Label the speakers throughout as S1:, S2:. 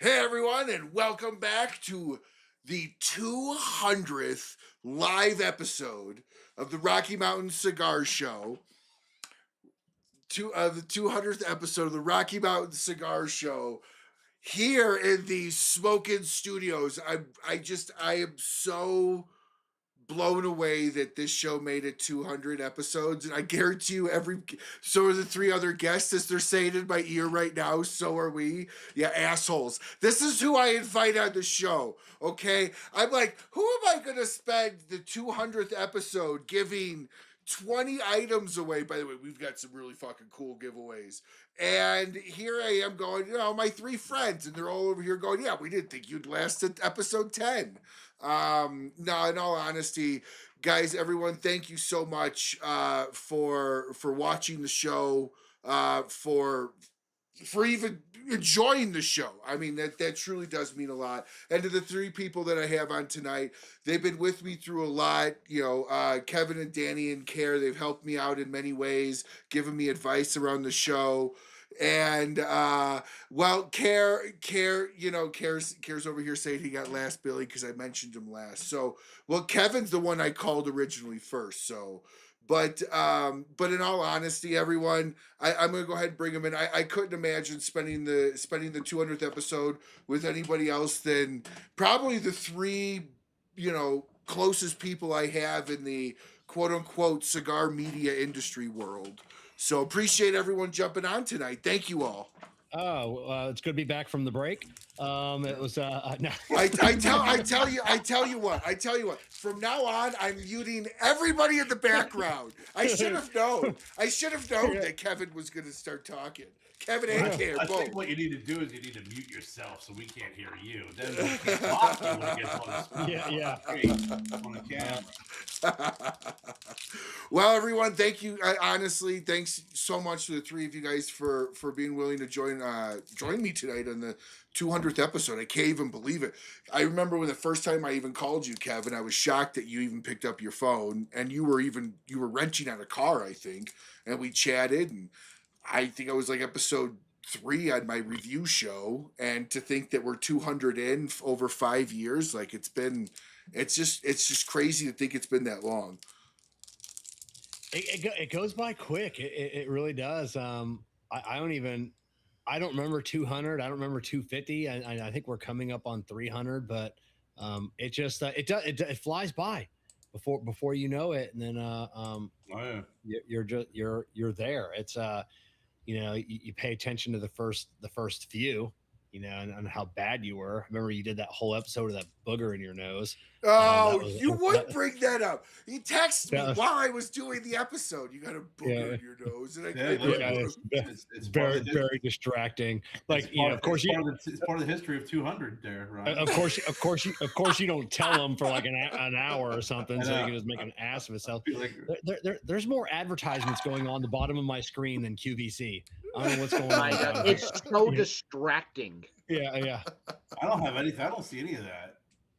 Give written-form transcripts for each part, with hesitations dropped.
S1: Hey everyone, and welcome back to the 200th live episode of the Rocky Mountain Cigar Show. The 200th episode of the Rocky Mountain Cigar Show here in the Smokin' Studios. I am so blown away that this show made it 200 episodes, and I guarantee you so are the three other guests, as they're saying in my ear right now. So are we. Yeah, assholes. This is who I invite on the show. Okay, I'm like, who am I gonna spend the 200th episode giving 20 items away? By the way, we've got some really fucking cool giveaways. And here I am going, my three friends, and they're all over here going, yeah, we didn't think you'd last at episode 10. No, in all honesty, guys, everyone, thank you so much for watching the show, for even enjoying the show. I mean, that truly does mean a lot. And to the three people that I have on tonight, they've been with me through a lot. Kevin and Danny and Kerr, they've helped me out in many ways, given me advice around the show. And Kerr, Kerr's over here saying he got last Billy because I mentioned him last. So, Kevin's the one I called originally first. So, but in all honesty, everyone, I'm gonna go ahead and bring him in. I couldn't imagine spending the 200th episode with anybody else than probably the three, closest people I have in the quote unquote cigar media industry world. So appreciate everyone jumping on tonight. Thank you all.
S2: It's good to be back from the break. It was no.
S1: I tell you what. From now on, I'm muting everybody in the background. I should have known that Kevin was going to start talking. Kevin and Kerr,
S3: I think what you need to do is you need to mute yourself so we can't hear you. Then we can talk when it gets on the camera.
S1: Well, everyone, thank you. Honestly, thanks so much to the three of you guys for being willing to join me tonight on the 200th episode. I can't even believe it. I remember when the first time I even called you, Kevin, I was shocked that you even picked up your phone, and you were renting out a car, I think, and we chatted, and I think I was like episode 3 on my review show, and to think that we're 200 in over 5 years, like it's just crazy to think it's been that long.
S2: It goes by quick. It really does. I don't remember 200. I don't remember 250. I think we're coming up on 300, but it flies by before you know it, and then you're there. It's you pay attention to the first few, and how bad you were. I remember you did that whole episode of that booger in your nose.
S1: You would bring that up. He texted me while I was doing the episode. You got a booger in your nose, and
S2: it's very very distracting. Like of course
S3: it's part of the history of 200 there, right?
S2: Of course you don't tell them for like an hour or something, so you can just make an ass of itself. There's more advertisements going on the bottom of my screen than QVC. I don't know what's going on.
S4: It's so distracting.
S2: Yeah.
S3: I don't have anything. I don't see any of that.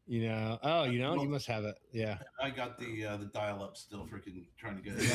S2: You must have it. Yeah.
S3: I got the dial up still, freaking trying to get it.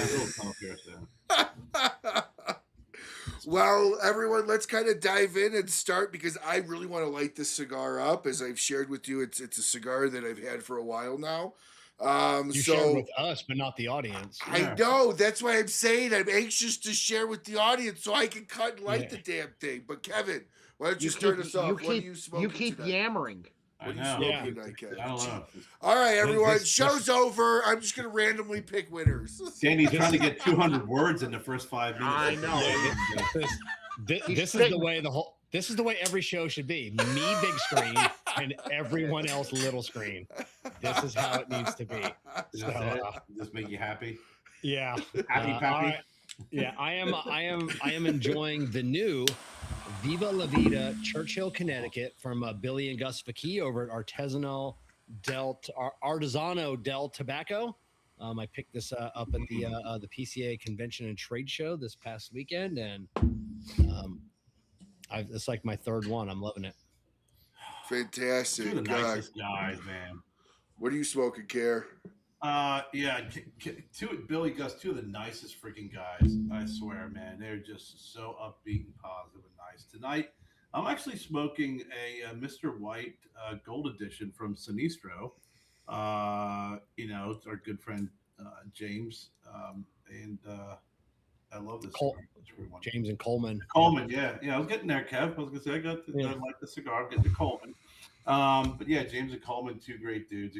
S1: Well, everyone, let's kind of dive in and start, because I really want to light this cigar up. As I've shared with you, it's a cigar that I've had for a while now.
S2: You shared with us, but not the audience.
S1: I know. That's why I'm saying I'm anxious to share with the audience so I can cut and light the damn thing. But Kevin, why don't you start us off? What are you smoking?
S4: You keep
S1: tonight?
S4: yammering.
S1: What are you smoking tonight, Kevin?
S3: I don't know.
S1: All right, everyone. Show's over. I'm just going to randomly pick winners.
S3: Danny's trying to get 200 words in the first 5 minutes.
S4: I know.
S2: This is the way every show should be. Me big screen and everyone else little screen. This is how it needs to be.
S3: Does this make you happy?
S2: Yeah.
S3: Happy.
S2: Right. Yeah, I am enjoying the new Viva La Vida Churchill, Connecticut from Billy and Gus Fakey over at Artisanal del Tobacco. I picked this up at the PCA Convention and Trade Show this past weekend, and it's like my third one. I'm loving it.
S1: Fantastic.
S3: Two of the nicest guys, man.
S1: What are you smoking, Kerr?
S3: Billy Gus, two of the nicest freaking guys. I swear, man. They're just so upbeat and positive and nice. Tonight, I'm actually smoking a Mr. White Gold Edition from Sinistro. It's our good friend James, and I love this cigar.
S2: James and Coleman.
S3: Coleman, yeah. I was getting there, Kev. I was gonna say I like the cigar. I'm getting to Coleman. But yeah, James and Coleman, two great dudes.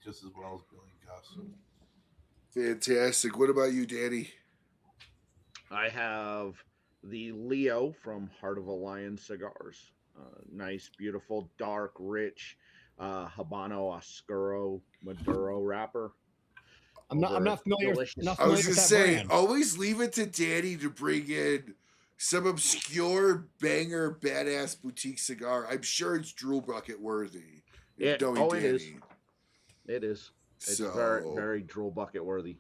S3: Just as well as Billy and Gus.
S1: Fantastic. What about you, Danny?
S4: I have the Leo from Heart of a Lion Cigars. Nice, beautiful, dark, rich Habano Oscuro Maduro wrapper.
S2: I'm not familiar.
S1: I was gonna say, brand. Always leave it to Danny to bring in some obscure banger, badass boutique cigar. I'm sure it's drool bucket worthy.
S4: It is. It is. It's very, very drool bucket worthy.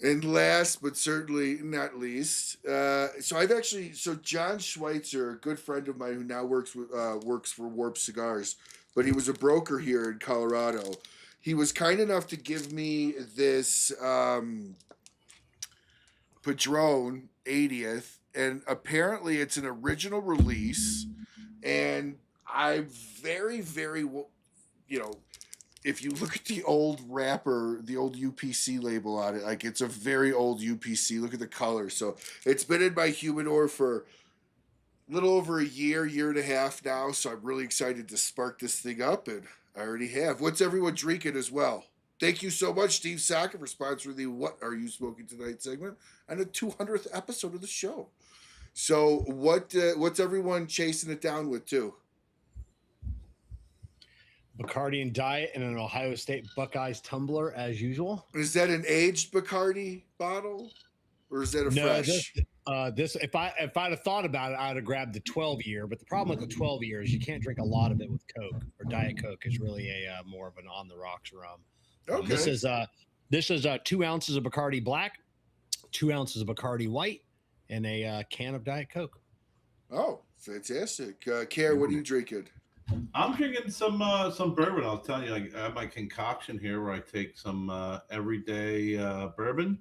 S1: And last but certainly not least, so John Schweitzer, a good friend of mine who now works for Warp Cigars, but he was a broker here in Colorado. He was kind enough to give me this Padron 80th, and apparently it's an original release. And I'm very, very, if you look at the old wrapper, the old UPC label on it, like it's a very old UPC. Look at the color. So it's been in my humidor for a little over a year and a half now. So I'm really excited to spark this thing up, and I already have. What's everyone drinking as well? Thank you so much, Steve Saka, for sponsoring the What Are You Smoking Tonight segment and the 200th episode of the show. So what's everyone chasing it down with too?
S2: Bacardi and Diet and an Ohio State Buckeyes tumbler as usual.
S1: Is that an aged Bacardi bottle, or is that a fresh?
S2: This if I'd have thought about it, I'd have grabbed the 12-year. But the problem with the 12 years, you can't drink a lot of it with Coke or Diet Coke. Is really a more of an on the rocks rum.
S1: Okay.
S2: This is 2 ounces of Bacardi Black, 2 ounces of Bacardi White, and a can of Diet Coke.
S1: Oh, fantastic! Kerr, what are you drinking?
S3: I'm drinking some bourbon. I'll tell you, I have my concoction here where I take some everyday bourbon,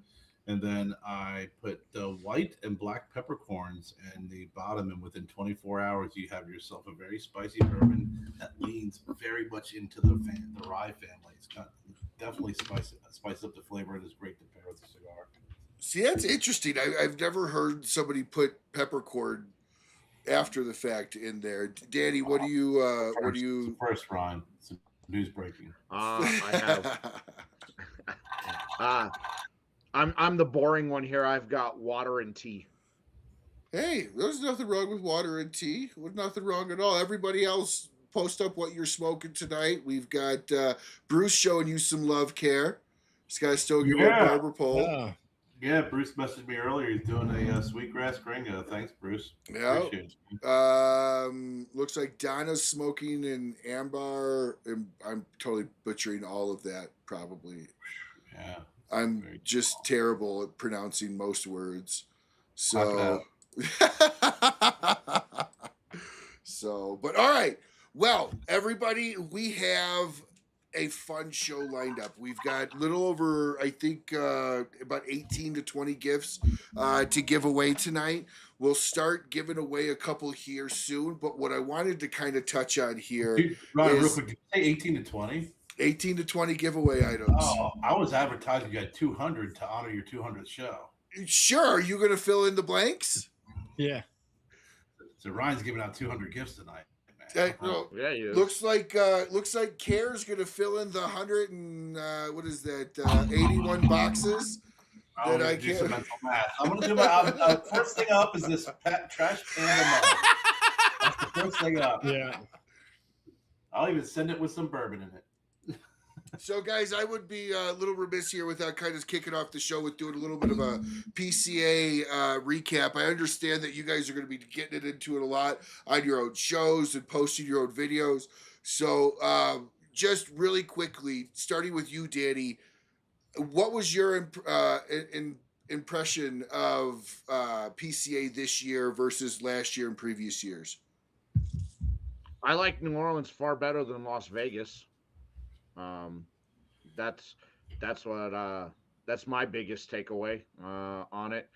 S3: and then I put the white and black peppercorns in the bottom, and within 24 hours, you have yourself a very spicy bourbon that leans very much into the rye family. It's got definitely spice up the flavor, and it's great to pair with the cigar.
S1: See, that's interesting. I've never heard somebody put peppercorn after the fact in there. Danny, what do you
S3: first, Ryan? It's news breaking.
S4: I have I'm the boring one here. I've got water and tea.
S1: Hey, there's nothing wrong with water and tea. There's nothing wrong at all. Everybody else, post up what you're smoking tonight. We've got Bruce showing you some love, Kerr. This guy's still giving a barber pole.
S3: Yeah, Bruce messaged me earlier. He's doing a sweetgrass gringo. Thanks, Bruce.
S1: Yeah. Looks like Donna's smoking an amber. And I'm totally butchering all of that, probably.
S3: Yeah.
S1: I'm just terrible at pronouncing most words. So, but all right. Well, everybody, we have a fun show lined up. We've got little over, I think, about 18 to 20 gifts to give away tonight. We'll start giving away a couple here soon, but what I wanted to kind of touch on here
S3: Ron, real quick, did you say 18 to 20?
S1: 18 to 20 giveaway items.
S3: Oh, I was advertising you got 200 to honor your 200th show.
S1: Sure. Are you going to fill in the blanks?
S2: Yeah.
S3: So Ryan's giving out 200 gifts tonight.
S1: Looks like Kerr's gonna fill in the 100 and 81 boxes that I can.
S3: I'm gonna do my first thing up is this trash panda mug. That's the first thing up.
S2: Yeah.
S3: I'll even send it with some bourbon in it.
S1: So, guys, I would be a little remiss here without kind of kicking off the show with doing a little bit of a PCA recap. I understand that you guys are going to be getting into it a lot on your own shows and posting your own videos. So, just really quickly, starting with you, Danny, what was your impression of PCA this year versus last year and previous years?
S4: I like New Orleans far better than Las Vegas. That's my biggest takeaway on it.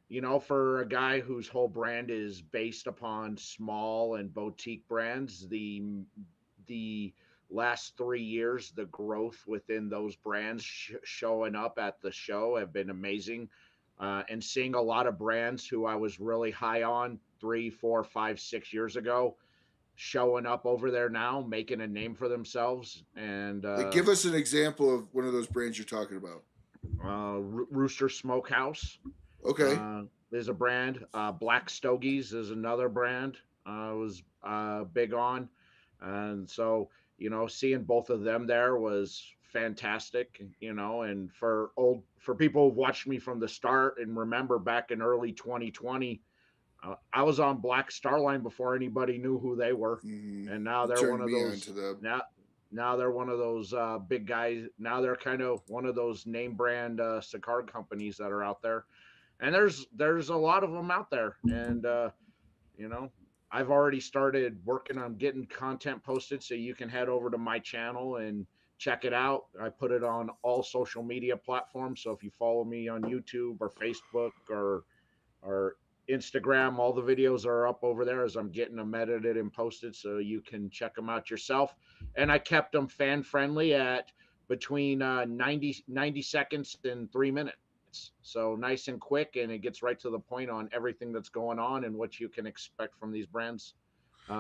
S4: you know, for a guy whose whole brand is based upon small and boutique brands, the last 3 years, the growth within those brands showing up at the show have been amazing. And seeing a lot of brands who I was really high on 3, 4, 5, 6 years ago showing up over there now, making a name for themselves. And
S1: Like, give us an example of one of those brands you're talking about.
S4: Rooster Smokehouse
S1: Okay.
S4: is a brand. Black Stogies is another brand. I was big on, and so you know, seeing both of them there was fantastic. You know, and for people who've watched me from the start and remember back in early 2020, I was on Black Star Line before anybody knew who they were, and now
S1: You
S4: they're one
S1: turned
S4: of
S1: me on
S4: those
S1: to them.
S4: now they're one of those big guys. Now they're kind of one of those name brand cigar companies that are out there, and there's a lot of them out there, and you know, I've already started working on getting content posted, so you can head over to my channel and check it out. I put it on all social media platforms, so if you follow me on YouTube or Facebook or Instagram, all the videos are up over there as I'm getting them edited and posted, so you can check them out yourself. And I kept them fan friendly at between 90 seconds and 3 minutes. So nice and quick, and it gets right to the point on everything that's going on and what you can expect from these brands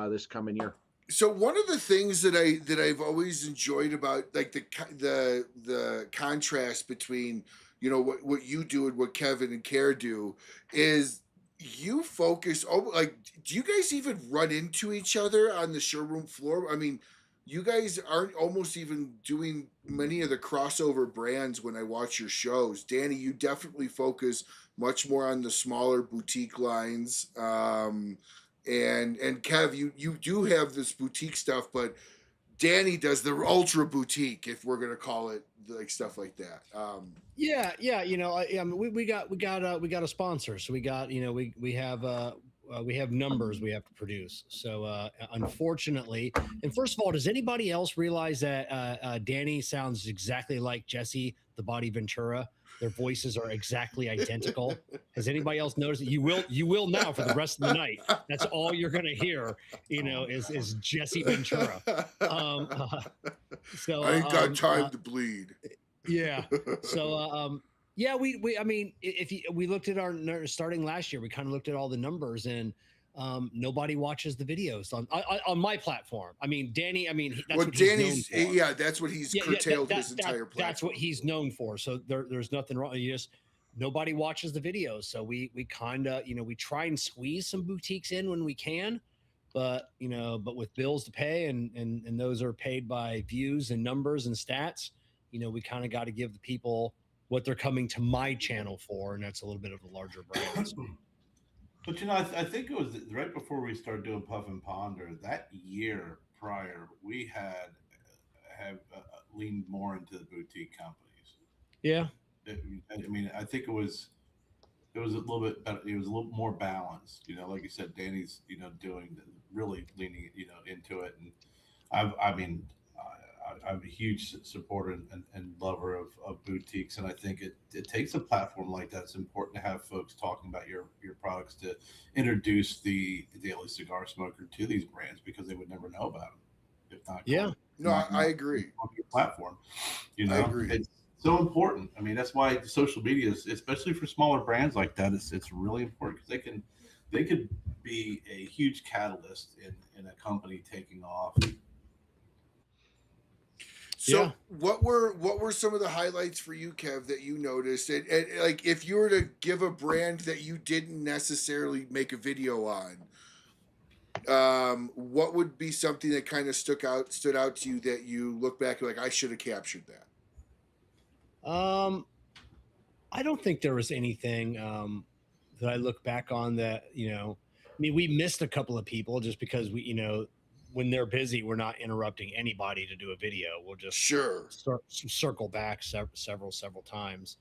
S4: this coming year.
S1: So one of the things that I've always enjoyed about, like, the contrast between, you know, what you do and what Kevin and Kerr do is you focus. Oh, like, do you guys even run into each other on the showroom floor? I mean, you guys aren't almost even doing many of the crossover brands when I watch your shows. Danny, you definitely focus much more on the smaller boutique lines. And Kev, you do have this boutique stuff, but Danny does the ultra boutique, if we're gonna call it, like, stuff like that.
S2: Yeah. You know, I mean, we got a sponsor, so we got, you know, we have numbers we have to produce. So unfortunately, and first of all, does anybody else realize that Danny sounds exactly like Jesse the Body Ventura? Their voices are exactly identical. Has anybody else noticed it? You will now for the rest of the night. That's all you're gonna hear, you know, is Jesse Ventura. So
S1: I ain't got time to bleed.
S2: Yeah. So yeah, we I mean, if we looked at our starting last year, we kind of looked at all the numbers, and nobody watches the videos on my platform. I mean, Danny, I mean, that's
S1: Well,
S2: what
S1: Danny's,
S2: he's known for.
S1: yeah, that's what he's curtailed his
S2: that-
S1: entire platform.
S2: That's what he's known for. So there's nothing wrong. You just nobody watches the videos. So we kind of, you know, we try and squeeze some boutiques in when we can, but you know, but with bills to pay, and those are paid by views and numbers and stats. You know, we kind of got to give the people what they're coming to my channel for, and that's a little bit of the larger brands.
S3: But you know, I think it was right before we started doing Puff and Ponder that year prior. We have leaned more into the boutique companies.
S2: Yeah,
S3: I mean, I think it was a little bit better. It was a little more balanced. You know, like you said, Danny's, you know, doing really leaning, you know, into it, and I mean, I'm a huge supporter and lover of boutiques, and I think it takes a platform like that. It's important to have folks talking about your products to introduce the daily cigar smoker to these brands, because they would never know about them if not.
S2: Yeah.
S1: No, I agree.
S3: On your platform, you know,
S1: I agree.
S3: it's so important. I mean, that's why social media is, especially for smaller brands like that, it's really important, because they could be a huge catalyst in a company taking off.
S1: So
S2: Yeah.
S1: what were some of the highlights for you, Kev, that you noticed? And like, if you were to give a brand that you didn't necessarily make a video on, what would be something that kind of stood out to you that you look back like, I should have captured that?
S2: I don't think there was anything that I look back on that, you know, I mean, we missed a couple of people just because we, you know, when they're busy, we're not interrupting anybody to do a video. We'll just
S1: Sure.
S2: circle back several times.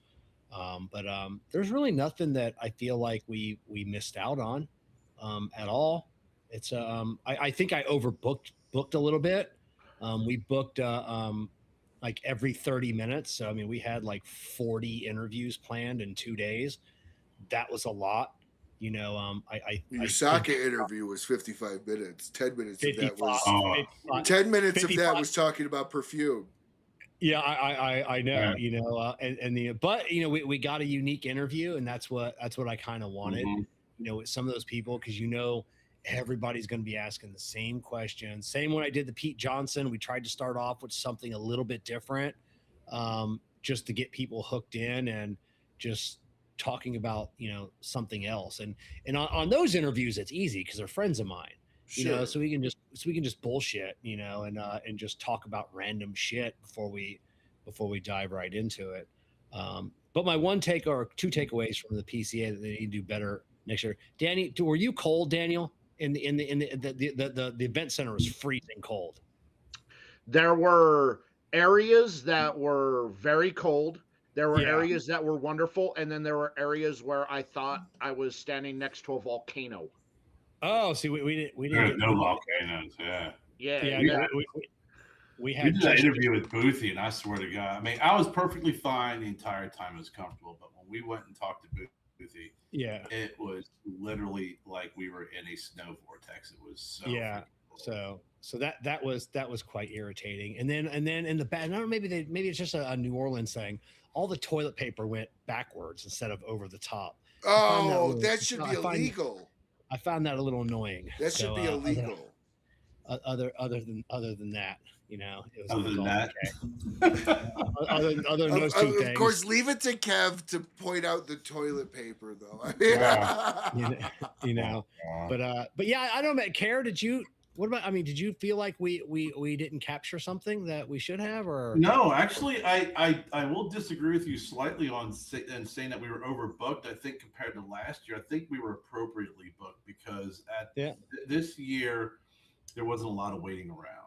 S2: But there's really nothing that I feel like we missed out on at all. It's I think I booked a little bit. We booked like every 30 minutes. So I mean, we had like 40 interviews planned in 2 days. that was a lot. You know,
S1: Your
S2: I
S1: sake
S2: think
S1: interview was 55 minutes. 10 minutes of that
S2: 55,
S1: was
S3: Oh,
S2: 55,
S1: 10 minutes of
S2: 55.
S1: that was talking about perfume.
S2: Yeah, I know,
S3: Yeah.
S2: you know, and the but you know we got a unique interview, and that's what I kind of wanted,
S3: Mhm.
S2: you know, with some of those people, because you know everybody's going to be asking the same question. Same when I did the Pete Johnson, we tried to start off with something a little bit different, just to get people hooked in and just talking about, you know, something else. And on those interviews, it's easy because they're friends of mine, you know,
S1: Sure.
S2: so we can just bullshit, you know, and just talk about random shit before we dive right into it. But my one take or two takeaways from the PCA that they need to do better next year. Danny, were you cold, Daniel? The event center was freezing cold.
S4: There were areas that were very cold. There were
S2: Yeah.
S4: areas that were wonderful, and then there were areas where I thought I was standing next to a volcano.
S2: Oh, see, we didn't
S3: There's
S2: get
S3: no volcanoes. Yeah.
S4: Yeah,
S2: yeah,
S3: We,
S2: no,
S4: yeah.
S2: we
S3: we
S2: had
S3: did that
S2: just
S3: interview with Boothie, and I swear to God, I mean, I was perfectly fine the entire time. It was comfortable, but when we went and talked to Boothie,
S2: yeah.
S3: it was literally like we were in a snow vortex. It was so
S2: Yeah.
S3: freaking cold.
S2: So that was quite irritating. And then in the back, I don't know, maybe it's just a New Orleans thing. All the toilet paper went backwards instead of over the top. I find that a
S1: Oh,
S2: little,
S1: that should be illegal.
S2: I found that a little annoying.
S1: That should
S2: So
S1: be illegal.
S2: other than that, you know, it was,
S3: Other than
S2: all
S3: that,
S2: okay. Other than those two
S1: Of
S2: things,
S1: course, leave it to Kev to point out the toilet paper, though. I mean,
S2: you know. But yeah, I don't know. Kerr, did you? What about? I mean, did you feel like we didn't capture something that we should have, or
S3: no, actually, I will disagree with you slightly on saying that we were overbooked. I think compared to last year, I think we were appropriately booked because this year there wasn't a lot of waiting around.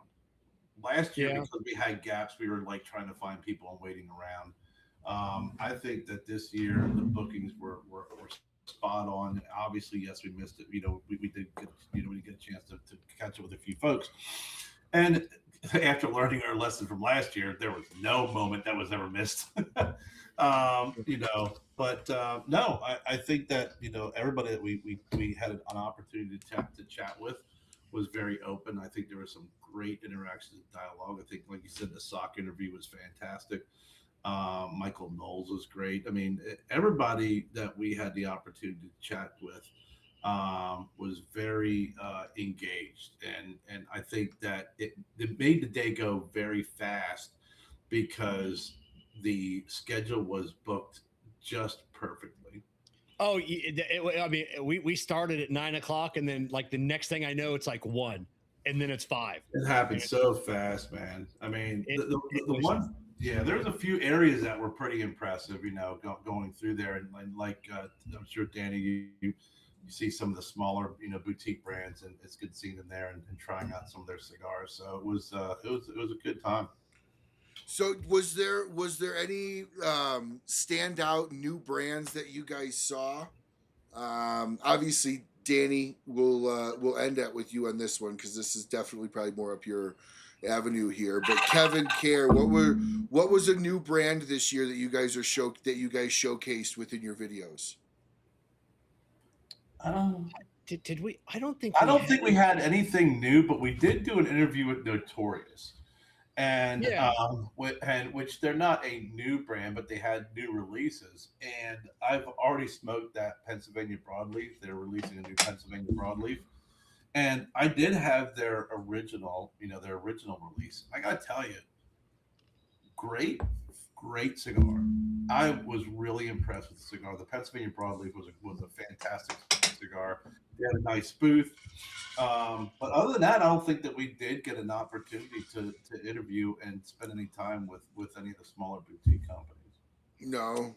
S3: Last year,
S2: Yeah.
S3: because we had gaps, we were like trying to find people and waiting around. I think that this year the bookings were spot on. Obviously, yes, we missed it. You know, we did get, we did get a chance to catch up with a few folks. And after learning our lesson from last year, there was no moment that was ever missed. You know, but no, I think that, you know, everybody that we had an opportunity to chat with was very open. I think there was some great interactions and dialogue. I think, like you said, the sock interview was fantastic. Michael Knowles was great. I mean, everybody that we had the opportunity to chat with was very engaged, and I think that it made the day go very fast because the schedule was booked just perfectly.
S2: oh, I mean, we started at 9 o'clock, and then like the next thing I know, it's like 1, and then it's 5.
S3: It happened so fast, man. I mean, the
S2: was,
S3: one, yeah, there's a few areas that were pretty impressive, you know, going through there, and like I'm sure Danny, you see some of the smaller, you know, boutique brands, and it's good seeing them there and trying out some of their cigars. So it was a good time.
S1: so was there any standout new brands that you guys saw? Obviously, Danny will end that with you on this one because this is definitely probably more up your avenue here. But Kevin, Kerr, what was a new brand this year that you guys showcased within your videos?
S2: did we? I don't think.
S3: I don't think we had anything new, but we did do an interview with Notorious, and
S2: Yeah.
S3: which they're not a new brand, but they had new releases. And I've already smoked that Pennsylvania broadleaf. They're releasing a new Pennsylvania broadleaf, and I did have their original release. I gotta tell you, great cigar. I was really impressed with the cigar. The Pennsylvania broadleaf was a fantastic cigar. They had a nice booth. But other than that, I don't think that we did get an opportunity to interview and spend any time with any of the smaller boutique companies.
S1: No.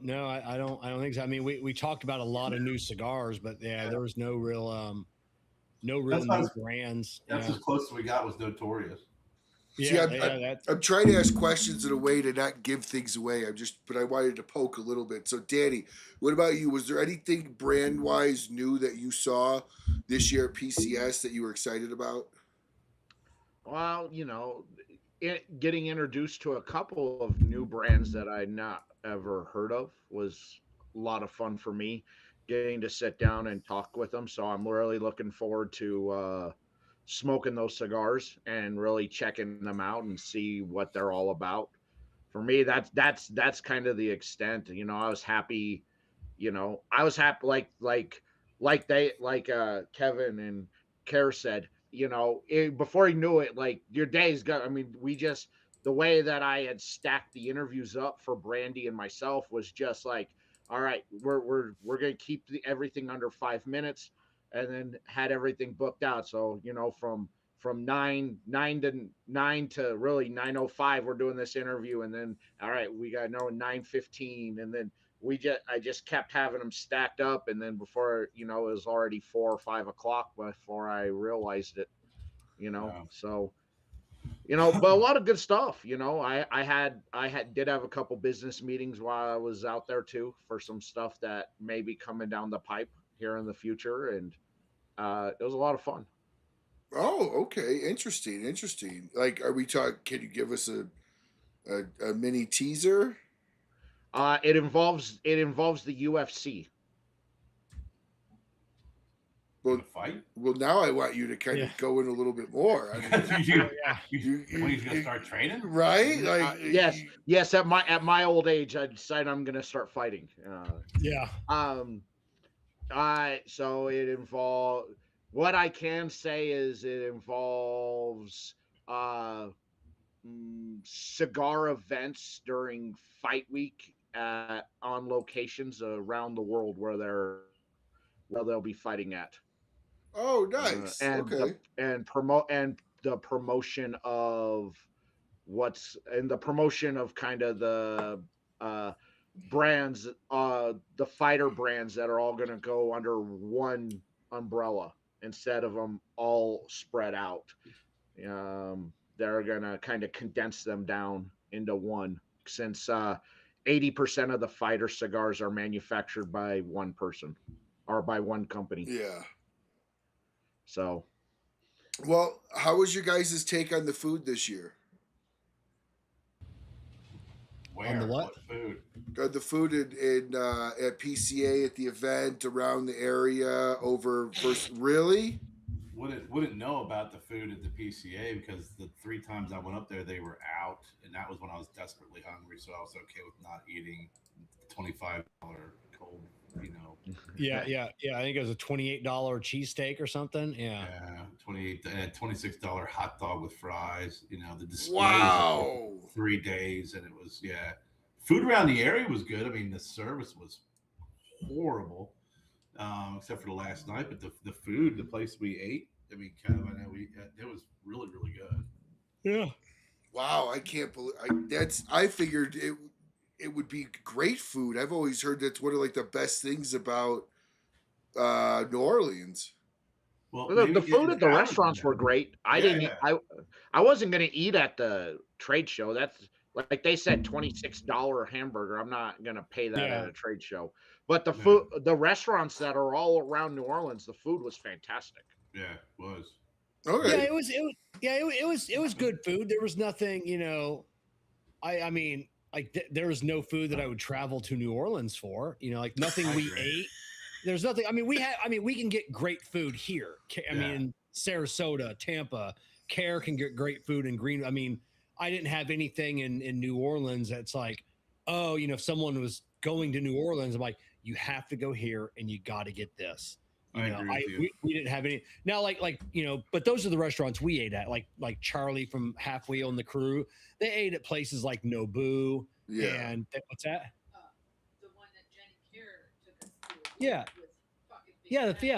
S2: No, I don't think so. I mean, we talked about a lot of new cigars, but yeah, there was no real
S3: That's
S2: new brands.
S3: That's as close as we got was Notorious.
S1: See,
S2: Yeah,
S1: I'm trying to ask questions in a way to not give things away. But I wanted to poke a little bit. So, Danny, what about you? Was there anything brand wise new that you saw this year at PCS that you were excited about?
S4: Well, you know, getting introduced to a couple of new brands that I'd not ever heard of was lot of fun for me getting to sit down and talk with them. So I'm really looking forward to smoking those cigars and really checking them out and see what they're all about. For me, that's kind of the extent. You know, I was happy. You know, I was happy like Kevin and Kerr said. You know, before he knew it, like your day's got. I mean, we just the way that I had stacked the interviews up for Brandy and myself was just like, all right, we're gonna keep everything under 5 minutes, and then had everything booked out. So you know, from nine to really 9:05, we're doing this interview, and then all right, we got 9:15, and then I just kept having them stacked up, and then before you know, it was already 4 or 5 o'clock before I realized it. You know,
S3: Wow.
S4: so you know, but a lot of good stuff. You know, did have a couple business meetings while I was out there too for some stuff that may be coming down the pipe here in the future, and it was a lot of fun.
S1: Oh, okay. Interesting. Interesting. Like, are we talking? Can you give us a mini teaser?
S4: It involves the UFC.
S1: Well,
S3: Fight?
S1: well, now I want you to kind of go in a little bit more. I mean,
S3: He's gonna start training,
S1: right? Like,
S4: Yes. At my old age, I decided I'm gonna start fighting.
S2: Yeah.
S4: So it involves. What I can say is it involves cigar events during fight week on locations around the world where they'll be fighting at.
S1: oh, nice.
S4: And
S1: Okay.
S4: the promotion of the promotion of kind of the brands, the fighter brands that are all going to go under one umbrella instead of them all spread out. They're going to kind of condense them down into one, since 80% of the fighter cigars are manufactured by one person or by one company.
S1: Yeah.
S4: So,
S1: well, how was your guys' take on the food this year?
S3: Where?
S2: On the what?
S3: food?
S1: The food in at PCA at the event around the area over first. Really?
S3: Wouldn't know about the food at the PCA because the 3 times I went up there, they were out, and that was when I was desperately hungry. So I was okay with not eating $25 cold, you know.
S2: Yeah. I think it was a $28 cheesesteak or something. Yeah.
S3: $26 hot dog with fries. You know, the displays
S1: Wow.
S3: 3 days, and it was Food around the area was good. I mean, the service was horrible, except for the last night. But the food, the place we ate, I mean, it was really, really good.
S2: Yeah.
S1: Wow, I can't believe I figured it would be great food. I've always heard that's one of like the best things about New Orleans.
S4: Well, the food at the restaurants were great. I wasn't going to eat at the trade show. That's like they said, $26 hamburger. I'm not going to pay that at a trade show. But the restaurants that are all around New Orleans, the food was fantastic.
S3: Yeah, it was.
S1: Okay.
S2: Yeah, it was good food. There was nothing, you know. I mean, like there was no food that I would travel to New Orleans for. You know, like nothing we ate. There's nothing. I mean, we can get great food here. I mean, Sarasota, Tampa, Kerr can get great food in Green. I mean, I didn't have anything in New Orleans that's like, oh, you know, if someone was going to New Orleans, I'm like, you have to go here and you got to get this. We didn't have any. Now, like you know, but those are the restaurants we ate at. Like Charlie from Half Wheel and the crew, they ate at places like Nobu.
S1: Yeah.
S2: And what's that?
S5: The one that Jenny Kerr took us to.
S2: Yeah.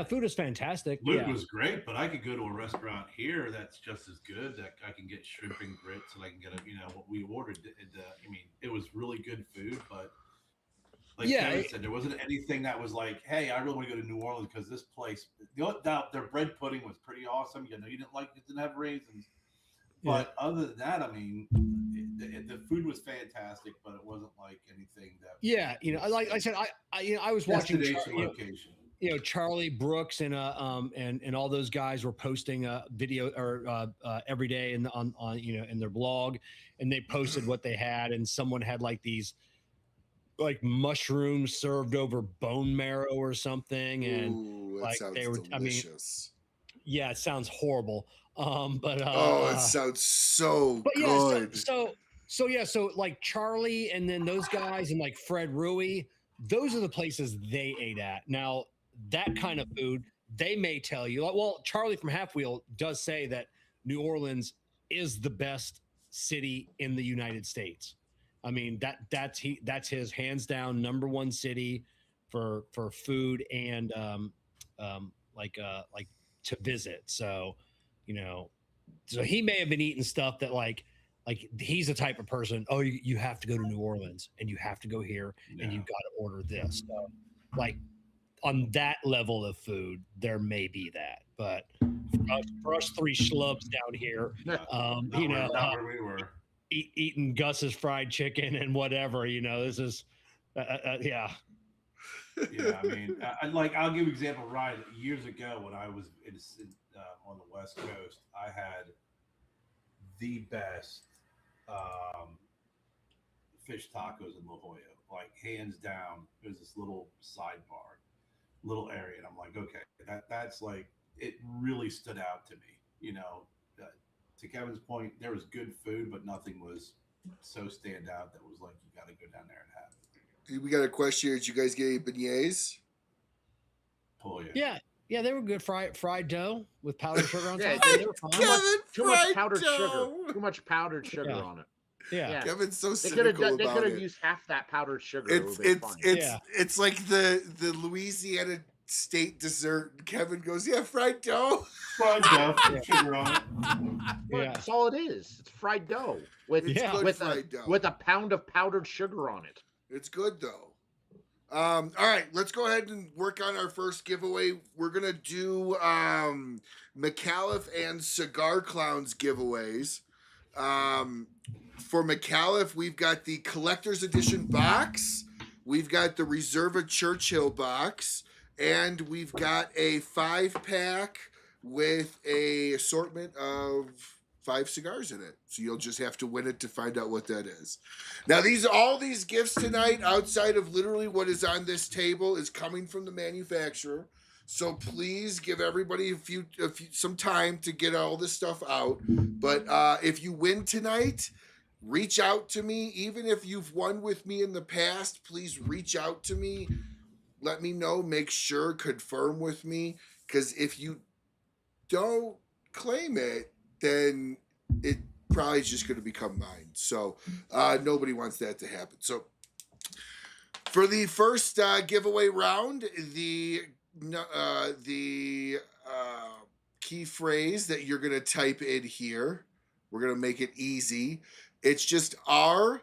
S2: Food is fantastic.
S3: Food was great, but I could go to a restaurant here that's just as good. That I can get shrimp and grits, and I can get what we ordered. I mean, it was really good food, but like Kevin said, there wasn't anything that was like, hey, I really want to go to New Orleans because this place, their bread pudding was pretty awesome. You know, you didn't have raisins, but other than that, I mean, the food was fantastic, but it wasn't like anything that.
S2: Yeah, you know, like I said, I was watching.
S3: Location.
S2: You know, Charlie Brooks and all those guys were posting a video or every day on you know in their blog, and they posted what they had, and someone had like these like mushrooms served over bone marrow or something, and
S1: Ooh, that
S2: like
S1: sounds
S2: they were. I mean,
S1: delicious.
S2: yeah, it sounds horrible. But
S1: Oh, it sounds so
S2: yeah,
S1: good.
S2: so like Charlie and then those guys and like Fred Rui, those are the places they ate at. Now that kind of food, they may tell you, like, well, Charlie from Half Wheel does say that New Orleans is the best city in the United States. I mean that's his hands down number one city for food and like to visit. So you know, so he may have been eating stuff that like he's the type of person, oh, you have to go to New Orleans and you have to go here and you got to order this. So, like on that level of food, there may be that, but for us three schlubs down here,
S3: Not where we were.
S2: Eating Gus's fried chicken and whatever, this is, yeah.
S3: Yeah, I mean, I'll give you an example. Ryan, years ago when I was on the West Coast, I had the best fish tacos in La Jolla, like hands down. There's this little sidebar, little area, and I'm like, okay, that's like it really stood out to me. To Kevin's point, there was good food, but nothing was so standout that was like you got to go down there and have it.
S1: We got a question here. Did you guys get any beignets?
S3: Oh
S2: Yeah. Yeah, they were good fried dough with powdered sugar on top.
S4: Yeah,
S2: They were fine.
S4: Too much powdered sugar. Too much powdered sugar on it.
S2: Yeah.
S1: Kevin's so
S4: They
S1: cynical about it.
S4: They could have used half that powdered sugar.
S1: It's like the Louisiana state dessert. And Kevin goes, yeah, fried dough.
S3: Fried dough, sugar on it.
S2: Yeah.
S4: That's all it is. It's fried dough with a pound of powdered sugar on it.
S1: It's good though. All right, let's go ahead and work on our first giveaway. We're gonna do Micallef and Cigar Clowns giveaways. For Micallef, we've got the collector's edition box, we've got the Reserva Churchill box, and we've got a 5-pack with a assortment of 5 cigars in it. So you'll just have to win it to find out what that is. Now, all these gifts tonight, outside of literally what is on this table, is coming from the manufacturer. So please give everybody some time to get all this stuff out. But if you win tonight, reach out to me. Even if you've won with me in the past, please reach out to me. Let me know. Make sure, confirm with me. Because if you don't claim it, then it probably is just going to become mine. So nobody wants that to happen. So for the first giveaway round, the key phrase that you're going to type in here, we're going to make it easy. It's just RMCS.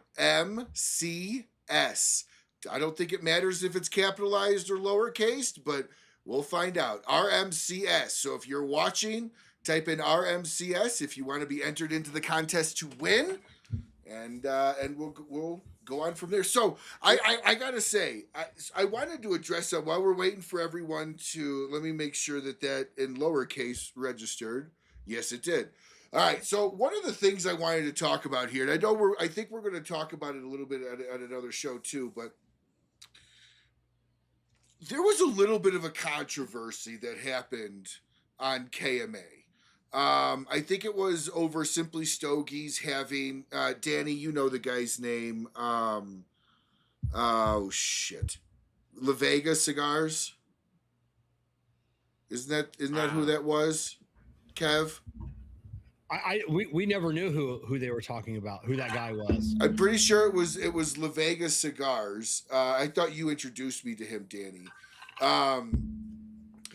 S1: I don't think it matters if it's capitalized or lowercase, but we'll find out. RMCS. So if you're watching, type in RMCS if you want to be entered into the contest to win, and we'll go on from there. So I gotta say, I wanted to address that while we're waiting for everyone to. Let me make sure that in lowercase registered. Yes, it did. All right. So one of the things I wanted to talk about here, and I think we're going to talk about it a little bit at another show too, but there was a little bit of a controversy that happened on KMA. I think it was over Simply Stogies having Danny, you know the guy's name. Oh shit, La Vega Cigars. Isn't that who that was, Kev?
S2: We never knew who they were talking about, who that guy was.
S1: I'm pretty sure it was La Vega Cigars. I thought you introduced me to him, Danny.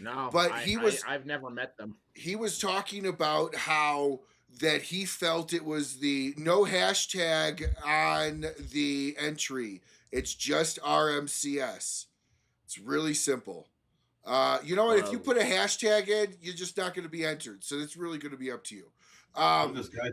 S4: No,
S1: but
S4: I've never met them.
S1: He was talking about how that he felt it was the no hashtag on the entry. It's just RMCS. It's really simple. You know what? If you put a hashtag in, you're just not going to be entered. So it's really going to be up to you.
S3: This guy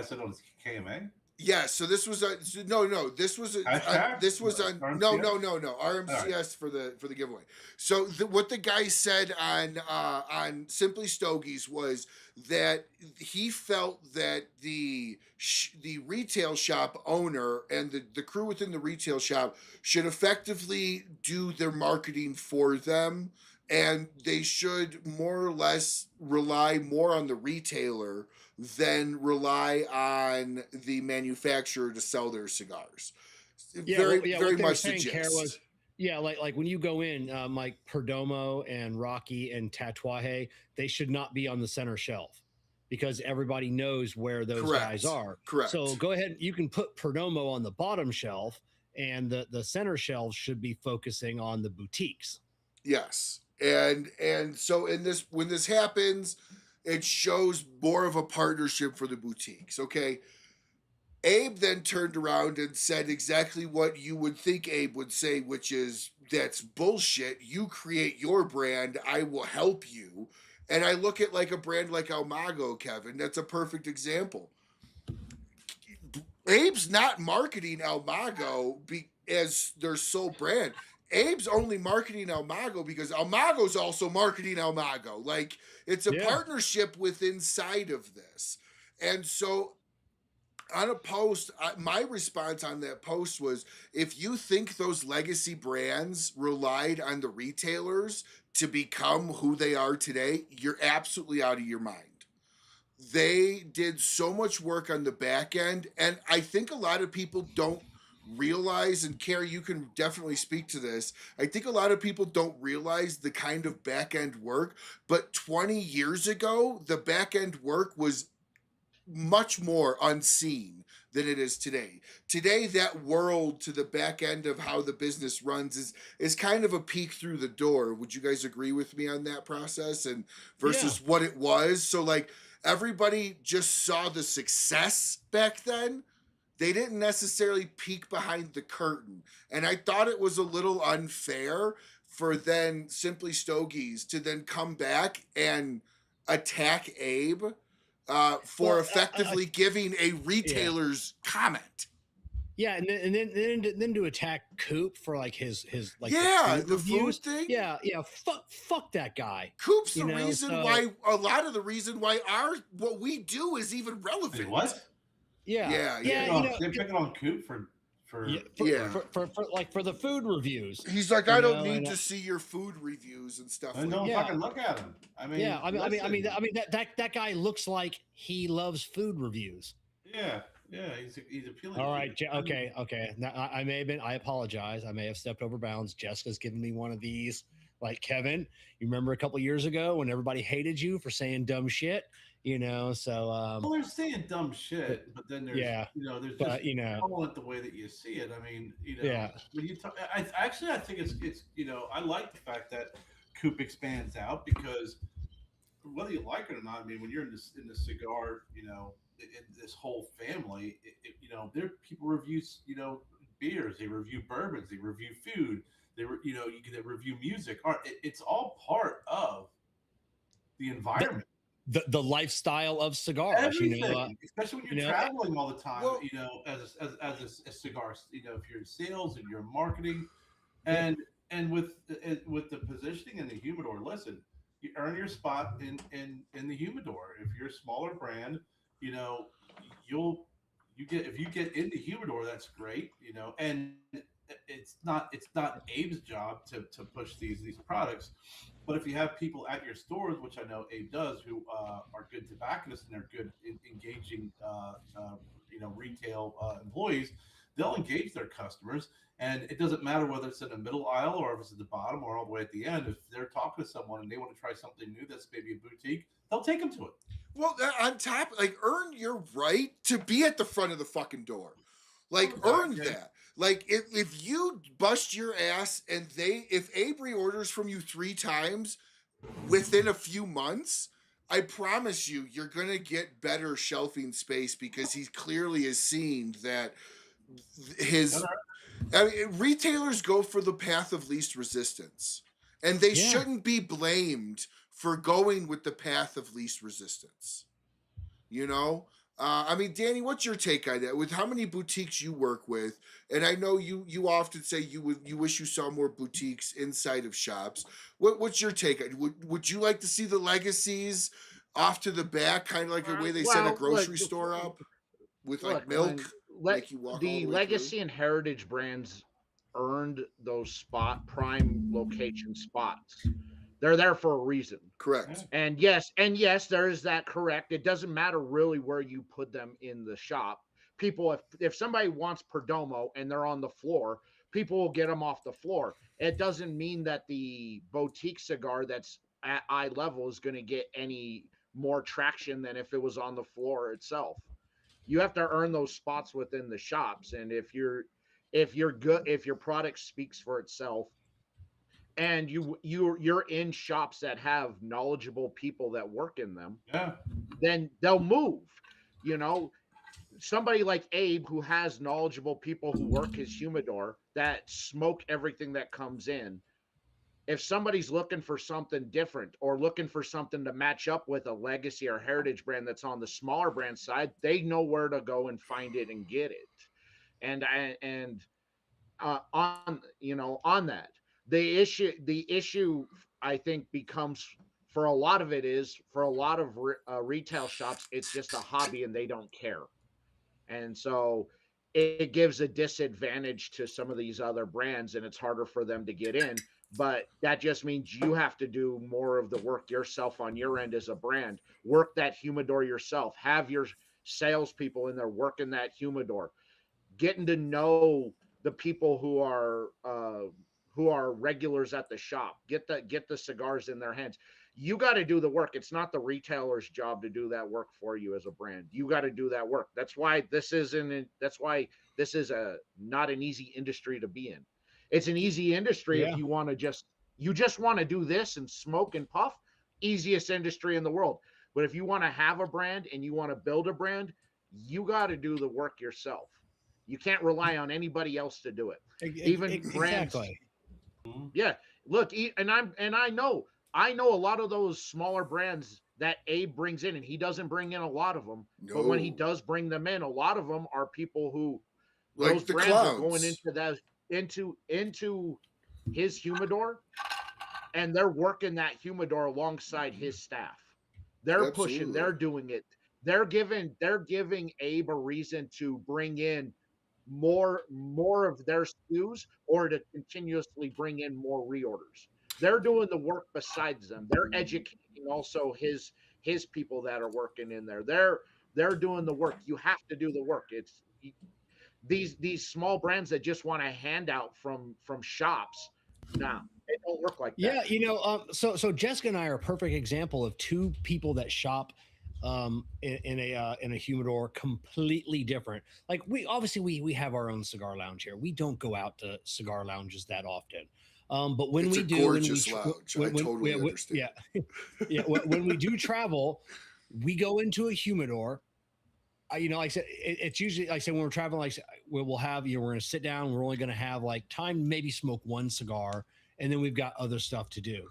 S3: said on his KMA?
S1: Yeah, so this was a no. This was
S3: Hashtag?
S1: this was on no RMCS for the giveaway. So what the guy said on Simply Stogies was that he felt that the retail shop owner and the crew within the retail shop should effectively do their marketing for them, and they should more or less rely more on the retailer than rely on the manufacturer to sell their cigars. Very
S2: what
S1: much
S2: saying,
S1: the
S2: Kerr,
S1: gist.
S2: was like when you go in, like Perdomo and Rocky and Tatuaje, they should not be on the center shelf because everybody knows where those guys are.
S1: Correct.
S2: So go ahead, you can put Perdomo on the bottom shelf, and the center shelf should be focusing on the boutiques.
S1: Yes. And so when this happens, it shows more of a partnership for the boutiques. Okay. Abe then turned around and said exactly what you would think Abe would say, which is, that's bullshit. You create your brand. I will help you. And I look at like a brand like Almago, Kevin. That's a perfect example. Abe's not marketing Almago as their sole brand. Abe's only marketing Almago because Almago's also marketing Almago. Like, it's a partnership with inside of this. And so on a post, my response on that post was, if you think those legacy brands relied on the retailers to become who they are today, you're absolutely out of your mind. They did so much work on the back end, and I think a lot of people don't realize, and Kerr, you can definitely speak to this. I think a lot of people don't realize the kind of back end work, but 20 years ago, the back end work was much more unseen than it is today. Today, that world to the back end of how the business runs is kind of a peek through the door. Would you guys agree with me on that process and versus what it was? So like everybody just saw the success back then. They didn't necessarily peek behind the curtain. And I thought it was a little unfair for then Simply Stogies to then come back and attack Abe for effectively giving a retailer's comment.
S2: Yeah, and then to attack Coop for like his like
S1: the
S2: food
S1: food thing.
S2: Yeah, fuck that guy.
S1: Coop's the reason why a lot of the reason why what we do is even relevant.
S3: Wait, what?
S2: Yeah.
S3: They're picking on Coop for
S2: the food reviews.
S1: He's like, I don't need to see your food reviews and stuff.
S3: I don't fucking look at him. I mean,
S2: that guy looks like he loves food reviews.
S3: Yeah, he's appealing.
S2: All right, okay. Now, I apologize. I may have stepped over bounds. Jessica's given me one of these. Like, Kevin, you remember a couple years ago when everybody hated you for saying dumb shit? So
S3: well, they're saying dumb shit, but then there's there's just calling it the way that you see it. I mean, when you talk, I think it's I like the fact that Coop expands out, because whether you like it or not, I mean, when you're in the cigar, in this whole family, there people review beers, they review bourbons, they review food, they you can review music, art. It's all part of the environment.
S2: The lifestyle of cigars,
S3: everything, especially when you're traveling all the time, as a cigar, if you're in sales and you're in marketing, and with the positioning in the humidor, listen, you earn your spot in the humidor. If you're a smaller brand, if you get in the humidor, that's great, and it's not Abe's job to push these products. But if you have people at your stores, which I know Abe does, who are good tobacconists and they're good in engaging, retail employees, they'll engage their customers. And it doesn't matter whether it's in the middle aisle or if it's at the bottom or all the way at the end. If they're talking to someone and they want to try something new that's maybe a boutique, they'll take them to it.
S1: Well, on top, like, earn your right to be at the front of the fucking door. Like, earn that. Like, if you bust your ass and if Abe reorders from you 3 times within a few months, I promise you're going to get better shelving space, because he clearly has seen that retailers go for the path of least resistance, and they shouldn't be blamed for going with the path of least resistance. I mean, Danny, what's your take on that? With how many boutiques you work with, and I know you often say you wish you saw more boutiques inside of shops. What's your take? Would you like to see the legacies off to the back, kind of like the way they set a
S4: Well,
S1: grocery store up with like
S4: look,
S1: milk,
S4: let
S1: make you walk all
S4: the
S1: the way through?
S4: legacy and heritage brands earned those prime location spots. They're there for a reason.
S1: Correct.
S4: And yes, there is that correct. It doesn't matter really where you put them in the shop. People, if somebody wants Perdomo and they're on the floor, people will get them off the floor. It doesn't mean that the boutique cigar that's at eye level is going to get any more traction than if it was on the floor itself. You have to earn those spots within the shops, and if you're good, if your product speaks for itself, and you're in shops that have knowledgeable people that work in them,
S3: Yeah.
S4: then they'll move. You know, somebody like Abe who has knowledgeable people who work his humidor that smoke everything that comes in. If somebody's looking for something different or looking for something to match up with a legacy or heritage brand that's on the smaller brand side, they know where to go and find it and get it. And on that, the issue I think becomes, for a lot of it, is for a lot of retail shops, it's just a hobby and they don't care. And so it gives a disadvantage to some of these other brands and it's harder for them to get in. But that just means you have to do more of the work yourself on your end as a brand. Work that humidor yourself. Have your salespeople in there working that humidor, getting to know the people who are regulars at the shop. Get the cigars in their hands. You got to do the work. It's not the retailer's job to do that work for you as a brand. You got to do that work. That's why this is a not an easy industry to be in. It's an easy industry if
S2: Yeah.
S4: you just want to do this and smoke and puff. Easiest industry in the world. But if you want to have a brand and you want to build a brand, you got to do the work yourself. You can't rely on anybody else to do it. Even brands.
S2: Exactly.
S4: Yeah, look, I know a lot of those smaller brands that Abe brings in, and he doesn't bring in a lot of them. But when he
S1: No,
S4: does bring them in, a lot of them are people who
S1: like
S4: those
S1: the
S4: brands are going
S1: clowns.
S4: into his humidor, and they're working that humidor alongside his staff. They're pushing,
S1: Absolutely.
S4: they're doing it. They're giving Abe a reason to bring in more of their SKUs or to continuously bring in more reorders. They're doing the work besides them. They're educating also his people that are working in there. They're doing the work. You have to do the work. It's these small brands that just want a handout from shops. Nah, it don't work like that.
S2: Yeah, so Jessica and I are a perfect example of two people that shop in a humidor completely different. Like we have our own cigar lounge here. We don't go out to cigar lounges that often. But when
S1: It's
S2: we
S1: a
S2: do,
S1: gorgeous lounge. I totally understand.
S2: yeah, when we do travel, we go into a humidor. Like I said, it's usually, like I said, when we're traveling, like I said, we'll have, we're going to sit down. We're only going to have like time, maybe smoke one cigar, and then we've got other stuff to do.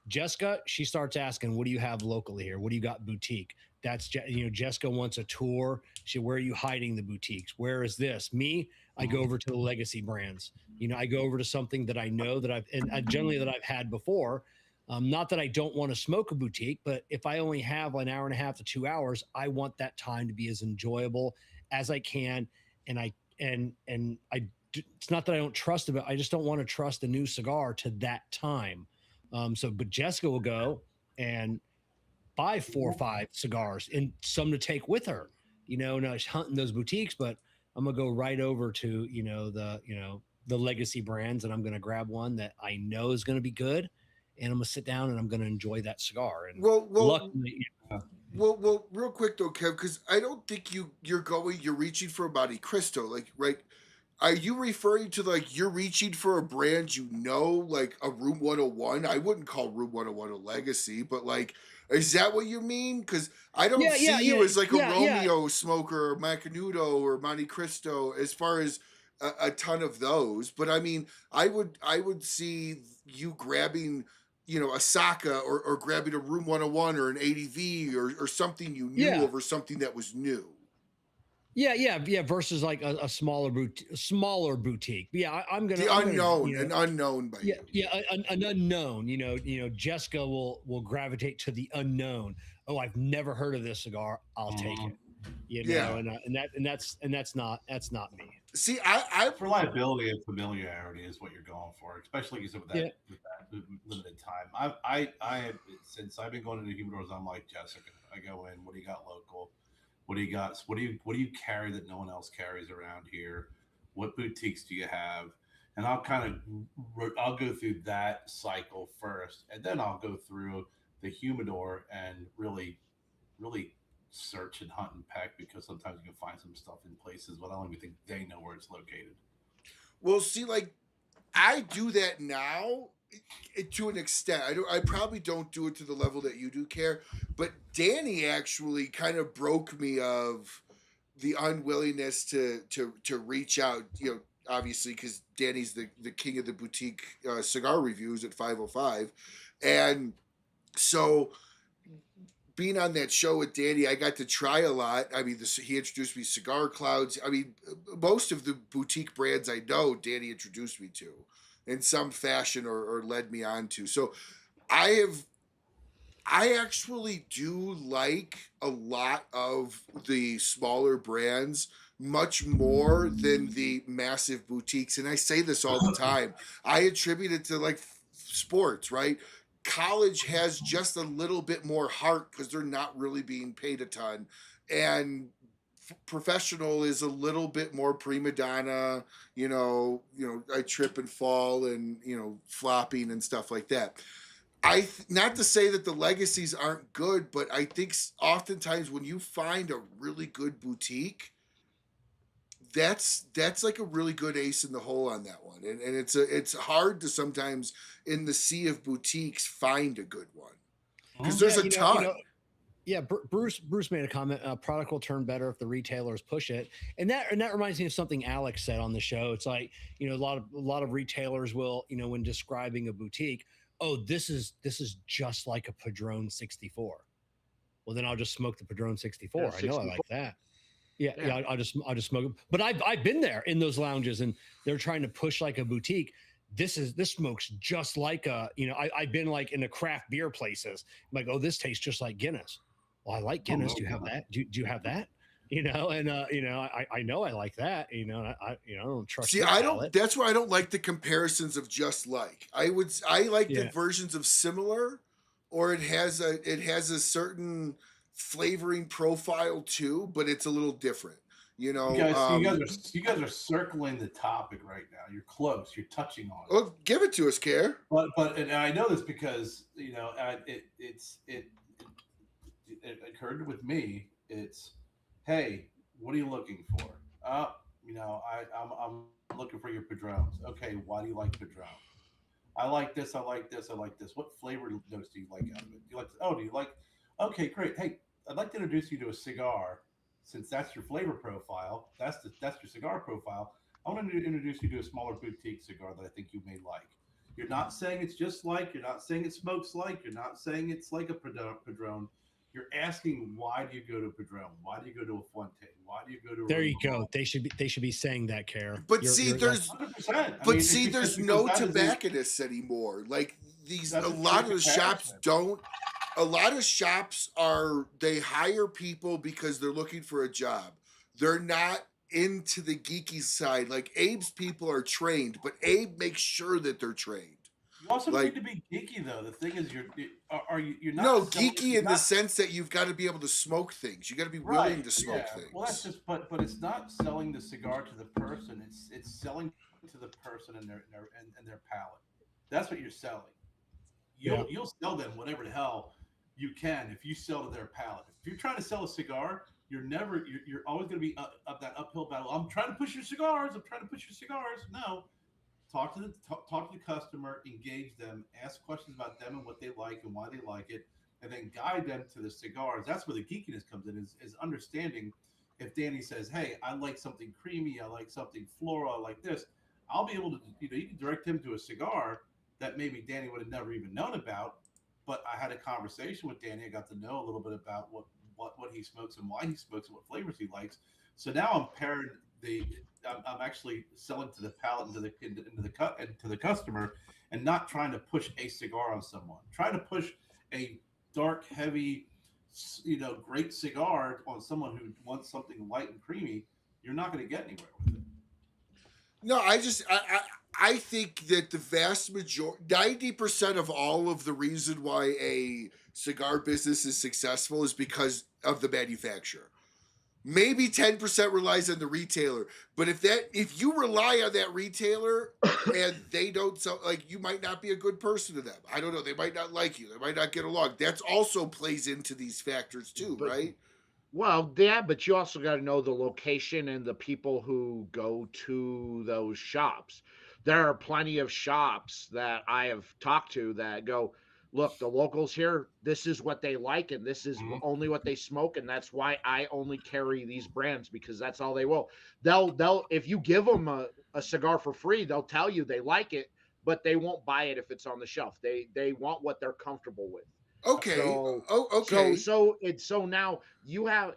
S2: Jessica, she starts asking, "What do you have locally here? What do you got boutique?" That's Jessica wants a tour. Where are you hiding the boutiques? Where is this? Me, I go over to the legacy brands. I go over to something that I know that generally that I've had before. Not that I don't want to smoke a boutique, but if I only have an hour and a half to 2 hours, I want that time to be as enjoyable as I can. And it's not that I don't trust it, but I just don't want to trust a new cigar to that time. But Jessica will go and buy 4 or 5 cigars and some to take with her. Now she's hunting those boutiques, but I'm gonna go right over to the legacy brands, and I'm gonna grab one that I know is gonna be good, and I'm gonna sit down and I'm gonna enjoy that cigar. And
S1: Well,
S2: luckily,
S1: real quick though, Kev, because I don't think you're reaching for a Monte Cristo, like, right? Are you referring to like you're reaching for a brand like a Room 101? I wouldn't call Room 101 a legacy, but like, is that what you mean? Because I don't see you as like a Romeo smoker or Macanudo or Monte Cristo as far as a ton of those. But I mean, I would see you grabbing, a Saka or grabbing a Room 101 or an ADV or something you knew over something that was new.
S2: Yeah. Versus like a smaller boutique. Yeah,
S1: An unknown by you.
S2: An unknown. Jessica will gravitate to the unknown. Oh, I've never heard of this cigar. I'll take it.
S1: Yeah.
S2: And that's not me.
S1: See, I
S3: Reliability and familiarity is what you're going for, especially because of that, with that limited time. I since I've been going into humidors, I'm like Jessica. I go in. What do you got local? What do you got? What do you carry that no one else carries around here? What boutiques do you have? And I'll go through that cycle first, and then I'll go through the humidor and really search and hunt and peck, because sometimes you can find some stuff in places but I don't even think they know where it's located.
S1: Well, see, like I do that now to an extent. I probably don't do it to the level that you do, Kerr, but Danny actually kind of broke me of the unwillingness to reach out, obviously because Danny's the king of the boutique cigar reviews at 505, and so being on that show with Danny, I got to try a lot. I mean, he introduced me to Cigar Clowns. I mean, most of the boutique brands I know, Danny introduced me to in some fashion or led me on to. So I actually do like a lot of the smaller brands much more than the massive boutiques. And I say this all the time. I attribute it to like sports, right? College has just a little bit more heart because they're not really being paid a ton, and professional is a little bit more prima donna. I trip and fall and flopping and stuff like that. Not to say that the legacies aren't good, but I think oftentimes when you find a really good boutique, that's like a really good ace in the hole on that one, and it's hard to sometimes in the sea of boutiques find a good one because there's a ton.
S2: Bruce made a comment. Product will turn better if the retailers push it, and that reminds me of something Alex said on the show. It's like a lot of retailers will when describing a boutique, oh, this is just like a Padron 64. Well, then I'll just smoke the Padron 64. Yeah, I know I like that. Yeah. I'll just smoke them. But I've been there in those lounges, and they're trying to push like a boutique. This smokes just like I've been like in the craft beer places. I'm like, oh, this tastes just like Guinness. Well, I like Guinness. Do you have that? Do you have that? I know I like that. I don't trust.
S1: See, I don't. That's why I don't like the comparisons of just like. I like the versions of similar, or it has a certain flavoring profile too, but it's a little different. You
S3: guys are circling the topic right now. You're close. You're touching on it.
S1: Well, give it to us, Kerr.
S3: But and I know this because it occurred with me. It's, hey, what are you looking for? I'm looking for your Padrones. Okay, why do you like Padron? I like this. I like this. I like this. What flavor notes do you like out of it? Do you like? Okay, great. Hey, I'd like to introduce you to a cigar. Since that's your flavor profile, that's your cigar profile. I want to introduce you to a smaller boutique cigar that I think you may like. You're not saying it's just like. You're not saying it smokes like. You're not saying it's like a Padron. You're asking, why do you go to a Padron? Why do you go to a Fuente? Why do you go to?
S2: There you go. They should be saying that, Kerr.
S1: But there's no tobacconists anymore. Like a lot of the shops don't. A lot of shops they hire people because they're looking for a job. They're not into the geeky side. Like Abe's people are trained, but Abe makes sure that they're trained.
S3: You also need to be geeky, though. The thing is, you're not.
S1: No, geeky in the sense that you've got to be able to smoke things. You got to be willing to smoke things.
S3: Well, that's just, but it's not selling the cigar to the person. It's selling to the person and their palate. That's what you're selling. You'll sell them whatever the hell you can if you sell to their palate. If you're trying to sell a cigar, you're always going to be up that uphill battle. I'm trying to push your cigars. No. Talk to the customer, engage them, ask questions about them and what they like and why they like it, and then guide them to the cigars. That's where the geekiness comes in, is understanding. If Danny says, hey, I like something creamy, I like something floral, I like this, I'll be able to, you can direct him to a cigar that maybe Danny would have never even known about. But I had a conversation with Danny. I got to know a little bit about what what he smokes and why he smokes and what flavors he likes. So now I'm pairing I'm actually selling to the palate and into the cut and to the customer, and not trying to push a cigar on someone. Trying to push a dark, heavy, great cigar on someone who wants something light and creamy. You're not going to get anywhere with it.
S1: No, I think that the vast majority, 90% of all of the reason why a cigar business is successful is because of the manufacturer. Maybe 10% relies on the retailer, but if you rely on that retailer and they don't sell, like, you might not be a good person to them. I don't know. They might not like you. They might not get along. That's also plays into these factors too, right?
S4: Well, yeah, but you also got to know the location and the people who go to those shops. There are plenty of shops that I have talked to that go, look, the locals here, this is what they like, and this is only what they smoke, and that's why I only carry these brands, because that's all they will. They'll if you give them a cigar for free, they'll tell you they like it, but they won't buy it if it's on the shelf. They want what they're comfortable with.
S1: Okay.
S4: So,
S1: okay.
S4: So now you have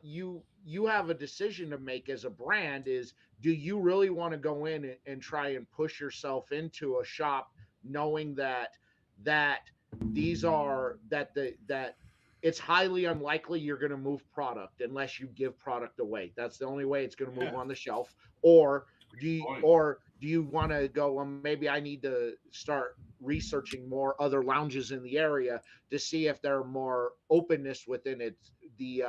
S4: a decision to make as a brand. Is, do you really want to go in and try and push yourself into a shop knowing that it's highly unlikely you're going to move product unless you give product away. That's the only way it's going to move on the shelf. Or do you want to go, well, maybe I need to start researching more other lounges in the area to see if there are more openness within it, the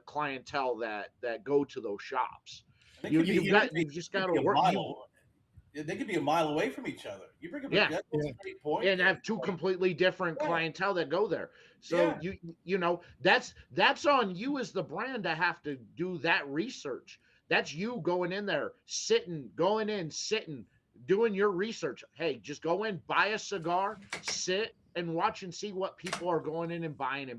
S4: clientele that go to those shops. You've just got to work.
S6: They could be a mile away from each other. You bring up
S4: a
S6: great point,
S4: and have two completely different clientele that go there. So that's on you as the brand to have to do that research. That's you going in there, sitting, doing your research. Hey, just go in, buy a cigar, sit and watch and see what people are going in and buying.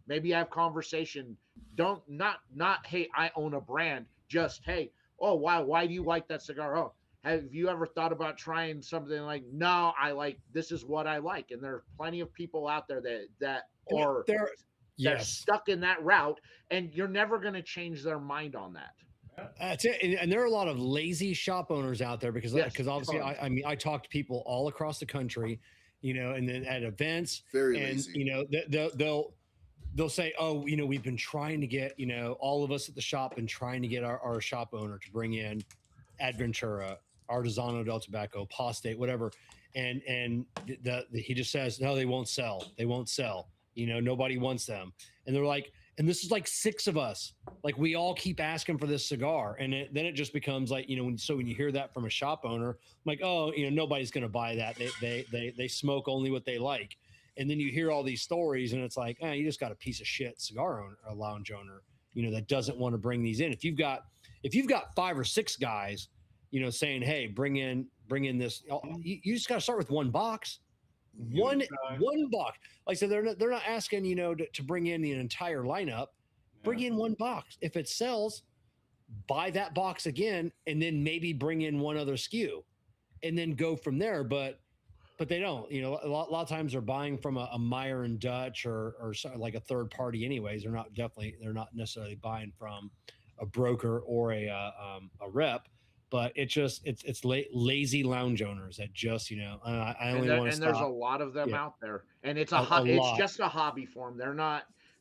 S4: Maybe have conversation. Don't not hey, I own a brand. Just, hey, oh, why do you like that cigar? Oh, have you ever thought about trying something like, no, this is what I like. And there are plenty of people out there that are they're stuck in that route, and you're never going to change their mind on that.
S2: That's it. And there are a lot of lazy shop owners out there because obviously I talk to people all across the country, and then at events,
S1: lazy.
S2: They'll say, oh, we've been trying to get, all of us at the shop and trying to get our shop owner to bring in Adventura, Artesano del Tobacco, Pastate, whatever. And he just says, no, they won't sell. Nobody wants them. And they're like, and this is like 6 of us, like we all keep asking for this cigar. And then it just becomes like, when you hear that from a shop owner, I'm like, oh, nobody's going to buy that. They smoke only what they like. And then you hear all these stories and it's like, you just got a piece of shit cigar owner, a lounge owner, that doesn't want to bring these in. If you've got 5 or 6 guys, saying, hey, bring in this, you just got to start with one box. One box. Like I said, they're not asking, to bring in the entire lineup. Bring in one box. If it sells, buy that box again, and then maybe bring in one other SKU, and then go from there. But they don't. A lot of times they're buying from a Meyer and Dutch or like a third party. Anyways, they're not necessarily buying from a broker or a rep. But it's lazy lounge owners that just, I only want to stop.
S4: And there's a lot of them out there, and it's just a hobby for them.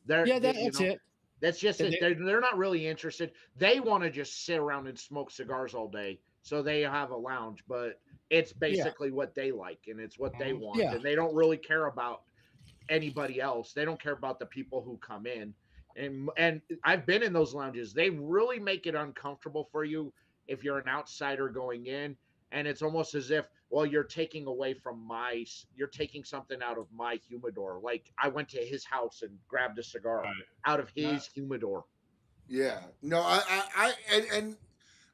S4: That's it. That's just it. They're not really interested. They want to just sit around and smoke cigars all day, so they have a lounge. But it's basically what they like, and it's what they want, and they don't really care about anybody else. They don't care about the people who come in, and I've been in those lounges. They really make it uncomfortable for you if you're an outsider going in, and it's almost as if, well, you're taking something out of my humidor. Like I went to his house and grabbed a cigar out of his humidor.
S1: Yeah, no, and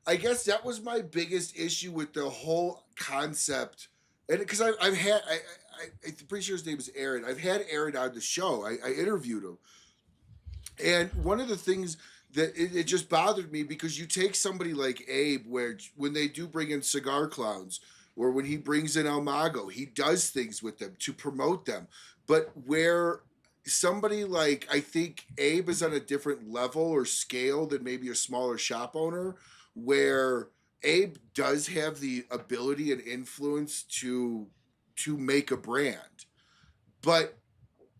S1: I guess that was my biggest issue with the whole concept. And because I'm pretty sure his name is Aaron. I've had Aaron on the show. I interviewed him. And one of the things that it just bothered me, because you take somebody like Abe, where when they do bring in Cigar Clowns, or when he brings in El Mago, he does things with them to promote them. But where somebody like, I think Abe is on a different level or scale than maybe a smaller shop owner, where Abe does have the ability and influence to make a brand, but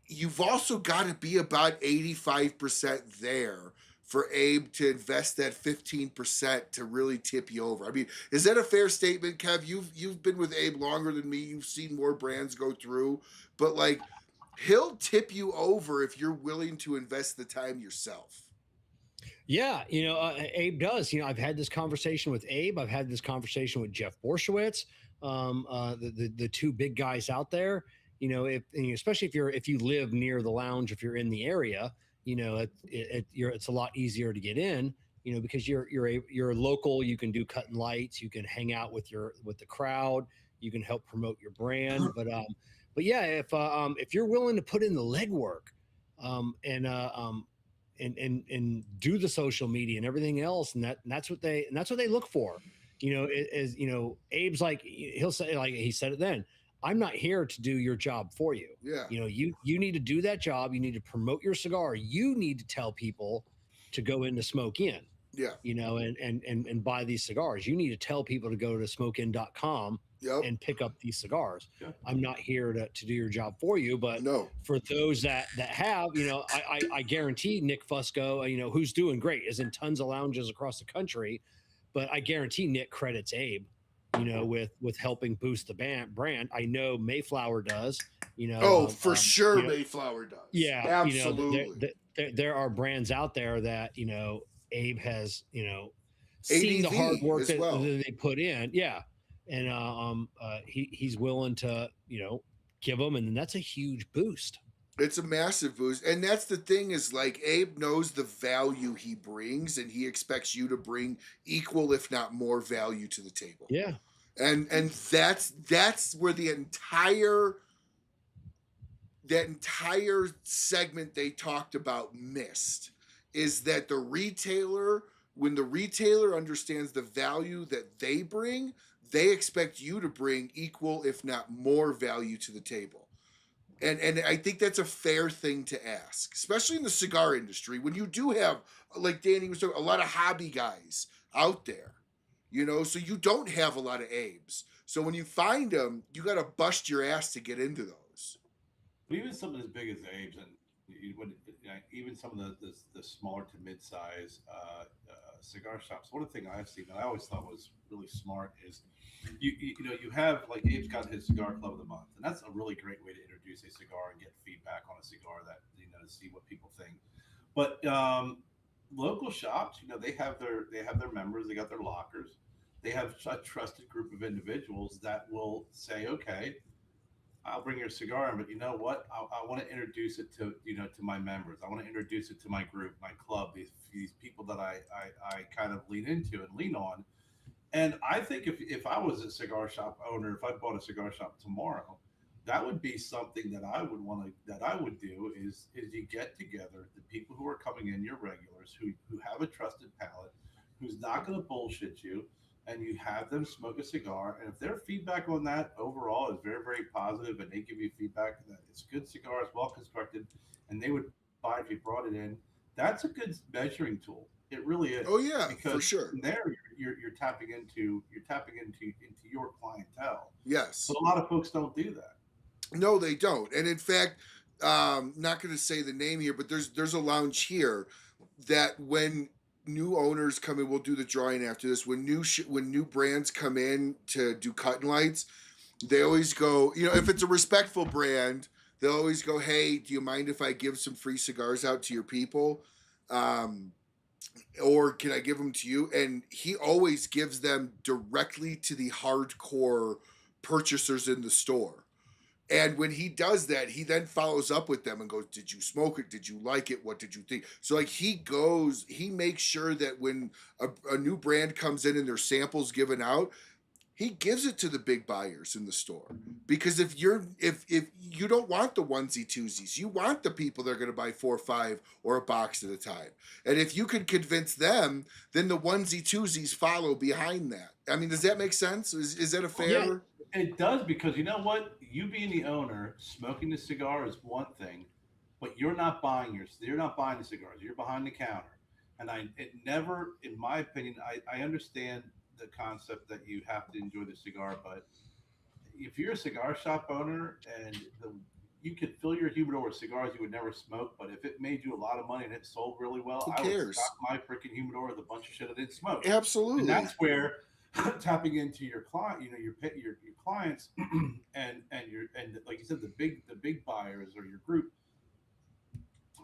S1: you've also got to be about 85% there for Abe to invest that 15% to really tip you over. I mean, is that a fair statement, Kev? You've been with Abe longer than me. You've seen more brands go through, but like, he'll tip you over if you're willing to invest the time yourself.
S2: Yeah, Abe does. I've had this conversation with Abe. I've had this conversation with Jeff Borshowitz, the two big guys out there. Especially if you live near the lounge, if you're in the area, it's a lot easier to get in. Because you're local. You can do cut and lights. You can hang out with the crowd. You can help promote your brand. But yeah, if you're willing to put in the legwork, and do the social media and everything else, and that's what they look for. Abe's like, he'll say, like he said it then, I'm not here to do your job for you.
S1: Yeah.
S2: You need to do that job. You need to promote your cigar. You need to tell people to go into Smoke In.
S1: Yeah.
S2: And buy these cigars. You need to tell people to go to smokein.com and pick up these cigars. Yeah. I'm not here to do your job for you, but for those that have, I guarantee Nick Fusco, who's doing great, is in tons of lounges across the country, but I guarantee Nick credits Abe, with helping boost the brand. I know Mayflower does,
S1: for sure. Mayflower does.
S2: Yeah.
S1: Absolutely.
S2: There are brands out there that, Abe has, seen the hard work that they put in. Yeah. And he's willing to, give them, and that's a huge boost.
S1: It's a massive boost. And that's the thing, is like, Abe knows the value he brings, and he expects you to bring equal, if not more, value to the table.
S2: Yeah.
S1: And that's where the entire segment they talked about missed, is that when the retailer understands the value that they bring, they expect you to bring equal, if not more, value to the table. And I think that's a fair thing to ask, especially in the cigar industry, when you do have, like Danny was talking, a lot of hobby guys out there, so you don't have a lot of Abes. So when you find them, you got to bust your ass to get into those.
S3: Even something as big as Abe's, and even some of the smaller to mid-size cigar shops. One thing I've seen that I always thought was really smart is you have, like, Abe's got his cigar club of the month, and that's a really great way to introduce a cigar and get feedback on a cigar, that to see what people think. But local shops, they have their members, they got their lockers, they have a trusted group of individuals that will say, okay, I'll bring your cigar in, but you know what? I want to introduce it to my members. I want to introduce it to my group, my club, these people that I kind of lean into and lean on. And I think if I was a cigar shop owner, if I bought a cigar shop tomorrow, that would be something that I would do is you get together the people who are coming in, your regulars, who have a trusted palate, who's not going to bullshit you, and you have them smoke a cigar. And if their feedback on that overall is very, very positive, and they give you feedback that it's a good cigar, it's well constructed, and they would buy if you brought it in, that's a good measuring tool. It really is.
S1: Oh yeah,
S3: because
S1: for sure.
S3: From there, you're tapping into your clientele.
S1: Yes.
S3: But a lot of folks don't do that.
S1: No, they don't. And in fact, not going to say the name here, but there's a lounge here that when new owners come in, we'll do the drawing after this. When new brands come in to do cut and lights, they always go, if it's a respectful brand, they'll always go, hey, do you mind if I give some free cigars out to your people? Or can I give them to you? And he always gives them directly to the hardcore purchasers in the store. And when he does that, he then follows up with them and goes, did you smoke it? Did you like it? What did you think? So like he makes sure that when a new brand comes in and their samples given out, he gives it to the big buyers in the store. Because if you don't want the onesie twosies, you want the people that are going to buy 4 or 5 or a box at a time. And if you can convince them, then the onesie twosies follow behind that. I mean, does that make sense? Is that a fair?
S3: Yeah, it does, because you know what? You being the owner, smoking the cigar is one thing, but you're not buying the cigars. You're behind the counter. And it never, in my opinion, I understand the concept that you have to enjoy the cigar, but if you're a cigar shop owner and you could fill your humidor with cigars you would never smoke, but if it made you a lot of money and it sold really well,
S1: Who
S3: I would
S1: cares?
S3: stock my freaking humidor with a bunch of shit I didn't smoke.
S1: Absolutely.
S3: And that's where tapping into your client, your clients, and like you said, the big buyers or your group.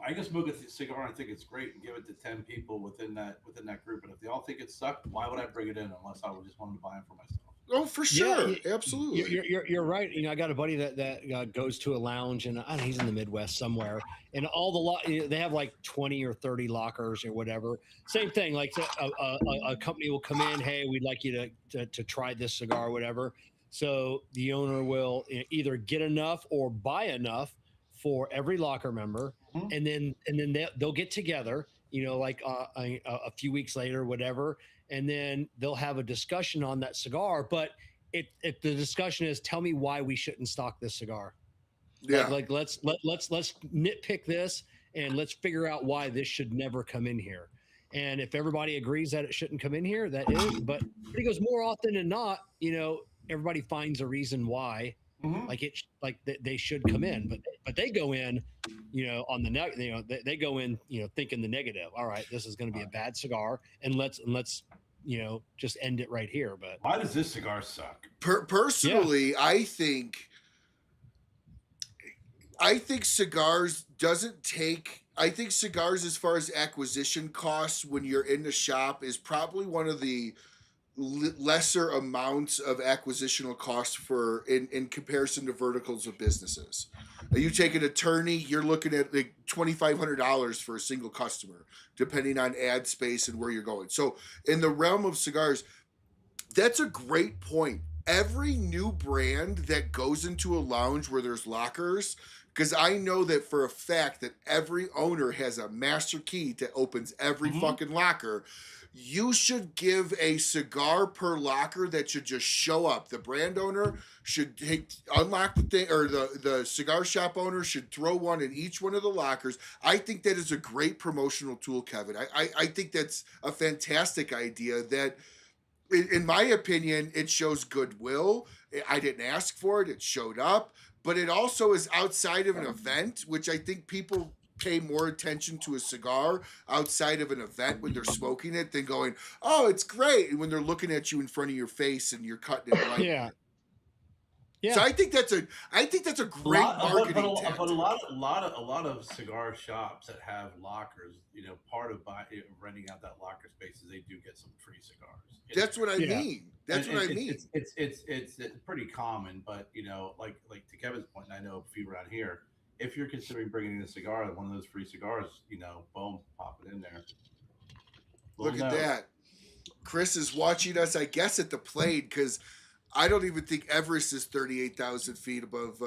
S3: I can smoke a cigar and think it's great and give it to 10 people within that group, and if they all think it sucked, why would I bring it in unless I would just want to buy it for myself?
S1: Oh, for sure. Absolutely.
S2: You're right. I got a buddy that goes to a lounge, and I don't know, he's in the Midwest somewhere, and all they have like 20 or 30 lockers or whatever. Same thing. Like a company will come in, hey, we'd like you to try this cigar or whatever. So the owner will either get enough or buy enough for every locker member, and then they'll get together, like a few weeks later, whatever, and then they'll have a discussion on that cigar. But if the discussion is, tell me why we shouldn't stock this cigar.
S1: Yeah.
S2: Like let's nitpick this and let's figure out why this should never come in here. And if everybody agrees that it shouldn't come in here, that is. But he goes, more often than not, everybody finds a reason why. They should come in, but they go in, on the they go in, thinking the negative. All right, this is going to be a bad cigar, and let's just end it right here. But
S3: why does this cigar suck?
S1: Personally, yeah. I think cigars doesn't take. I think cigars, as far as acquisition costs, when you're in the shop, is probably one of the lesser amounts of acquisitional costs in comparison to verticals of businesses. You take an attorney, you're looking at like $2,500 for a single customer, depending on ad space and where you're going. So in the realm of cigars, that's a great point. Every new brand that goes into a lounge where there's lockers, because I know that for a fact that every owner has a master key that opens every fucking locker. You should give a cigar per locker that should just show up. The brand owner should unlock the thing, or the cigar shop owner should throw one in each one of the lockers. I think that is a great promotional tool, Kevin. I think that's a fantastic idea that, in my opinion, it shows goodwill. I didn't ask for it. It showed up. But it also is outside of an event, which I think people pay more attention to a cigar outside of an event when they're smoking it than going, oh, it's great, and when they're looking at you in front of your face and you're cutting it right.
S2: Yeah.
S1: So I think that's a great marketing tactic.
S3: But a lot of cigar shops that have lockers, part of renting out that locker space is they do get some free cigars.
S1: That's what I mean. That's what I mean.
S3: It's pretty common, but like to Kevin's point, and I know a few around here. If you're considering bringing in a cigar, one of those free cigars, boom, pop it in there.
S1: Look at that. Chris is watching us, I guess, at the plane, because I don't even think Everest is 38,000 feet above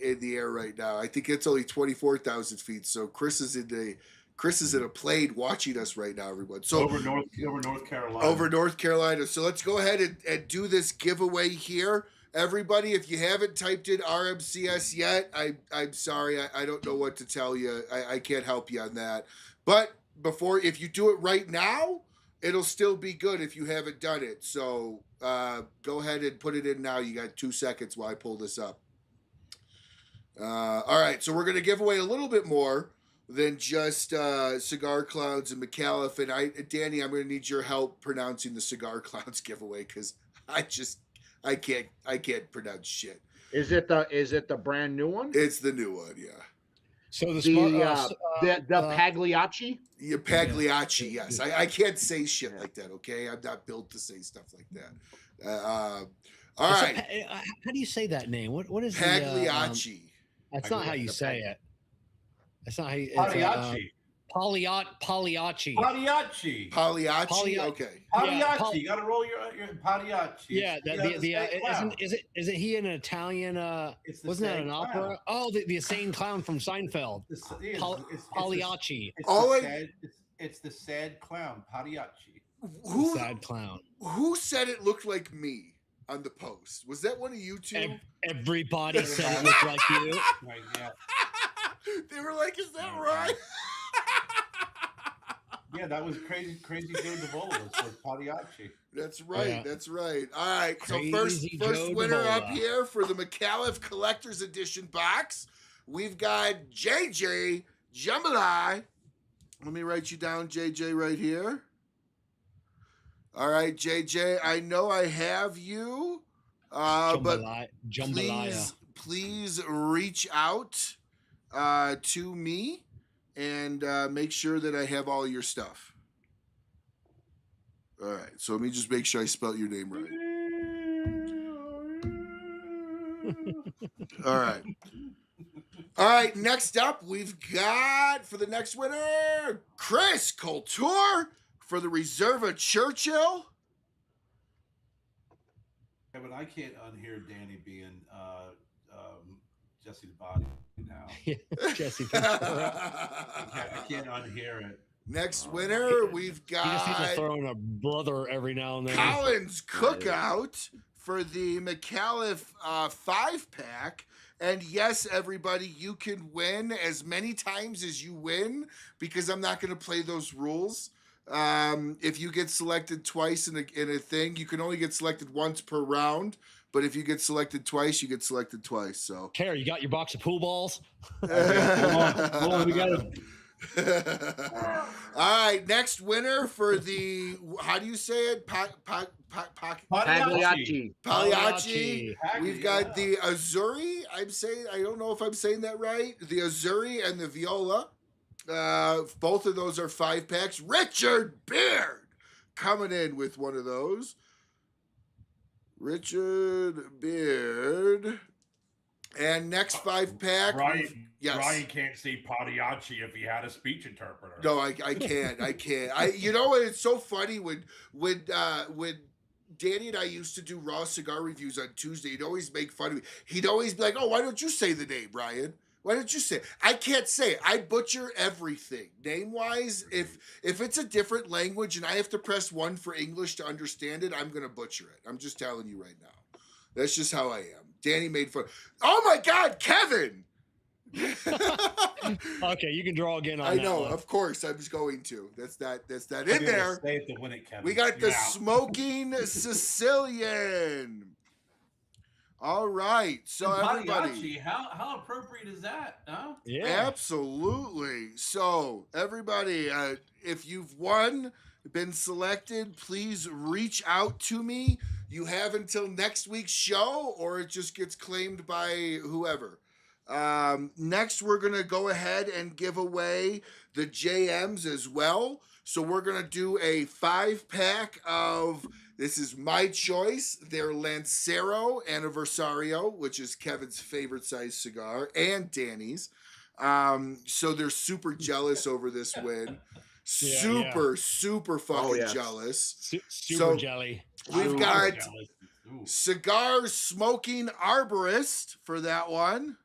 S1: in the air right now. I think it's only 24,000 feet. So Chris is in a plane watching us right now, everyone. So
S3: over North Carolina.
S1: Over North Carolina. So let's go ahead and do this giveaway here. Everybody, if you haven't typed in RMCS yet, I'm sorry. I don't know what to tell you. I can't help you on that. But if you do it right now, it'll still be good if you haven't done it. So go ahead and put it in now. You got 2 seconds while I pull this up. All right, so we're going to give away a little bit more than just Cigar Clowns and Micallef. And Danny, I'm going to need your help pronouncing the Cigar Clowns giveaway, because I can't pronounce shit.
S4: Is it the brand new one?
S1: It's the new one, yeah.
S2: So the
S4: Pagliacci?
S1: Yeah, Pagliacci, yes. I can't say shit like that, okay? I'm not built to say stuff like that. All right.
S2: How do you say that name? What is
S1: Pagliacci?
S2: That's not how you say it. That's not how you.
S3: Pagliacci.
S2: Pagliacci.
S1: Pagliacci. Okay.
S3: Pagliacci. You got to roll your Pagliacci.
S2: Yeah. Isn't he an Italian? Wasn't that an opera? Oh, the insane clown from Seinfeld. Pagliacci.
S3: It's the sad clown. Pagliacci.
S2: Sad clown.
S1: Who said it looked like me on the post? Was that one of you two?
S2: Everybody said it looked like you.
S3: Right, yeah.
S1: They were like, "Is that right?"
S6: Yeah, that was crazy Joe DeVola with Pagliacci.
S1: That's right.
S2: Yeah.
S1: That's right. All right. So
S2: Crazy
S1: first
S2: Joe
S1: winner up
S2: DeVola.
S1: here for the Micallef Collector's Edition box, we've got JJ Jambalaya. Let me write you down, JJ, right here. All right, JJ. I know I have you, but
S2: Jambalaya.
S1: please reach out to me and make sure that I have all your stuff. All right, so let me just make sure I spelled your name right. All right. All right, next up, we've got, for the next winner, Chris Couture for the Reserva Churchill.
S3: Yeah, but I can't unhear Danny being Jesse the Body now.
S2: Jesse.
S3: I can't unhear it.
S1: Next winner, we've
S2: He just needs to
S1: got
S2: throw in a brother every now and then.
S1: Collins Cookout for the Micallef 5-pack. And yes, everybody, you can win as many times as you win because I'm not going to play those rules. If you get selected twice in a thing, you can only get selected once per round. But if you get selected twice, you get selected twice. So,
S2: Kerr, you got your box of pool balls?
S6: Hold on, we got to.
S1: All right, next winner for the, how do you say it?
S4: Pagliacci.
S1: Pagliacci.
S6: Pagliacci,
S1: We've got the Azzurri. I don't know if I'm saying that right. The Azzurri and the Viola. Both of those are 5-packs. Richard Beard coming in with one of those. Richard Beard. And next 5-pack.
S7: Ryan,
S1: Yes.
S7: Ryan can't see Pagliacci if he had a speech interpreter.
S1: No, I can't. You know what? It's so funny when Danny and I used to do raw cigar reviews on Tuesday. He'd always make fun of me. He'd always be like, "Oh, why don't you say the name, Ryan? Why don't you say it?" I can't say it. I butcher everything name wise. If it's a different language and I have to press 1 for English to understand it, I'm gonna butcher it. I'm just telling you right now. That's just how I am. Danny made fun. Oh my God, Kevin!
S2: Okay, you can draw again on
S1: I
S2: that
S1: know,
S2: one.
S1: of course, I was going to. That's that
S6: I'm
S1: in
S6: gonna
S1: there.
S6: Say it to win it, Kevin.
S1: We got the
S7: Yeah.
S1: Smoking Sicilian. All right, so everybody,
S6: Pagliacci, how appropriate is that? Huh?
S2: Yeah.
S1: absolutely. So everybody, if you've been selected, please reach out to me. You have until next week's show, or it just gets claimed by whoever. Next, we're going to go ahead and give away the JMs as well. So we're going to do a 5-pack of, this is my choice, their Lancero Anniversario, which is Kevin's favorite size cigar, and Danny's. So they're super jealous over this win. Super fucking
S4: yes.
S1: jealous.
S2: Super
S1: So-
S2: jelly.
S1: We've got
S6: Ooh.
S1: Cigar Smoking Arborist for that one.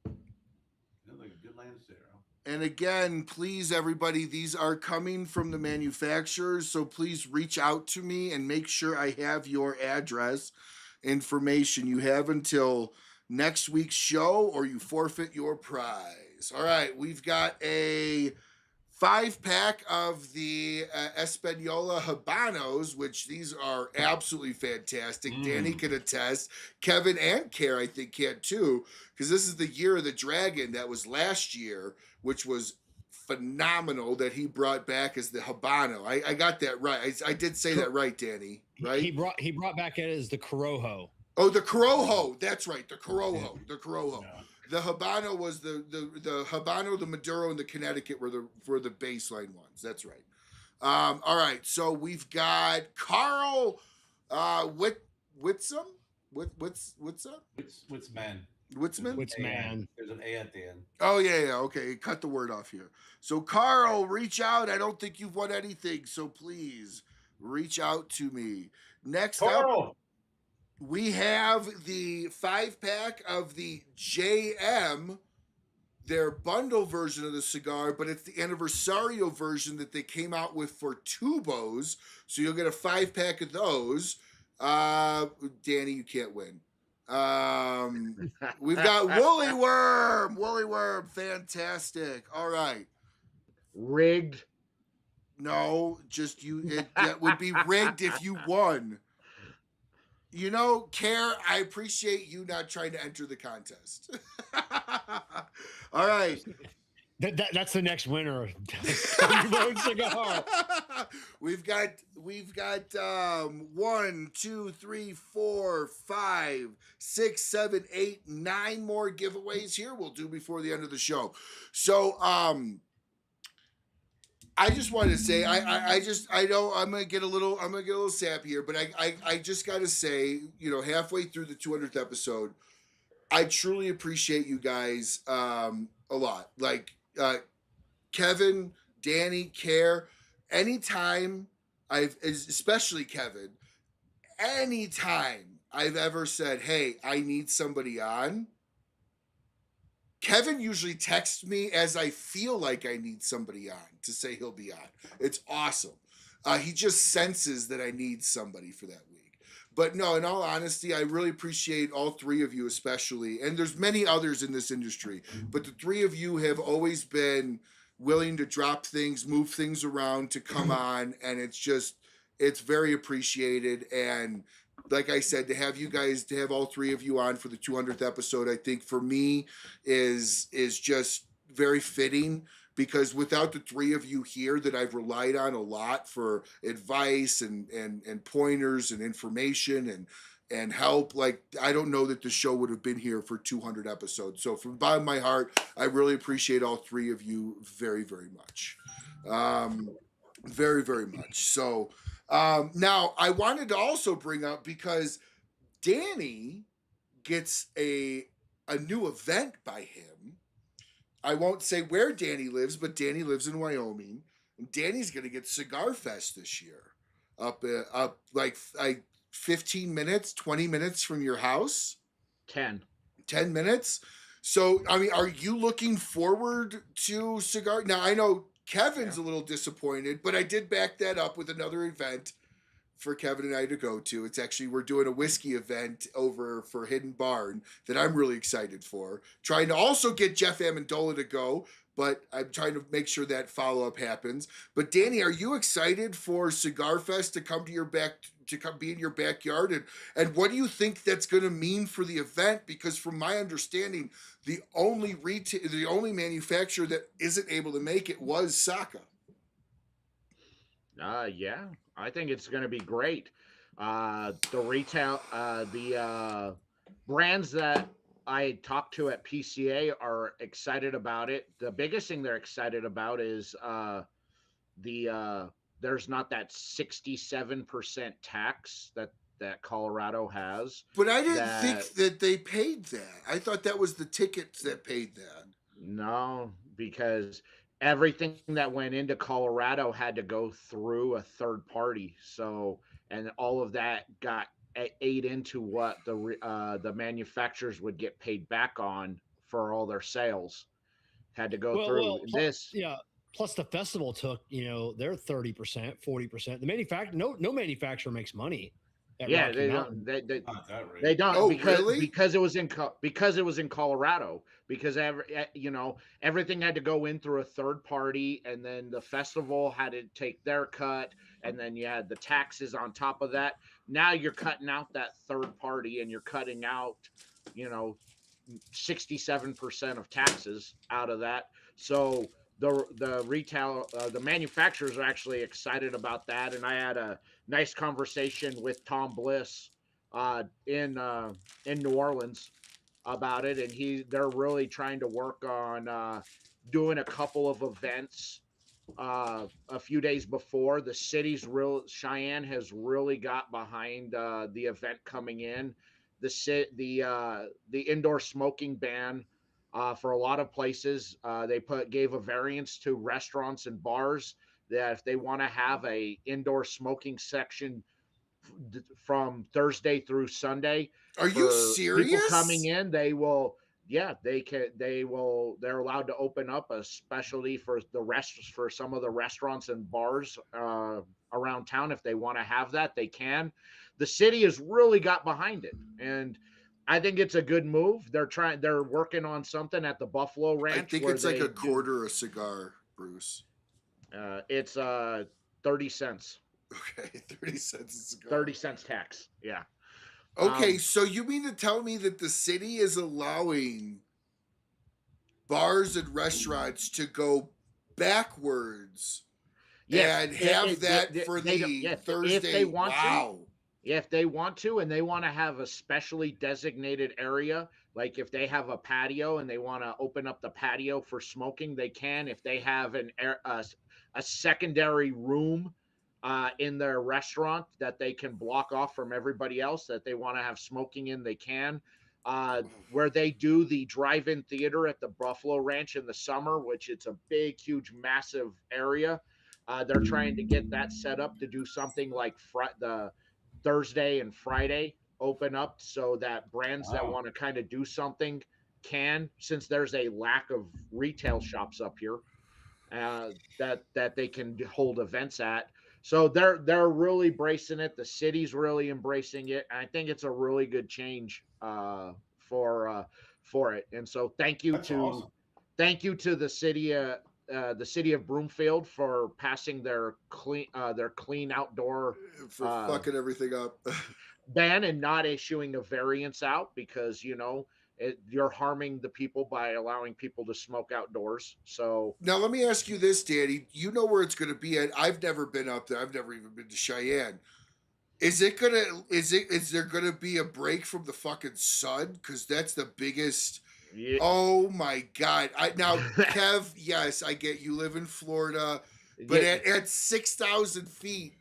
S3: Sounds like a good Lancero.
S1: And again, please, everybody, these are coming from the manufacturers, so please reach out to me and make sure I have your address information. You have until next week's show or you forfeit your prize. All right, we've got a 5-pack of the Espanola Habanos, which these are absolutely fantastic. Danny can attest. Kevin and Kerr, I think, can too, because this is the Year of the Dragon that was last year, which was phenomenal that he brought back as the Habano. I got that right. I did say that right, Danny, right?
S2: He brought back it as the Corojo.
S1: Oh, the Corojo. That's right. The Corojo. The Corojo.
S6: Yeah.
S1: The Habano was the Habano, the Maduro, and the Connecticut were the baseline ones. That's right. All right. So we've got Carl Whitsum. Whitsum?
S6: Witzman.
S1: Witzman?
S2: Witzman.
S6: There's an A at the end.
S1: Oh yeah. Okay. Cut the word off here. So Carl, reach out. I don't think you've won anything, so please reach out to me. Next up,
S6: Carl.
S1: we have the 5-pack of the JM, their bundle version of the cigar, but it's the Anniversario version that they came out with for tubos. So you'll get a 5-pack of those. Danny, you can't win. We've got Woolly Worm, fantastic. All right.
S4: Rigged.
S1: No, just that would be rigged if you won. You know, Kerr, I appreciate you not trying to enter the contest. All right.
S2: That's the next winner of Cody Cigar.
S1: We've got 1, 2, 3, 4, 5, 6, 7, 8, 9 more giveaways here we'll do before the end of the show. So I just wanted to say I know I'm gonna get a little sappy here, but I just gotta say, you know, halfway through the 200th episode, I truly appreciate you guys a lot. Like Kevin, Danny, Kerr, anytime especially Kevin, anytime I've ever said, hey, I need somebody on, Kevin usually texts me as I feel like I need somebody on to say he'll be on. It's awesome. He just senses that I need somebody for that week. But no, in all honesty, I really appreciate all three of you especially. And there's many others in this industry, but the three of you have always been willing to drop things, move things around to come on. And it's very appreciated. And like I said, to have all three of you on for the 200th episode, I think for me is just very fitting, because without the three of you here that I've relied on a lot for advice and pointers and information and help, like, I don't know that the show would have been here for 200 episodes. So from the bottom of my heart, I really appreciate all three of you very, very much. Very, very much. So now I wanted to also bring up, because Danny gets a new event by him. I won't say where Danny lives, but Danny lives in Wyoming, and Danny's going to get Cigar Fest this year up like 15 minutes, 20 minutes from your house.
S4: 10
S1: minutes. So, I mean, are you looking forward to cigar? Now, I know Kevin's a little disappointed, but I did back that up with another event for Kevin and I to go to. It's actually, we're doing a whiskey event over for Hidden Barn that I'm really excited for. Trying to also get Jeff Amendola to go, but I'm trying to make sure that follow-up happens. But Danny, are you excited for Cigar Fest to come to come be in your backyard? And what do you think that's going to mean for the event? Because from my understanding, the only manufacturer that isn't able to make it was Saka.
S4: Yeah, I think it's going to be great. The retail, the brands that I talked to at PCA are excited about it. The biggest thing they're excited about is there's not that 67% tax that Colorado has.
S1: But I didn't think that they paid that. I thought that was the tickets that paid that.
S4: No, because everything that went into Colorado had to go through a third party. So, and all of that got ate into what the manufacturers would get paid back on for all their sales. Had to go through this.
S2: Yeah. Plus the festival took, their 30%, 40%. The manufacturer, no manufacturer makes money.
S4: Yeah, they don't. They don't because it was in Colorado. Because everything had to go in through a third party, and then the festival had to take their cut, and then you had the taxes on top of that. Now you're cutting out that third party, and you're cutting out, 67% of taxes out of that. So the retail, the manufacturers are actually excited about that. And I had a nice conversation with Tom Bliss in New Orleans about it, and they're really trying to work on doing a couple of events a few days before. The city's Cheyenne has really got behind the event coming in. The indoor smoking ban for a lot of places, they gave a variance to restaurants and bars that if they want to have a indoor smoking section from Thursday through Sunday.
S1: Are you serious?
S4: People coming in, they will. Yeah, they're allowed to open up a specialty for for some of the restaurants and bars around town. If they want to have that, they can. The city has really got behind it, and I think it's a good move. They're working on something at the Buffalo Ranch.
S1: I think
S4: where
S1: it's like
S4: they
S1: a quarter a cigar, Bruce.
S4: It's 30 cents.
S1: Okay, 30 cents a cigar.
S4: 30 cents tax. Yeah.
S1: Okay, so you mean to tell me that the city is allowing bars and restaurants to go backwards and have that for the Thursday?
S4: If they want
S1: wow.
S4: If they want to, and they want to have a specially designated area, like if they have a patio and they want to open up the patio for smoking, they can. If they have a secondary room in their restaurant that they can block off from everybody else that they want to have smoking in, they can. Where they do the drive-in theater at the Buffalo Ranch in the summer, which it's a big, huge, massive area. They're trying to get that set up to do something like the Thursday and Friday open up so that brands that want to kind of do something can, since there's a lack of retail shops up here that they can hold events at. So they're really embracing it. The city's really embracing it. And I think it's a really good change for it. And so thank you to the city of Broomfield for passing their clean outdoor
S1: for fucking everything up
S4: ban and not issuing a variance out because you're harming the people by allowing people to smoke outdoors. So
S1: now let me ask you this, Danny. You know where it's going to be at? I've never been up there. I've never even been to Cheyenne. Is there gonna be a break from the fucking sun? Because that's the biggest. Yeah. Oh my God! Now, Kev, yes, I get you live in Florida, but at 6,000 feet,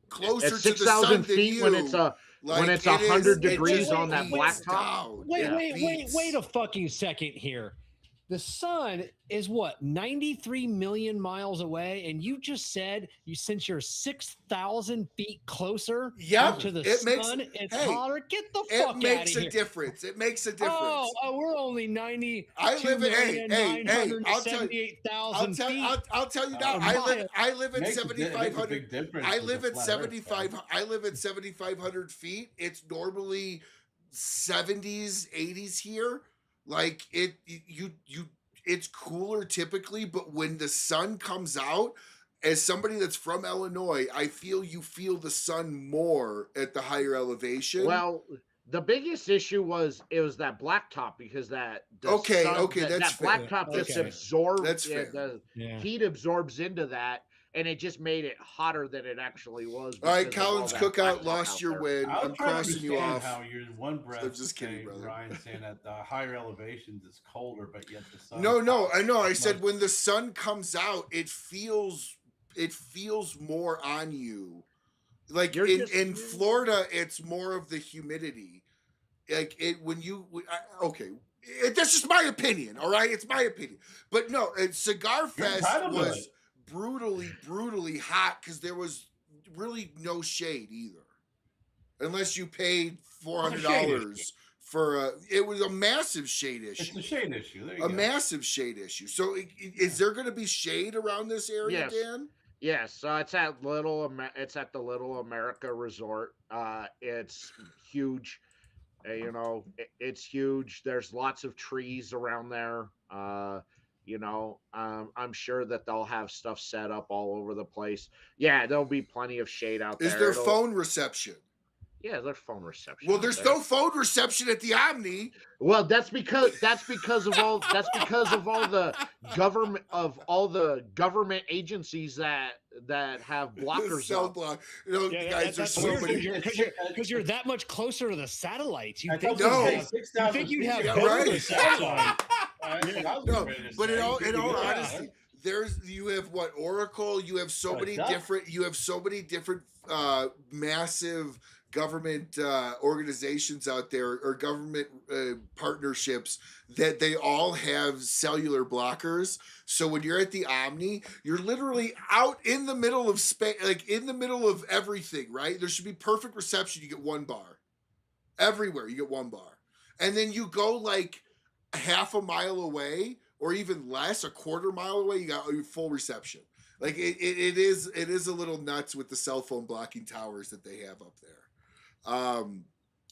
S1: closer to the sun than you,
S4: when it's 100 degrees on that blacktop.
S2: Wait a fucking second here. The sun is what, 93 million miles away, and you just said since you're 6,000 feet closer to the sun, it's hotter. Get the fuck out of here.
S1: It makes a difference. It makes a difference.
S2: Oh, we're only 90.
S1: I live in I'll tell you now. I live at 7,500. I live at 7,500 feet. It's normally 70s, 80s here. Like it's cooler typically, but when the sun comes out, as somebody that's from Illinois, I feel you feel the sun more at the higher elevation.
S4: Well, the biggest issue was that blacktop because that blacktop just absorbs.
S1: That's fair.
S4: Heat absorbs into that. And it just made it hotter than it actually was.
S1: All right, Collins Cookout lost your win. I'm crossing you off.
S3: How you're one breath.
S1: I'm just kidding, brother.
S3: Ryan saying that the higher elevations is colder, but yet the sun.
S1: No, I know. I said when the sun comes out, it feels more on you. Like in Florida, it's more of the humidity. Like that's just my opinion. All right, it's my opinion. But no, Cigar Fest was brutally hot because there was really no shade either, unless you paid $400 for it was a massive shade issue.
S3: It's a shade issue. There you
S1: go. Massive shade issue. So is there going to be shade around this area, Dan?
S4: Yes, it's at the Little America Resort. It's huge. It's huge. There's lots of trees around there. I'm sure that they'll have stuff set up all over the place. Yeah, there'll be plenty of shade out there.
S1: Is there phone reception?
S4: Yeah, there's phone reception.
S1: Well, there's no phone reception at the Omni.
S4: Well, that's because of all the government agencies that have blockers.
S1: Cell block. Guys are so many
S2: because you're that much closer to the satellites. You
S1: think
S2: you'd have
S1: right? No, but in all honesty, you have what Oracle. You have so many different massive government organizations out there or government partnerships that they all have cellular blockers. So when you're at the Omni, you're literally out in the middle of space, like in the middle of everything, right? There should be perfect reception. You get one bar. Everywhere you get one bar. And then you go like half a mile away or even less, a quarter mile away, you got your full reception. Like it is a little nuts with the cell phone blocking towers that they have up there.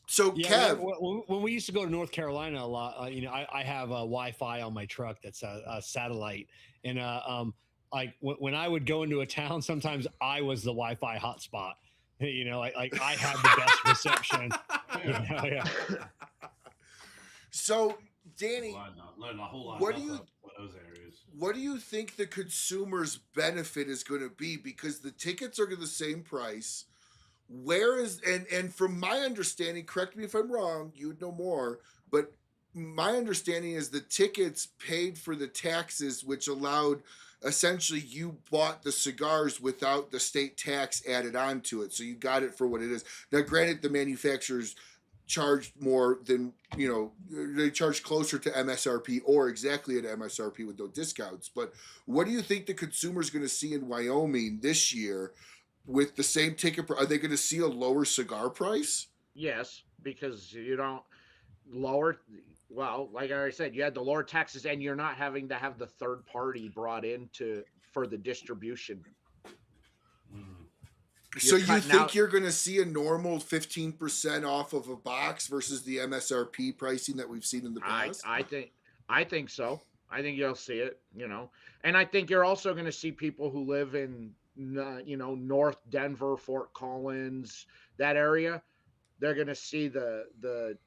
S1: So
S2: Yeah,
S1: Kev,
S2: when we used to go to North Carolina a lot, I have a Wi-Fi on my truck that's a satellite, and like when I would go into a town, sometimes I was the Wi-Fi hotspot. Like I had the best reception. Yeah.
S1: so Danny,
S3: Learn a whole lot
S1: what
S3: about
S1: do you
S3: those areas.
S1: what do you think the consumer's benefit is going to be? Because the tickets are the same price. Where is and from my understanding, correct me if I'm wrong, you would know more, but my understanding is the tickets paid for the taxes, which allowed essentially you bought the cigars without the state tax added onto it. So you got it for what it is. Now, granted, the manufacturers charged more than, they charge closer to MSRP or exactly at MSRP with no discounts. But what do you think the consumer's going to see in Wyoming this year with the same ticket? Are they going to see a lower cigar price?
S4: Yes, because you don't lower. Well, like I already said, you had the lower taxes, and you're not having to have the third party brought in for the distribution.
S1: So you think
S4: out,
S1: you're going to see a normal 15% off of a box versus the MSRP pricing that we've seen in the past?
S4: I think so. I think you'll see it, and I think you're also going to see people who live in, North Denver, Fort Collins, that area. They're going to see the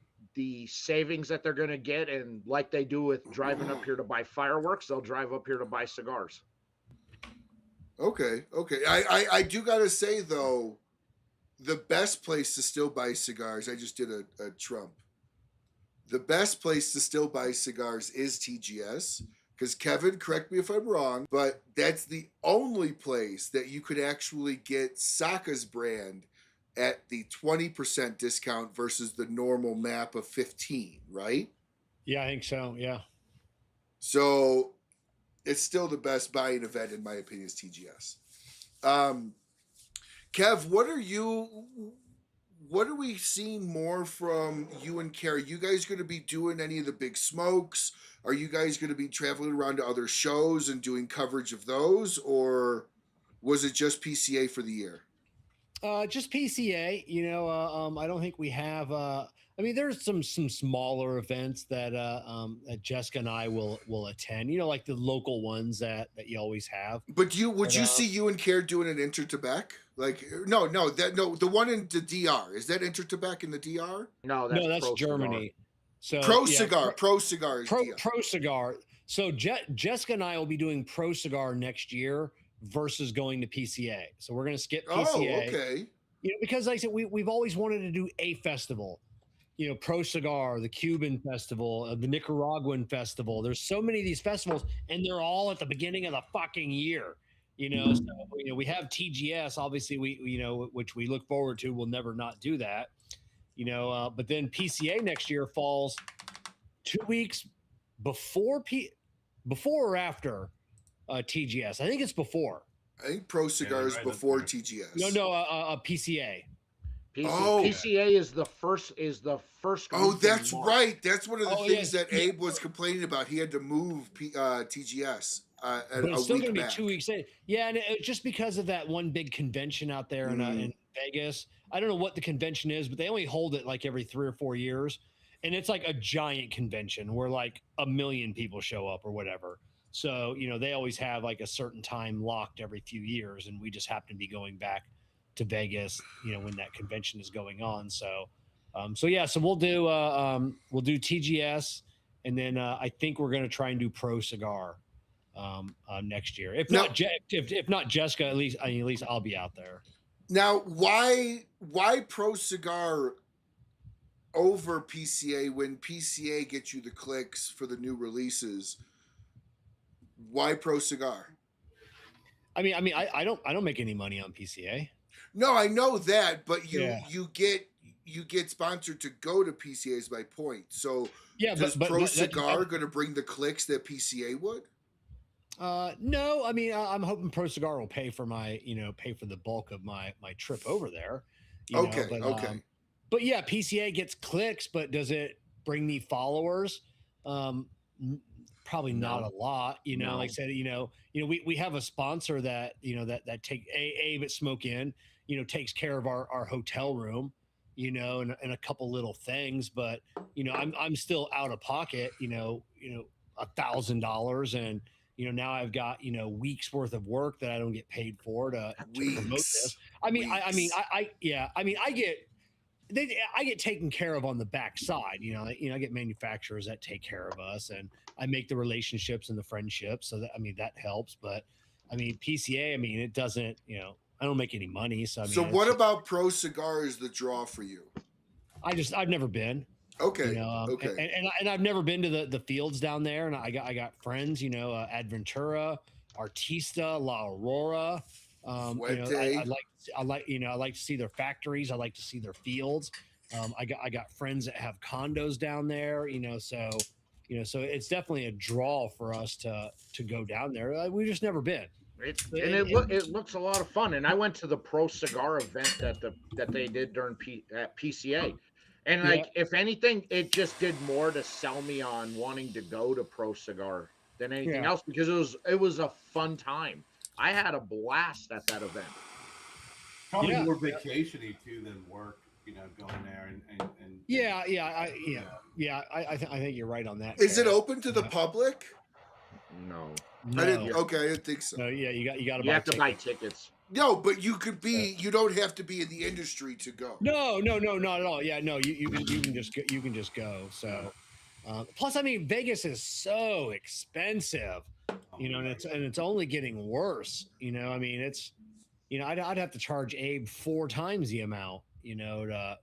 S4: savings that they're going to get, and like they do with driving up here to buy fireworks, they'll drive up here to buy cigars.
S1: Okay. I do gotta say though, the best place to still buy cigars, I just did a Trump. The best place to still buy cigars is TGS. Because Kevin, correct me if I'm wrong, but that's the only place that you could actually get Saka's brand at the 20% discount versus the normal map of 15, right?
S2: Yeah, I think so. Yeah.
S1: So it's still the best buying event, in my opinion, is TGS. Kev, what are we seeing more from you and Kerr? Are you guys going to be doing any of the big smokes? Are you guys going to be traveling around to other shows and doing coverage of those? Or was it just PCA for the year?
S2: Just PCA, I don't think we have, there's some smaller events that Jessica and I will attend, like the local ones that you always have.
S1: But would you see you and Kerr doing an Inter-Tobacco? Like, no, the one in the DR, is that Inter-Tobacco in the DR?
S4: No,
S2: that's Germany. So
S1: Pro Cigar is
S2: Pro Cigar. So Jessica and I will be doing Pro Cigar next year versus going to PCA. So we're going to skip PCA.
S1: Oh, okay.
S2: Because like I said, we've always wanted to do a festival. Pro Cigar, the Cuban festival, the Nicaraguan festival. There's so many of these festivals, and they're all at the beginning of the fucking year. So we have TGS, obviously, which we look forward to. We'll never not do that. But then PCA next year falls 2 weeks before or after TGS. I think it's before.
S1: I think Pro Cigar is before TGS.
S2: No, PCA.
S4: PCA is the first.
S1: Oh, that's right. That's one of the things that Abe was complaining about. He had to move TGS.
S2: But it's still going to be 2 weeks in. Yeah, and just because of that one big convention out there in Vegas. I don't know what the convention is, but they only hold it like every 3 or 4 years. And it's like a giant convention where like 1 million people show up or whatever. So, they always have like a certain time locked every few years. And we just happen to be going back to Vegas, when that convention is going on. So we'll do TGS. And then I think we're going to try and do Pro Cigar next year. If not Jessica, at least I'll be out there.
S1: Now, why Pro Cigar over PCA when PCA gets you the clicks for the new releases? Why Pro Cigar?
S2: I don't make any money on PCA.
S1: No, I know that, but you get sponsored to go to PCA is my point. So does Pro Cigar going to bring the clicks that PCA would?
S2: No, I'm hoping Pro Cigar will pay for the bulk of my trip over there.
S1: Okay.
S2: But yeah, PCA gets clicks, but does it bring me followers? Probably not a lot.
S4: No.
S2: Like I said, we have a sponsor that, that take Abe at Smoke Inn, takes care of our hotel room. and a couple little things, but I'm still out of pocket, $1,000, and now I've got weeks worth of work that I don't get paid for to promote this. I mean,
S1: Weeks.
S2: I get taken care of on the backside. I get manufacturers that take care of us, and I make the relationships and the friendships. So that helps. But PCA, it doesn't. I don't make any money. So
S1: So what about Pro Cigars the draw for you?
S2: I've never been.
S1: Okay.
S2: Okay. And I've never been to the fields down there. And I got friends. Adventura, Artista, La Aurora. I like to see their factories. I like to see their fields. I got friends that have condos down there. So it's definitely a draw for us to go down there. We've just never been.
S4: It looks a lot of fun. And I went to the Pro Cigar event that they did during PCA. And if anything, it just did more to sell me on wanting to go to Pro Cigar than anything else, because it was a fun time. I had a blast at that event.
S3: Probably more vacation-y too than work, going there and
S2: I think you're right on that.
S1: Is it open to the public?
S4: No.
S1: I didn't think so.
S2: No, yeah, you
S4: You have to buy tickets.
S1: No, but you could be. You don't have to be in the industry to go.
S2: No, not at all. Yeah, no, you can just go. So, plus, Vegas is so expensive, and it's only getting worse. It's, I'd have to charge Abe 4 times the amount, to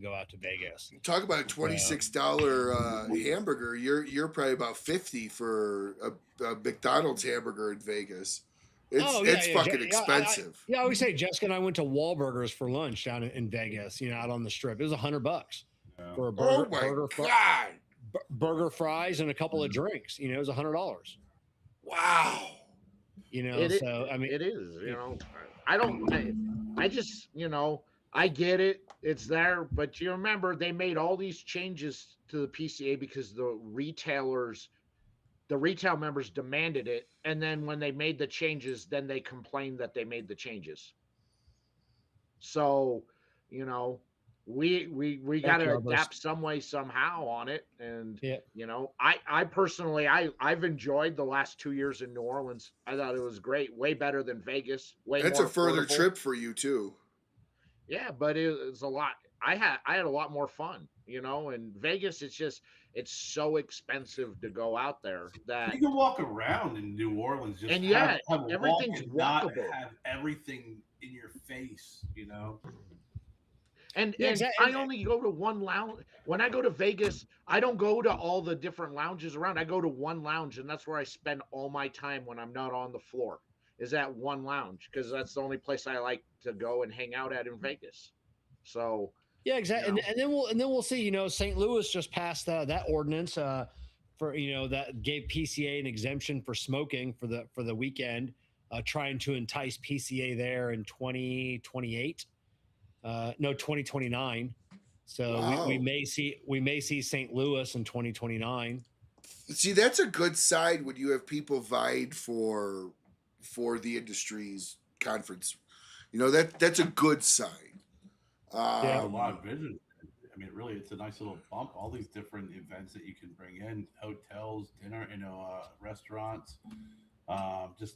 S2: go out to Vegas.
S1: Talk about a $26 hamburger. You're probably about 50 for a McDonald's hamburger in Vegas. It's fucking expensive.
S2: I always say Jessica and I went to Wahlburgers for lunch down in Vegas, out on the strip. It was $100 for a burger. Burger, fries, and a couple of drinks. It was $100.
S1: Wow.
S4: It is. I get it. It's there, but you remember they made all these changes to the PCA because the retail members demanded it, and then when they made the changes, then they complained that they made the changes. So, we got to adapt some way somehow on it, and I personally I've enjoyed the last 2 years in New Orleans. I thought it was great, way better than Vegas.
S1: That's a further trip for you too.
S4: Yeah, but it was a lot. I had a lot more fun, and Vegas, it's so expensive to go out there that
S3: you can walk around in New Orleans
S4: have everything's walkable.
S3: Not have everything in your face,
S4: And I only go to one lounge. When I go to Vegas, I don't go to all the different lounges around. I go to one lounge, and that's where I spend all my time when I'm not on the floor, is at one lounge, because that's the only place I like to go and hang out at in Vegas. So
S2: yeah, exactly. And then we'll see. St. Louis just passed that ordinance for that gave PCA an exemption for smoking for the weekend, trying to entice PCA there in 2028. 2029. So wow. we may see St. Louis in 2029.
S1: See, that's a good side when you have people vied for the industry's conference. That's a good sign.
S3: A lot of vision. Really, it's a nice little bump. All these different events that you can bring in, hotels, dinner, restaurants, just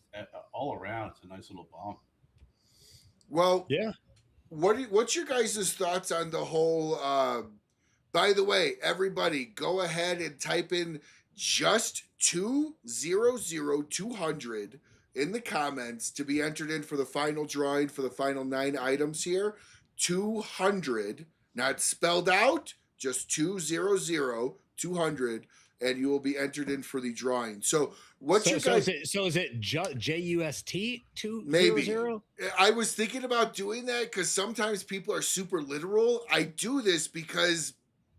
S3: all around. It's a nice little bump.
S1: Well, yeah. What's your guys' thoughts on the whole? By the way, everybody, go ahead and type in just 200 in the comments to be entered in for the final drawing for the final 9 items here. 200, not spelled out, just 200, and you will be entered in for the drawing. So what's your guys?
S2: So is it JUST 200?
S1: Maybe. I was thinking about doing that because sometimes people are super literal. I do this because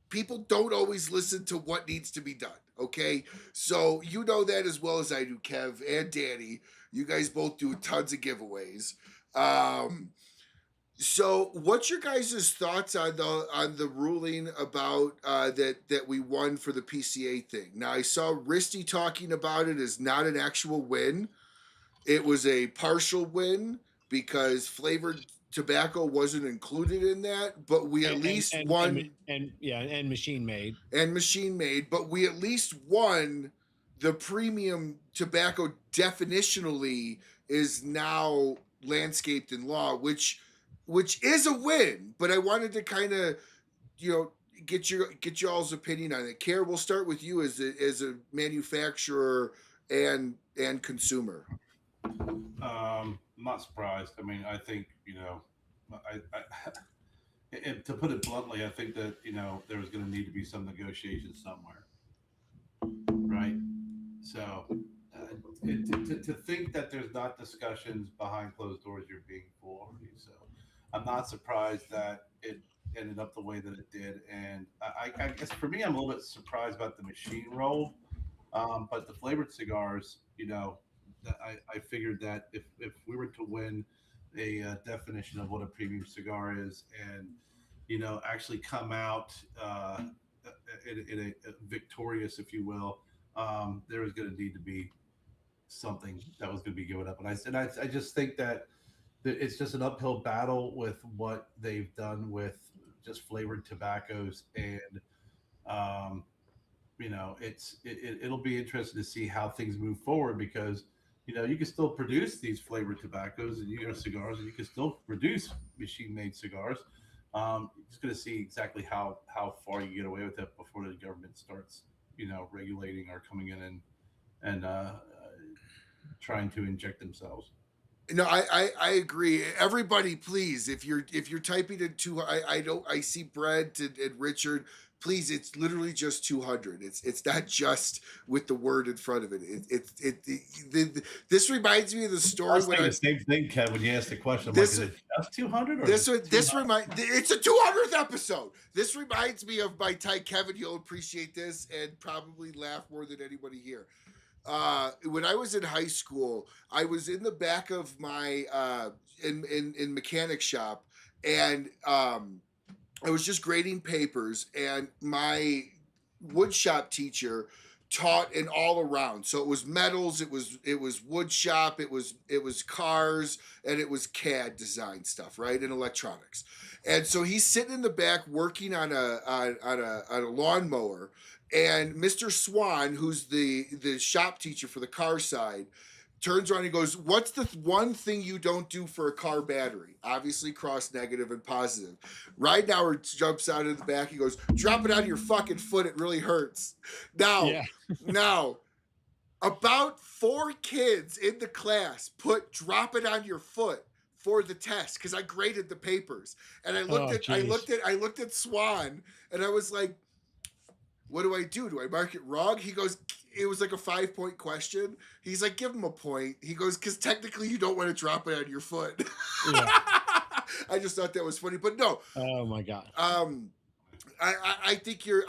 S1: people don't always listen to what needs to be done. Okay, so you know that as well as I do, Kev and Danny. You guys both do tons of giveaways. So what's your guys' thoughts on the ruling about that we won for the PCA thing? Now, I saw Risty talking about it as not an actual win. It was a partial win because flavored tobacco wasn't included in that, but we at least won,
S2: and machine made.
S1: and machine made, but we at least won the premium tobacco definitionally is now landscaped in law, which is a win. But I wanted to kind of, get y'all's opinion on it. Kerr, we'll start with you as a manufacturer and consumer.
S3: I'm not surprised. I mean, I think and to put it bluntly, I think that there was going to need to be some negotiation somewhere, right? So to think that there's not discussions behind closed doors, you're being foolhardy. So I'm not surprised that it ended up the way that it did. And I guess for me, I'm a little bit surprised about the machine roll, but the flavored cigars, I figured that if we were to win a definition of what a premium cigar is, and actually come out in a victorious, if you will, there was going to need to be something that was going to be given up. And I just think that it's just an uphill battle with what they've done with just flavored tobaccos, and it'll be interesting to see how things move forward, because you can still produce these flavored tobaccos and cigars, and you can still produce machine-made cigars. Just going to see exactly how far you get away with it before the government starts, regulating or coming in and trying to inject themselves.
S1: No, I agree. Everybody, please, if you're typing it to, I see Brent and Richard. Please, it's literally just 200. It's not just with the word in front of it. This reminds me of the story.
S3: I was saying the same thing, Kev, when you asked the question. I'm like, is it just 200?
S1: It's a 200th episode. This reminds me of my Thai Kevin. You'll appreciate this and probably laugh more than anybody here. When I was in high school, I was in the back of my in mechanic shop, and I was just grading papers, and my wood shop teacher taught an all around. So it was metals, it was wood shop, it was cars, and it was CAD design stuff, right? And electronics. And so he's sitting in the back working on a lawnmower, and Mr. Swan, who's the shop teacher for the car side, turns around and goes, "What's the one thing you don't do for a car battery?" Obviously cross negative and positive. Ridenauer jumps out of the back. He goes, "Drop it on your fucking foot. It really hurts." Now, about 4 kids in the class put "drop it on your foot" for the test, because I graded the papers. And I looked at Swan, and I was like, what do I do? Do I mark it wrong? He goes, it was like a 5-point question. He's like, give him a point. He goes, because technically you don't want to drop it on your foot. Yeah. I just thought that was funny, but no.
S2: Oh my God.
S1: I think you're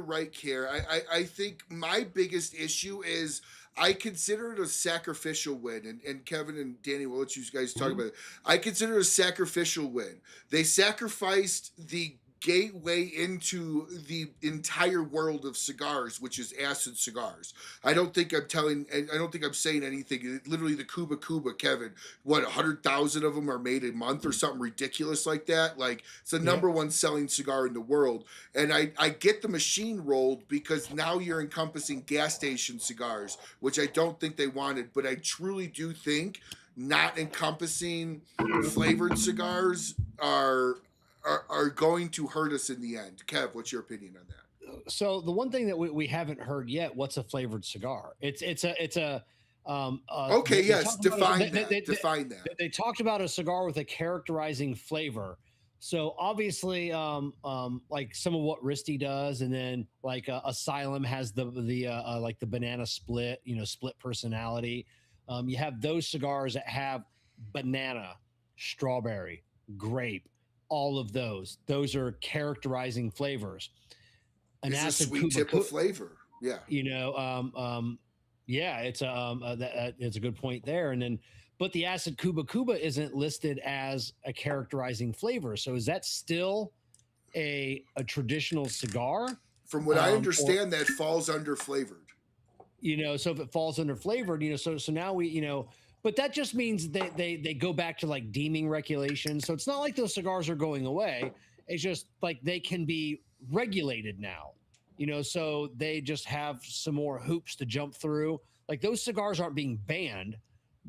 S1: right, Kerr. I think my biggest issue is I consider it a sacrificial win, and Kevin and Danny, we'll let you guys talk about it. I consider it a sacrificial win. They sacrificed the gateway into the entire world of cigars, which is acid cigars. I don't think I'm saying anything. Literally, the Cuba, Kevin, 100,000 of them are made a month or something ridiculous like that. Like, it's the number one selling cigar in the world. And I get the machine rolled because now you're encompassing gas station cigars, which I don't think they wanted, but I truly do think not encompassing flavored cigars are going to hurt us in the end. Kev, what's your opinion on that?
S2: So the one thing that we haven't heard yet, what's a flavored cigar? It's a
S1: okay, yes, define that.
S2: They talked about a cigar with a characterizing flavor. So obviously, like some of what Risty does, and then like Asylum has the like the banana split, split personality. You have those cigars that have banana, strawberry, grape. All of those are characterizing flavors.
S1: An acid sweet tip of flavor. Yeah.
S2: It's a good point there. And then, but the acid Cuba isn't listed as a characterizing flavor. So is that still a traditional cigar?
S1: From what I understand, that falls under flavored.
S2: So if it falls under flavored, so now we, but that just means they go back to like deeming regulations. So it's not like those cigars are going away. It's just like they can be regulated now, so they just have some more hoops to jump through. Like those cigars aren't being banned.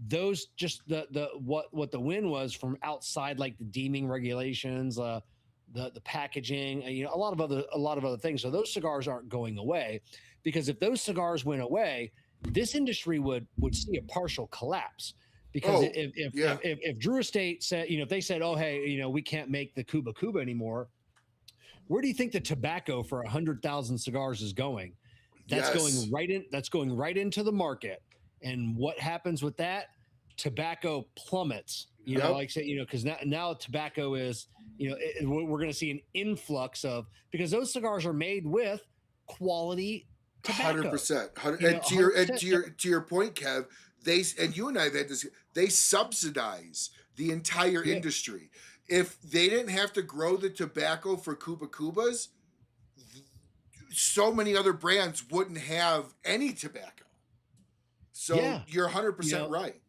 S2: Those just what the win was from outside, like the deeming regulations, the packaging, a lot of other things. So those cigars aren't going away, because if those cigars went away, this industry would see a partial collapse. Because if Drew Estate said, if they said, oh hey, we can't make the Cuba anymore, where do you think the tobacco for 100,000 cigars is going? That's going right into the market. And what happens with that? Tobacco plummets. Because now tobacco is, we're going to see an influx of, because those cigars are made with quality tobacco.
S1: 100%. And to your point, Kev, and you and I have had this. They subsidize the entire industry. If they didn't have to grow the tobacco for Cubas, so many other brands wouldn't have any tobacco. So you're 100% right.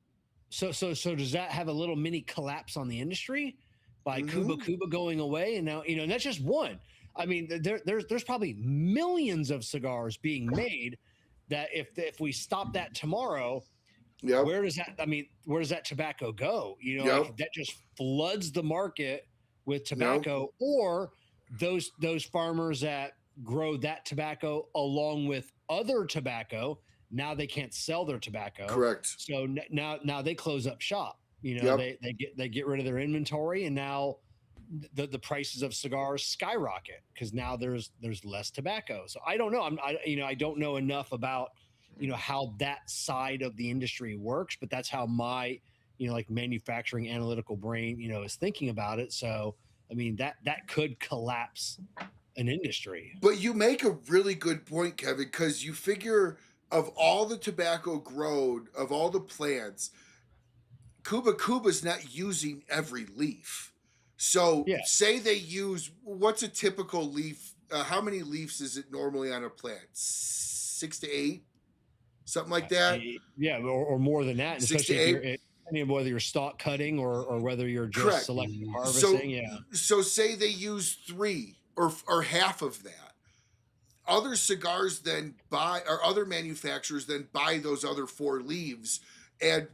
S2: So does that have a little mini collapse on the industry by Cuba going away? And now, and that's just one. I mean, there's probably millions of cigars being made that if we stop that tomorrow, where does that tobacco go? Like that just floods the market with tobacco, or those farmers that grow that tobacco along with other tobacco, now they can't sell their tobacco.
S1: Correct.
S2: So now they close up shop. They get rid of their inventory, and now the prices of cigars skyrocket because now there's less tobacco. So I don't know. I don't know enough about how that side of the industry works, but that's how my like manufacturing analytical brain is thinking about it. So I mean that could collapse an industry.
S1: But you make a really good point, Kevin, because you figure of all the tobacco grown, of all the plants, Cuba's not using every leaf. So say they use, what's a typical leaf? How many leaves is it normally on a plant? 6 to 8? Something like that?
S2: Or more than that.
S1: 6 to 8.
S2: Whether you're stalk cutting or whether you're just selective harvesting.
S1: So say they use 3 or half of that. Other cigars then buy, or other manufacturers then buy those other 4 leaves, and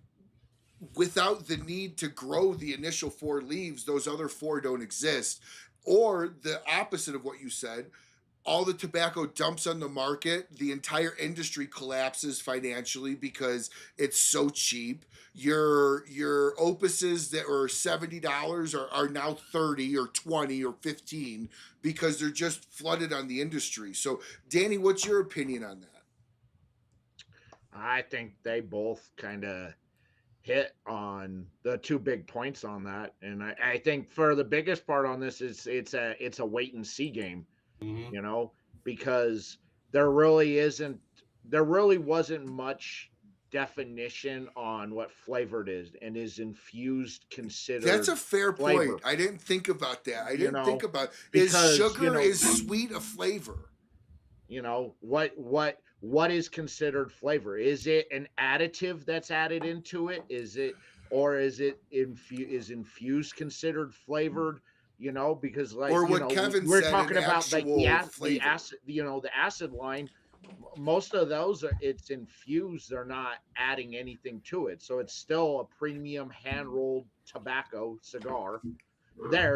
S1: without the need to grow the initial 4 leaves, those other 4 don't exist. Or the opposite of what you said, all the tobacco dumps on the market, the entire industry collapses financially because it's so cheap. Your opuses that were $70 are now 30 or 20 or 15 because they're just flooded on the industry. So Danny, what's your opinion on that?
S4: I think they both kind of hit on the 2 big points on that. And I think for the biggest part on this is it's a wait and see game. Because there really wasn't much definition on what flavored is, and is infused considered. That's
S1: a fair
S4: flavor.
S1: Point. I didn't think about that. I didn't think about is sugar is sweet a flavor?
S4: What is considered flavor? Is it an additive that's added into it? Is infused considered flavored? Because
S1: Kevin
S4: we're
S1: said,
S4: talking about like the acid, the acid line. Most of those it's infused. They're not adding anything to it, so it's still a premium hand rolled tobacco cigar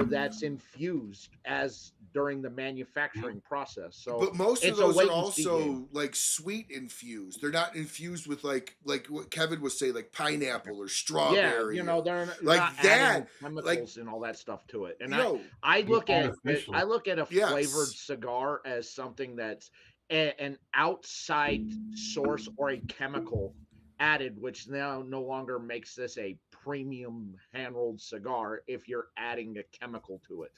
S4: that's infused as during the manufacturing process. So,
S1: but most of those are also like sweet infused. They're not infused with like what Kevin was saying, like pineapple or strawberry.
S4: They're
S1: like
S4: not
S1: that,
S4: chemicals and all that stuff to it. And I look at a flavored cigar as something that's an outside source or a chemical added, which now no longer makes this a premium hand-rolled cigar if you're adding a chemical to it.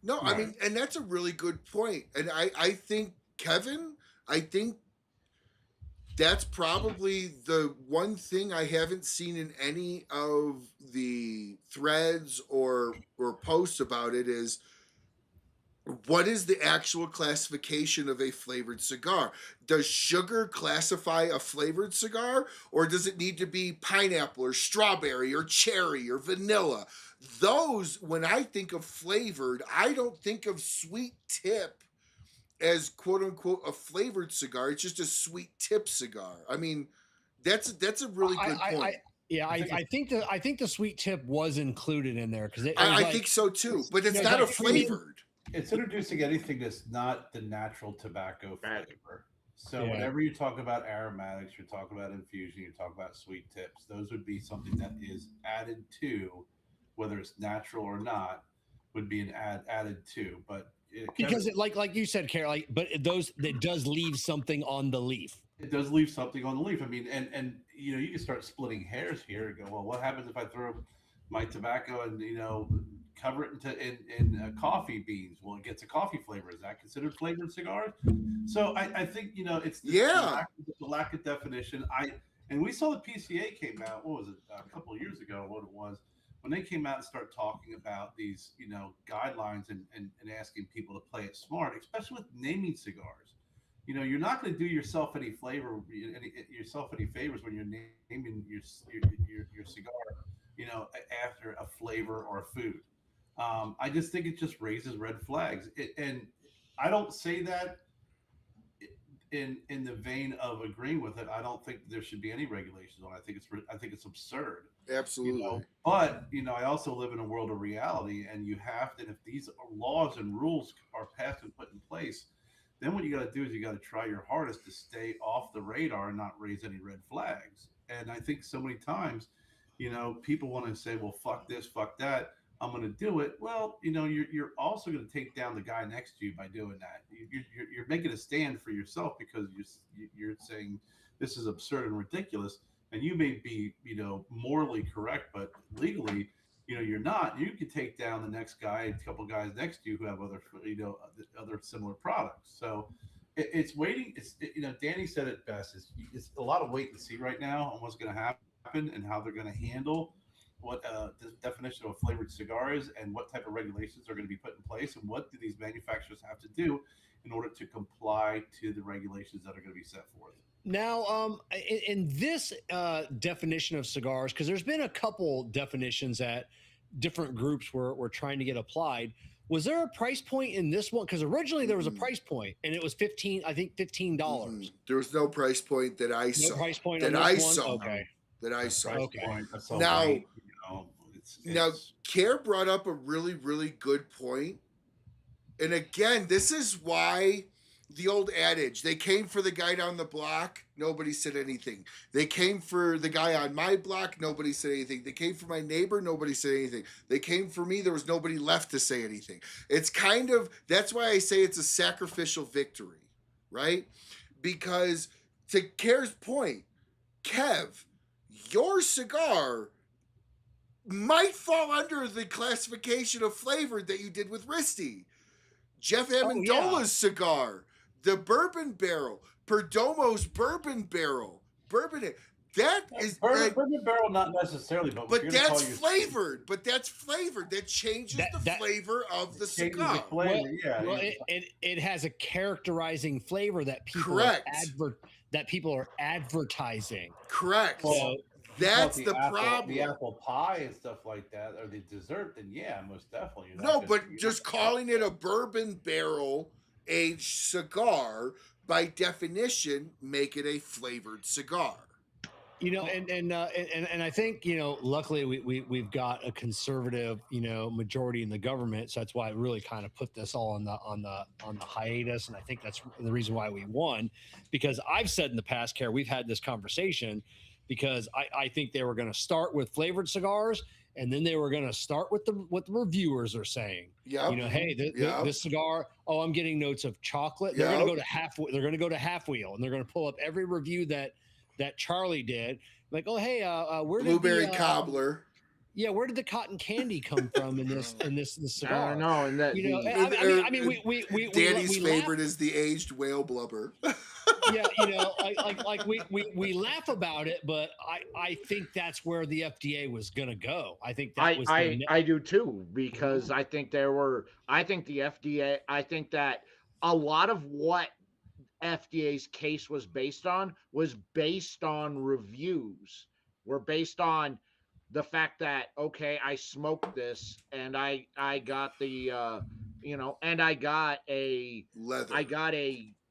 S1: No, I mean, and that's a really good point. And I think, Kevin, that's probably the one thing I haven't seen in any of the threads or posts about it is what is the actual classification of a flavored cigar? Does sugar classify a flavored cigar, or does it need to be pineapple or strawberry or cherry or vanilla? Those, when I think of flavored, I don't think of sweet tip as quote unquote a flavored cigar. It's just a sweet tip cigar. I mean, that's a really good point.
S2: I think the sweet tip was included in there because
S1: I think so too, but it's not a flavored.
S3: It's introducing anything that's not the natural tobacco flavor. So whenever you talk about aromatics, you're talking about infusion, you're talking about sweet tips, those would be something that is added to, whether it's natural or not, would be an added to. But
S2: because it, like you said, Kerr, but it does leave something on the leaf.
S3: It does leave something on the leaf. I mean, and you know, you can start splitting hairs here and go, well, what happens if I throw my tobacco and cover it in coffee beans? Well, it gets a coffee flavor. Is that considered flavored cigars? So I think it's the lack of definition. And we saw the PCA came out. What was it? A couple of years ago. What it was when they came out and started talking about these guidelines and asking people to play it smart, especially with naming cigars. You're not going to do yourself any favors when you're naming your cigar, after a flavor or a food. I just think it just raises red flags. And I don't say that in the vein of agreeing with it. I don't think there should be any regulations on it. I think it's absurd.
S1: Absolutely.
S3: But I also live in a world of reality, and you have to. If these laws and rules are passed and put in place, then what you got to do is you got to try your hardest to stay off the radar and not raise any red flags. And I think so many times, people want to say, well, fuck this, fuck that, I'm going to do it. Well, you're also going to take down the guy next to you by doing that. You're making a stand for yourself because you're saying this is absurd and ridiculous. And you may be, morally correct, but legally, you're not. You can take down the next guy, a couple guys next to you who have other, other similar products. So it's waiting. Danny said it best. It's a lot of wait and see right now on what's going to happen and how they're going to handle what the definition of a flavored cigar is and what type of regulations are going to be put in place and what do these manufacturers have to do in order to comply to the regulations that are going to be set forth.
S2: Now, in this definition of cigars, because there's been a couple definitions that different groups were trying to get applied. Was there a price point in this one? Because originally there was a price point, and it was $15.
S1: There was no price point that I saw.
S2: No price point
S1: that
S2: on
S1: I
S2: this one?
S1: saw.
S2: Okay.
S1: That I saw.
S2: Okay.
S1: Now, Kerr brought up a really, really good point. And again, this is why the old adage, they came for the guy down the block, nobody said anything. They came for the guy on my block, nobody said anything. They came for my neighbor, nobody said anything. They came for me, there was nobody left to say anything. It's kind of, that's why I say it's a sacrificial victory, right? Because to Kerr's point, Kev, your cigar might fall under the classification of flavored that you did with Risty. Jeff Amendola's cigar, the bourbon barrel, Perdomo's bourbon barrel, bourbon
S6: barrel, not necessarily, but
S1: that's flavored. But that's flavored. That changes the flavor of the cigar.
S2: It has a characterizing flavor that people are advertising.
S1: Correct.
S6: Well,
S1: that's the problem.
S6: The apple pie and stuff like that, or the dessert, then yeah, most definitely.
S1: No, but just calling it a bourbon barrel aged cigar, by definition, make it a flavored cigar.
S2: And I think, luckily we've got a conservative, majority in the government. So that's why I really kind of put this all on the hiatus. And I think that's the reason why we won, because I've said in the past, Kerr, we've had this conversation because I think they were going to start with flavored cigars and then they were going to start with what the reviewers are saying. Yeah. Hey, this cigar, I'm getting notes of chocolate. They're going to go to half wheel and they're going to pull up every review that Charlie did. Like, hey, where did
S1: blueberry cobbler?
S2: Where did the cotton candy come from in this cigar?
S4: I don't know. And that
S2: we
S1: Danny's favorite is the aged whale blubber.
S2: Yeah, we laugh about it, but I think that's where the FDA was gonna go. I think that was
S4: I do too, because I think the FDA, I think that a lot of what FDA's case was based on reviews, were based on the fact that, okay, I smoked this and I got the and I got
S1: Leather.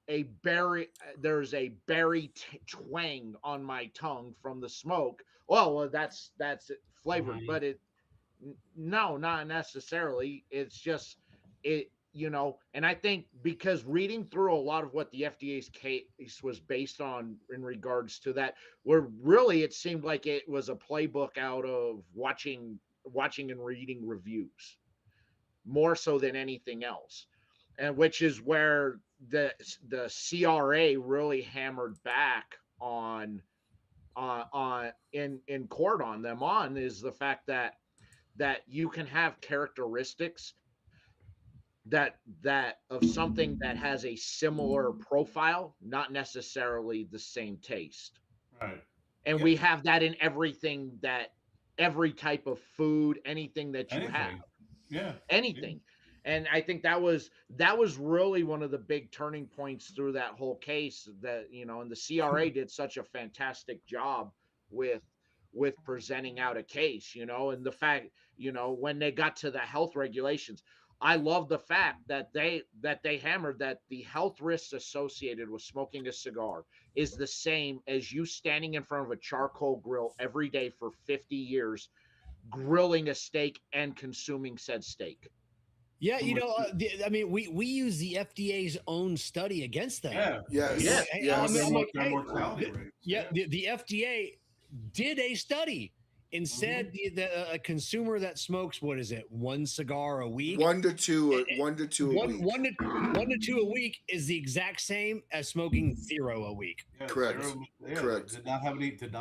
S4: a berry, there's a berry twang on my tongue from the smoke. Well, that's flavored, but no, not necessarily. It's just it, and I think because reading through a lot of what the FDA's case was based on in regards to that, where really it seemed like it was a playbook out of watching and reading reviews more so than anything else. And which is where the CRA really hammered back on in court on them, on is the fact that you can have characteristics that of something that has a similar profile, not necessarily the same taste.
S3: Right.
S4: And we have that in everything, that every type of food, anything that you have.
S3: Yeah.
S4: Anything. And I think that was really one of the big turning points through that whole case, that, and the CRA did such a fantastic job with presenting out a case, and the fact, when they got to the health regulations, I love the fact that they hammered that the health risks associated with smoking a cigar is the same as you standing in front of a charcoal grill every day for 50 years, grilling a steak and consuming said steak.
S2: Yeah, I mean, we use the FDA's own study against that.
S1: Yeah. Yes.
S2: The FDA did a study and said that a consumer that smokes, what is it, one cigar a week,
S1: 1 to 2 a week,
S2: 1 to 2 a week is the exact same as smoking 0 a week.
S3: Yeah,
S1: correct. Correct.
S3: Did not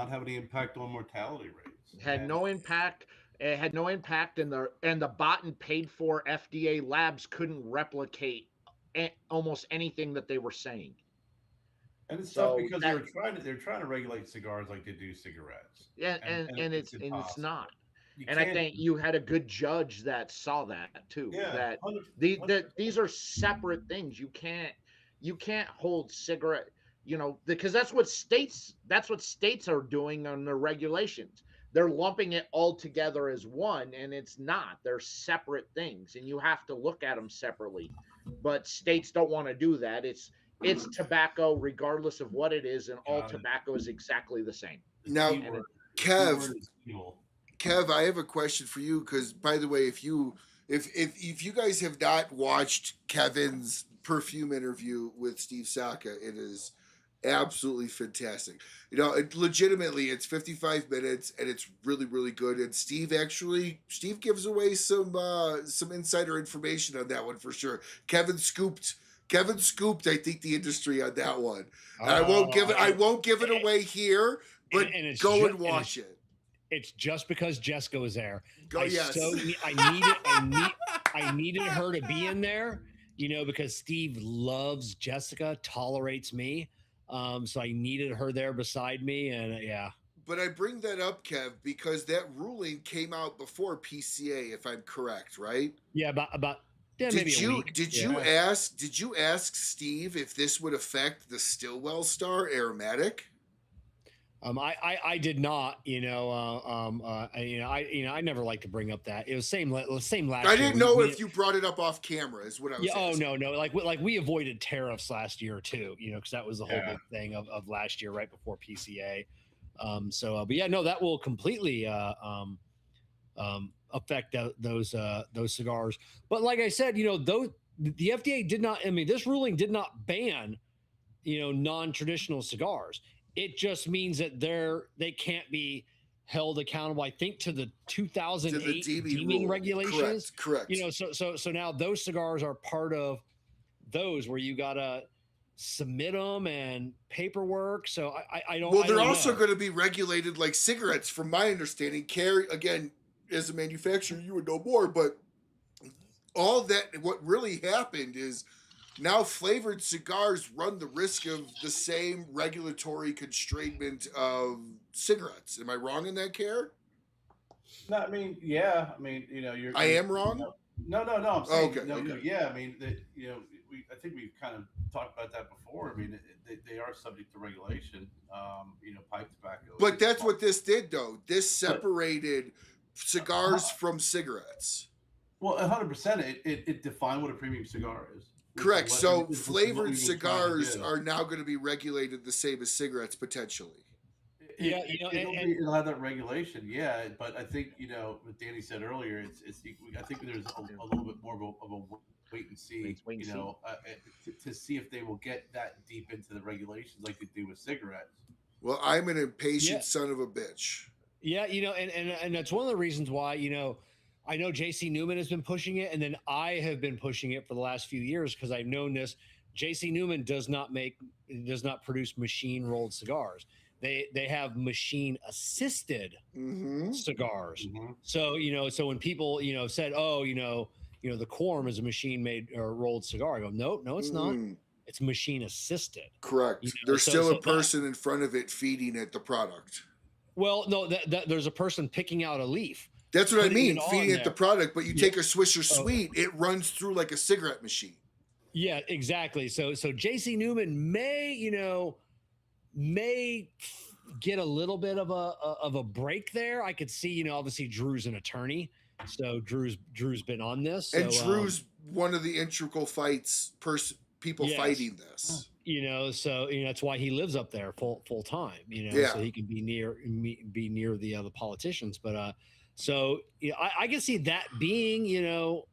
S3: have any impact on mortality rates.
S4: Had no impact. It had no impact, and the bought and paid for FDA labs couldn't replicate almost anything that they were saying.
S3: And it's tough because they're trying to regulate cigars like they do cigarettes.
S4: Yeah, and it's not. And I think you had a good judge that saw that too.
S3: Yeah,
S4: that these are separate things. You can't hold cigarette, because that's what states are doing on their regulations. They're lumping it all together as one, and it's not. They're separate things, and you have to look at them separately. But states don't want to do that. It's tobacco, regardless of what it is, and all tobacco is exactly the same.
S1: Now, Kev, I have a question for you, because, by the way, if you guys have not watched Kevin's perfume interview with Steve Saka, it is absolutely fantastic. Legitimately, it's 55 minutes and it's really, really good. And Steve gives away some insider information on that one for sure. Kevin scooped, I think, the industry on that one. And I won't give it away here, but go and watch it.
S2: It's just because Jessica was there.
S1: Yes.
S2: I needed her to be in there, because Steve loves Jessica, tolerates me. So I needed her there beside me, and yeah.
S1: But I bring that up, Kev, because that ruling came out before PCA, if I'm correct, right?
S2: Yeah, about maybe a week.
S1: Did you ask Steve if this would affect the Stillwell Star aromatic?
S2: I did not, I never like to bring up that. It was same last year.
S1: I didn't know if you brought it up off camera is what I was asking.
S2: Oh, no. Like we avoided tariffs last year too, because that was the whole big thing of last year, right before PCA. But yeah, no, that will completely affect those cigars. But like I said, the FDA did not, this ruling did not ban, non-traditional cigars. It just means that they can't be held accountable, I think, to the 2008 deeming regulations.
S1: Correct.
S2: So now those cigars are part of those where you gotta submit them and paperwork. So I don't.
S1: Well, they're also going to be regulated like cigarettes, from my understanding. Kerr, again, as a manufacturer, you would know more, but all that. What really happened is now flavored cigars run the risk of the same regulatory constrainment of cigarettes. Am I wrong in that, Kerr?
S6: No, I mean, yeah. I mean, you're.
S1: I am wrong?
S6: No. I'm saying,
S1: Okay, okay.
S6: yeah. I mean, I think we've kind of talked about that before. I mean, they are subject to regulation. Pipe tobacco.
S1: But that's what this did, though. This separated cigars from cigarettes.
S6: Well, 100%. It defined what a premium cigar is.
S1: Correct. So
S6: Which is what
S1: flavored
S6: we were trying to
S1: cigars
S6: do.
S1: are now going to be regulated the same as cigarettes potentially.
S2: Yeah,
S6: It'll have that regulation, yeah. But I think what Danny said earlier, I think there's a little bit more of a wait and see, to see if they will get that deep into the regulations like they do with cigarettes.
S1: Well, I'm an impatient son of a bitch.
S2: Yeah, and that's one of the reasons why, I know JC Newman has been pushing it, and then I have been pushing it for the last few years because I've known this. JC Newman does not produce machine rolled cigars. They have machine assisted cigars.
S6: Mm-hmm.
S2: So when people said, the Quorum is a machine made or rolled cigar, I go, no, it's not. It's machine assisted.
S1: Correct. There's still a person in front of it feeding it the product.
S2: Well, no, there's a person picking out a leaf.
S1: That's what I mean, feeding it the product. But you take a Swisher Sweet, it runs through like a cigarette machine.
S2: Yeah, exactly. So JC Newman may get a little bit of a break there. I could see, obviously Drew's an attorney, so Drew's been on this,
S1: and Drew's one of the integral people fighting this.
S2: So that's why he lives up there full time. So he can be near the politicians. But so I can see that being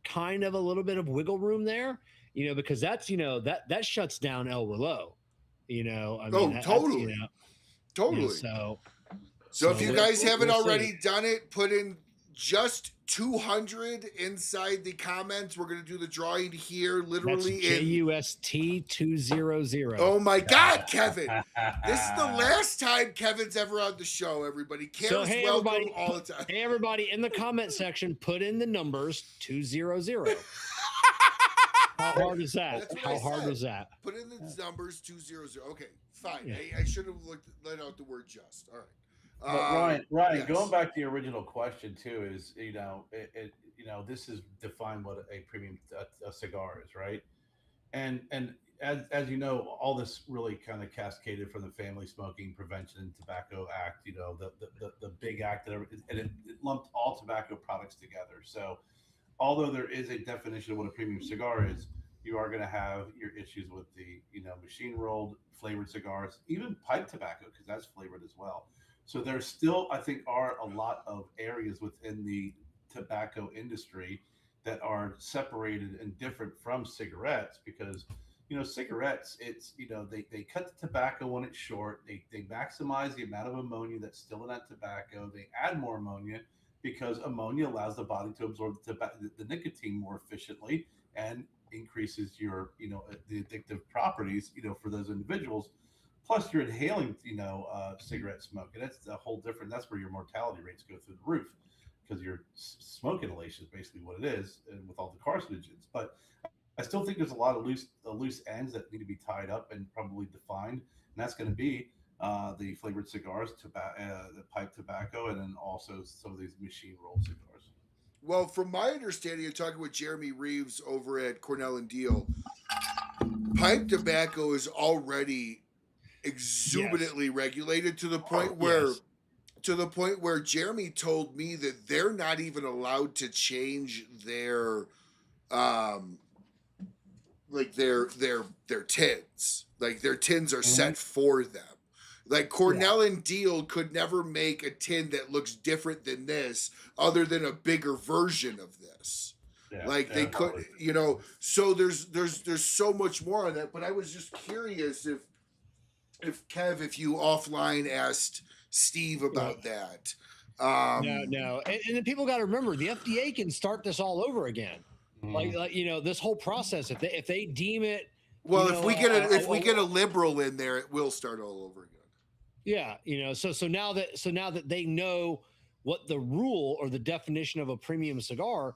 S2: kind of a little bit of wiggle room there. Because that's that shuts down El Willow.
S1: Totally. Totally. So if you guys haven't already done it, put in just 200 inside the comments. We're going to do the drawing here, literally.
S2: That's JUST 200.
S1: Oh my God, Kevin! This is the last time Kevin's ever on the show. Everybody, Kerr's welcome all the time.
S2: Hey, everybody, in the comment section, put in the numbers 200. How hard is that? How hard was that?
S1: Put in the numbers 200. Okay, fine. Yeah. I should have let out the word just. All right.
S6: But Ryan, yes. Going back to the original question too, is this is define what a premium a cigar is, right? And as you know, all this really kind of cascaded from the Family Smoking Prevention and Tobacco Act. The big act and it lumped all tobacco products together. So although there is a definition of what a premium cigar is, you are going to have your issues with the machine rolled flavored cigars, even pipe tobacco, because that's flavored as well. So there still, I think, are a lot of areas within the tobacco industry that are separated and different from cigarettes, because cigarettes, it's they cut the tobacco when it's short, they maximize the amount of ammonia that's still in that tobacco, they add more ammonia because ammonia allows the body to absorb the nicotine more efficiently and increases your the addictive properties for those individuals. Plus, you're inhaling, cigarette smoke, and that's a whole different. That's where your mortality rates go through the roof, because your smoke inhalation is basically what it is, and with all the carcinogens. But I still think there's a lot of loose ends that need to be tied up and probably defined, and that's going to be the flavored cigars, the pipe tobacco, and then also some of these machine rolled cigars.
S1: Well, from my understanding of talking with Jeremy Reeves over at Cornell and Diehl, pipe tobacco is already exuberantly regulated to the point where Jeremy told me that they're not even allowed to change their their tins. Like their tins are set for them. Like Cornell and Diehl could never make a tin that looks different than this, other than a bigger version of this. They could, so there's so much more on that. But I was just curious if Kev, if you offline asked Steve about that.
S2: No. And then people got to remember, the FDA can start this all over again. Like this whole process, if they deem it.
S1: Well, if we get a liberal in there, it will start all over again.
S2: Yeah. So now that they know what the rule or the definition of a premium cigar,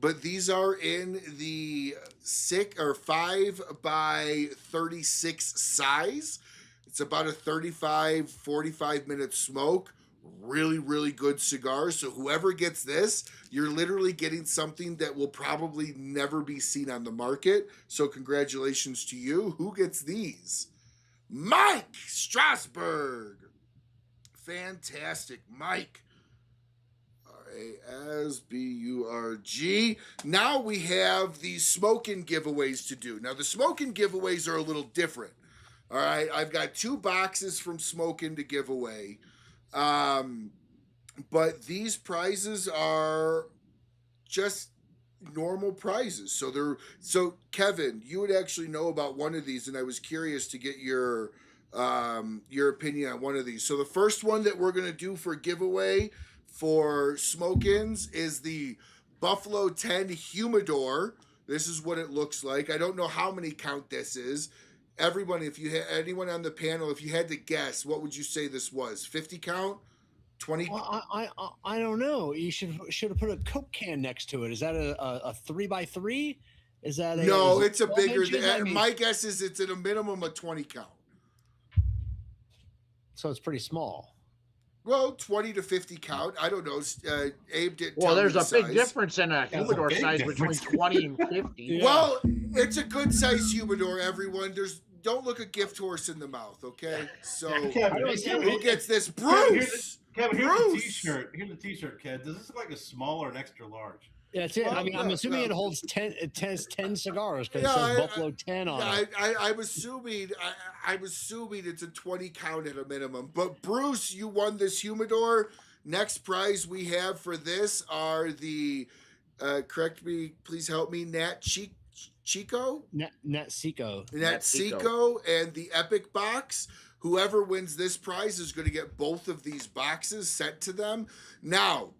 S1: but these are in the 5x36 size. It's about a 35, 45-minute smoke. Really, really good cigar. So whoever gets this, you're literally getting something that will probably never be seen on the market. So congratulations to you. Who gets these? Mike Strasberg. Fantastic, Mike. RASBURG. Now we have the smoking giveaways to do. Now the smoking giveaways are a little different. All right, I've got 2 boxes from Smokin' to give away. But these prizes are just normal prizes. So Kevin, you would actually know about one of these, and I was curious to get your opinion on one of these. So the first one that we're gonna do for giveaway for Smoke-Ins is the Buffalo 10 Humidor. This is what it looks like. I don't know how many count this is. Everyone, if you had anyone on the panel, if you had to guess, what would you say this was? 50 count? 20?
S2: Well, I don't know. You should have put a Coke can next to it. Is that a 3x3? Is that
S1: no? It's a
S2: 12
S1: bigger.
S2: inches? I mean,
S1: my guess is it's at a minimum of 20 count.
S2: so it's pretty small.
S1: Well, 20 to 50 count. I don't know. Abe didn't.
S4: Well,
S1: tell me
S4: there's
S1: the
S4: a big
S1: size.
S4: difference in a
S6: That's a
S4: humidor
S6: big
S4: size
S6: difference.
S4: between 20 and 50.
S2: Yeah.
S1: Well, it's a good size humidor. Everyone, don't look a gift horse in the mouth, okay? So
S6: Kevin,
S1: who gets this?
S6: Kevin,
S1: Bruce.
S6: Kevin, here's
S1: Bruce.
S6: the T-shirt. Here's the T-shirt, Kid. Does this look like a small or an extra large?
S2: Yeah, that's it. I
S1: Well,
S2: mean, I'm
S1: yeah,
S2: assuming
S1: yeah.
S2: it holds 10. It has 10 cigars because
S1: Yeah,
S2: it says
S1: I-
S2: Buffalo 10 on it.
S1: I'm assuming it's a 20 count at a minimum. But Bruce, you won this humidor. Next prize we have for this are the correct me, please help me, Nat Chico?
S2: Nat Seco.
S1: Nat Seco and the Epic Box. Whoever wins this prize is going to get both of these boxes sent to them. Now,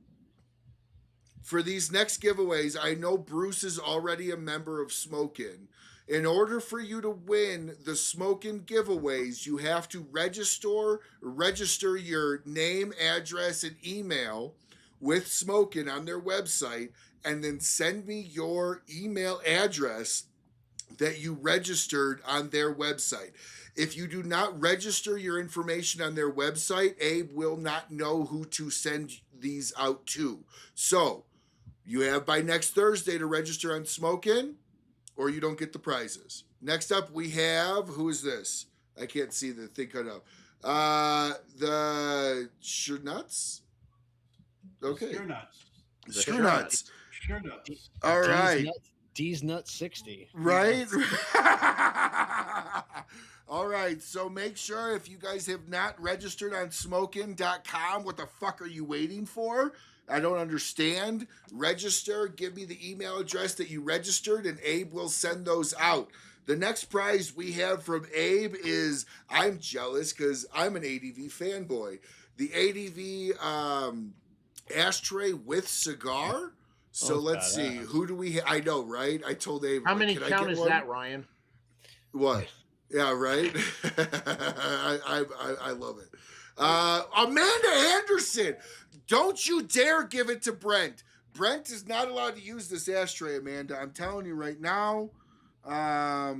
S1: for these next giveaways, I know Bruce is already a member of Smokin'. In order for you to win the Smokin' giveaways, you have to register your name, address, and email with Smokin' on their website, and then send me your email address that you registered on their website. If you do not register your information on their website, Abe will not know who to send these out to. So you have by next Thursday to register on Smokin', or you don't get the prizes. Next up, we have, who is this? I can't see the thing cut out. The Shernuts? Okay.
S6: Sure nuts.
S1: Shernuts.
S6: Sure nuts.
S1: All right.
S2: D's Nut 60.
S1: Right? All right. So make sure if you guys have not registered on smokin.com, what the fuck are you waiting for? I don't understand. Register. Give me the email address that you registered, and Abe will send those out. The next prize we have from Abe is, I'm jealous because I'm an ADV fanboy. The ADV ashtray with cigar. So let's see. Who do we I know, right? I told Abe.
S4: How many
S1: can I
S4: count
S1: get
S4: is
S1: one?
S4: that, Ryan?
S1: What? Yeah, right? I love it. Amanda Anderson. Don't you dare give it to Brent. Brent is not allowed to use this ashtray, Amanda. I'm telling you right now. All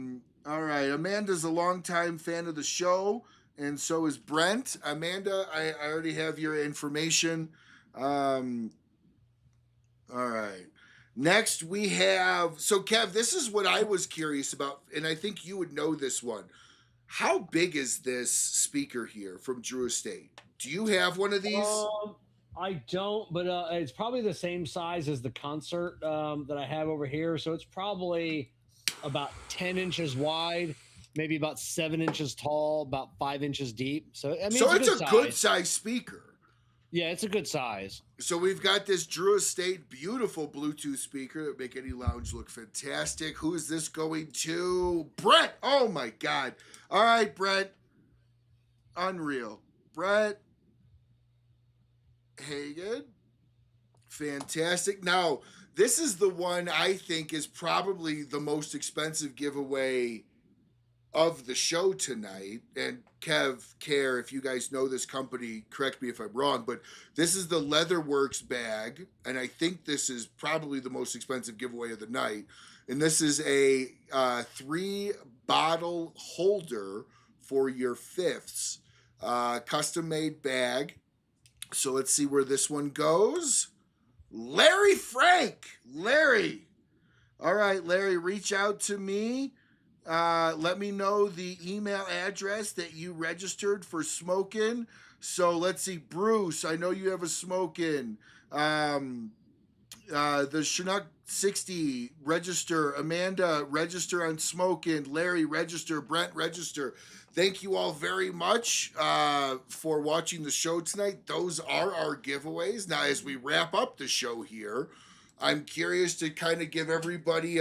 S1: right. Amanda's a longtime fan of the show, and so is Brent. Amanda, I already have your information. All right. Next, we have... So, Kev, this is what I was curious about, and I think you would know this one. How big is this speaker here from Drew Estate? Do you have one of these?
S2: I don't, but it's probably the same size as the concert that I have over here. So it's probably about 10 inches wide, maybe about 7 inches tall, about 5 inches deep. So, I mean,
S1: So it's a good
S2: size.
S1: size speaker.
S2: Yeah, it's a good size.
S1: So we've got this Drew Estate beautiful Bluetooth speaker that make any lounge look fantastic. Who is this going to? Brett. Oh my God. All right, Brett. Unreal. Brett Hagen. Fantastic. Now, this is the one I think is probably the most expensive giveaway of the show tonight. And Kerr, if you guys know this company, correct me if I'm wrong, but this is the Leatherworks bag, and I think this is probably the most expensive giveaway of the night. And this is a 3-bottle holder for your fifths, custom made bag. So let's see where this one goes. Larry Frank. Larry. All right, Larry, reach out to me. Let me know the email address that you registered for smoking. So let's see, Bruce, I know you have a smoking. The Chinook 60, register. Amanda, register on smoking. Larry, register. Brent, register. Thank you all very much for watching the show tonight. Those are our giveaways. Now, as we wrap up the show here, I'm curious to kind of give everybody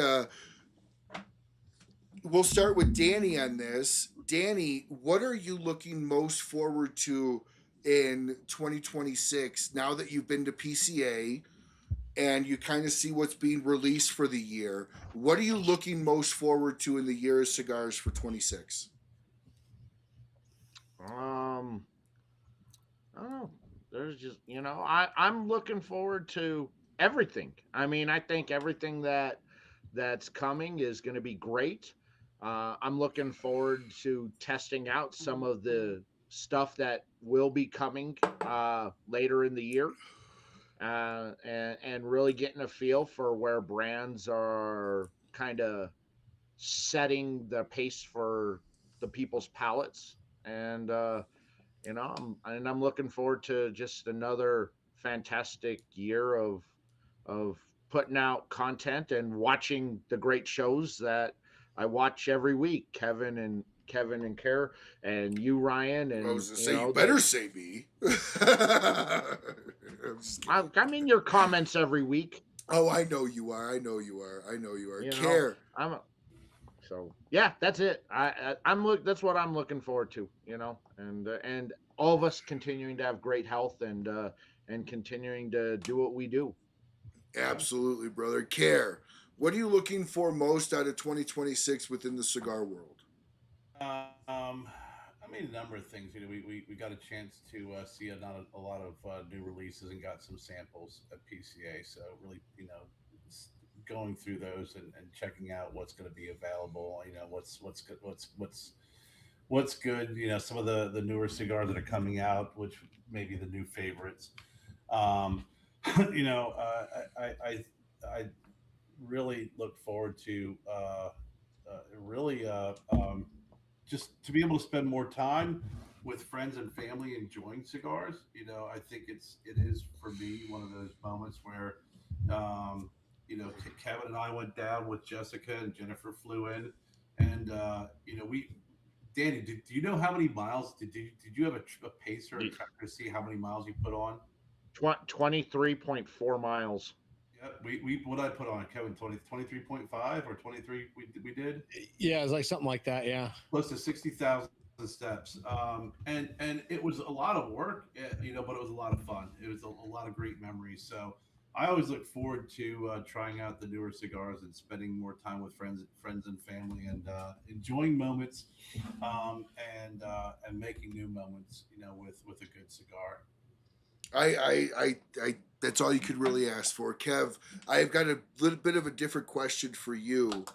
S1: we'll start with Danny on this. Danny, what are you looking most forward to in 2026 now that you've been to PCA and you kind of see what's being released for the year? What are you looking most forward to in the year of cigars for 26?
S4: I don't know. There's just, I'm looking forward to everything. I mean, I think everything that's coming is going to be great. I'm looking forward to testing out some of the stuff that will be coming later in the year, and really getting a feel for where brands are kind of setting the pace for the people's palates. And I'm looking forward to just another fantastic year of putting out content and watching the great shows that I watch every week. Kevin and Kerr, and you, Ryan, and
S1: I was gonna say, you better say me.
S4: I mean your comments every week.
S1: Oh, I know you are. Kerr.
S4: So yeah, that's it. That's what I'm looking forward to. And all of us continuing to have great health and continuing to do what we do.
S1: Absolutely, brother. Kerr, what are you looking for most out of 2026 within the cigar world?
S6: I mean, a number of things. We got a chance to see a lot of new releases and got some samples at PCA. So really, going through those and checking out what's going to be available. What's good. What's good. Some of the newer cigars that are coming out, which may be the new favorites. I really look forward to just to be able to spend more time with friends and family enjoying cigars. I think it is for me one of those moments where Kevin and I went down with Jessica and Jennifer flew in, and Danny, do you know how many miles did you have a pacer or tracker to see how many miles you put on?
S4: 23.4 miles.
S6: Yeah, we what I put on Kevin 23.5 or 23 we did.
S2: Yeah, it was like something like that. Yeah,
S6: close to 60,000 steps. And it was a lot of work, but it was a lot of fun. It was a lot of great memories. So I always look forward to trying out the newer cigars and spending more time with friends and family and enjoying moments and making new moments. With a good cigar.
S1: I that's all you could really ask for. Kev, I've got a little bit of a different question for you.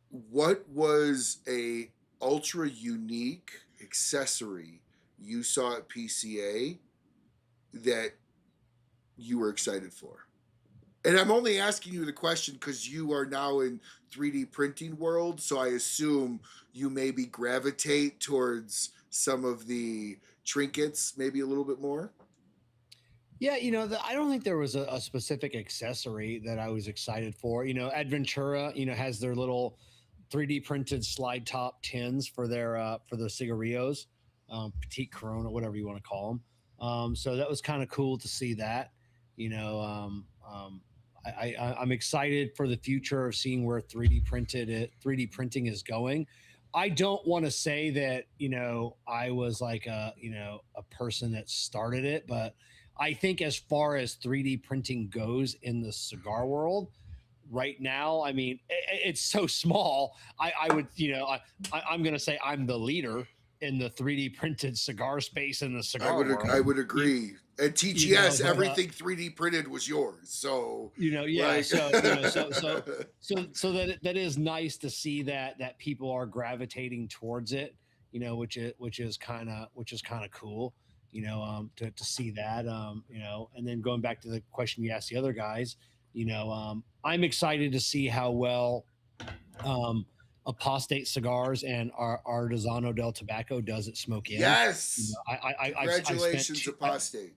S1: What was a ultra unique accessory you saw at PCA that you were excited for? And I'm only asking you the question because you are now in 3D printing world, so I assume you maybe gravitate towards some of the trinkets maybe a little bit more.
S2: Yeah, I don't think there was a specific accessory that I was excited for. Adventura, has their little 3D printed slide top tins for the cigarillos, Petite Corona, whatever you want to call them. So that was kind of cool to see that. I'm excited for the future of seeing where 3D printing is going. I don't want to say that I was like a person that started it, but I think as far as 3D printing goes in the cigar world, right now, I mean, it's so small. I would, I'm going to say I'm the leader in the 3D printed cigar space in the cigar world.
S1: I would agree. At TGS,
S2: but,
S1: everything 3D printed was yours. So
S2: yeah.
S1: like...
S2: so that is nice to see that people are gravitating towards it. Which is kind of cool. To see that. And then going back to the question you asked the other guys, I'm excited to see how well Apostate Cigars and our Artesano del Tobacco does at Smoke Inn.
S1: Yes.
S2: Congratulations,
S1: Apostate.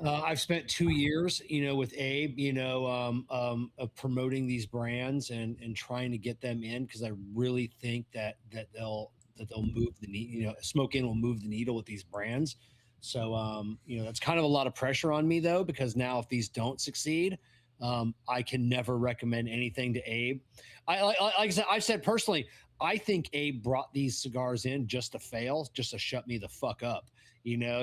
S2: I've spent 2 years, with Abe, of promoting these brands and trying to get them in, because I really think that they'll move the needle. Smoke Inn will move the needle with these brands. So, that's kind of a lot of pressure on me, though, because now if these don't succeed, I can never recommend anything to Abe. Like I said, I've said personally, I think Abe brought these cigars in just to fail, just to shut me the fuck up.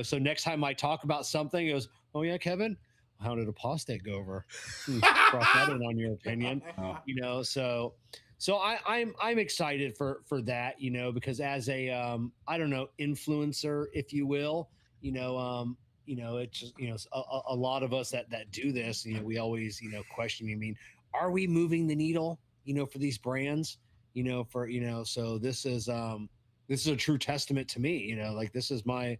S2: So next time I talk about something, it goes, "Oh yeah, Kevin, how did Apostate go over? Cross that in on your opinion." So I'm excited for that, because as a I don't know, influencer, if you will, it's just, a lot of us that do this, we always, question, are we moving the needle, for these brands, so this is a true testament to me, like this is my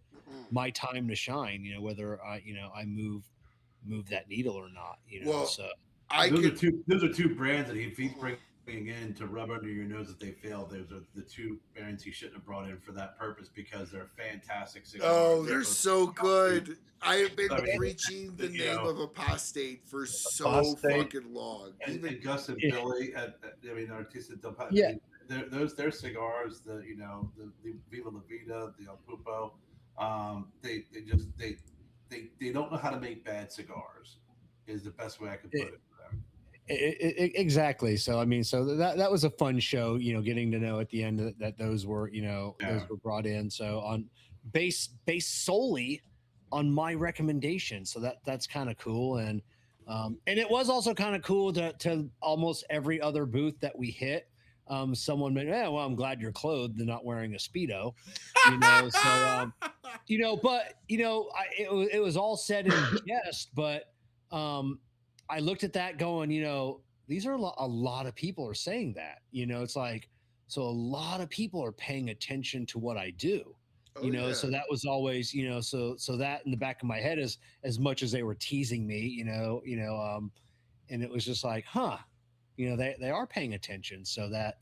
S2: time to shine, whether I move that needle or not,
S1: Well,
S2: so
S3: those are two brands that if he's bringing in to rub under your nose that they failed, those are the two brands he shouldn't have brought in for that purpose, because they're fantastic cigars.
S1: Oh, they're so good. I have been preaching the name of Apostate for so fucking long.
S3: And Gus and Billy Artista del Pat, their cigars, the Viva La Vida, the El Pupo, they don't know how to make bad cigars, is the best way I could put it.
S2: Exactly. So that was a fun show, getting to know at the end that those were those were brought in, so on based solely on my recommendation, so that's kind of cool. And it was also kind of cool to almost every other booth that we hit, someone made, well, I'm glad you're clothed and not wearing a Speedo, so but it was all said in jest, but I looked at that going, these are a lot of people are saying that, it's like, so a lot of people are paying attention to what I do, so that was always, so that in the back of my head is, as much as they were teasing me, and it was just like, they are paying attention. So that,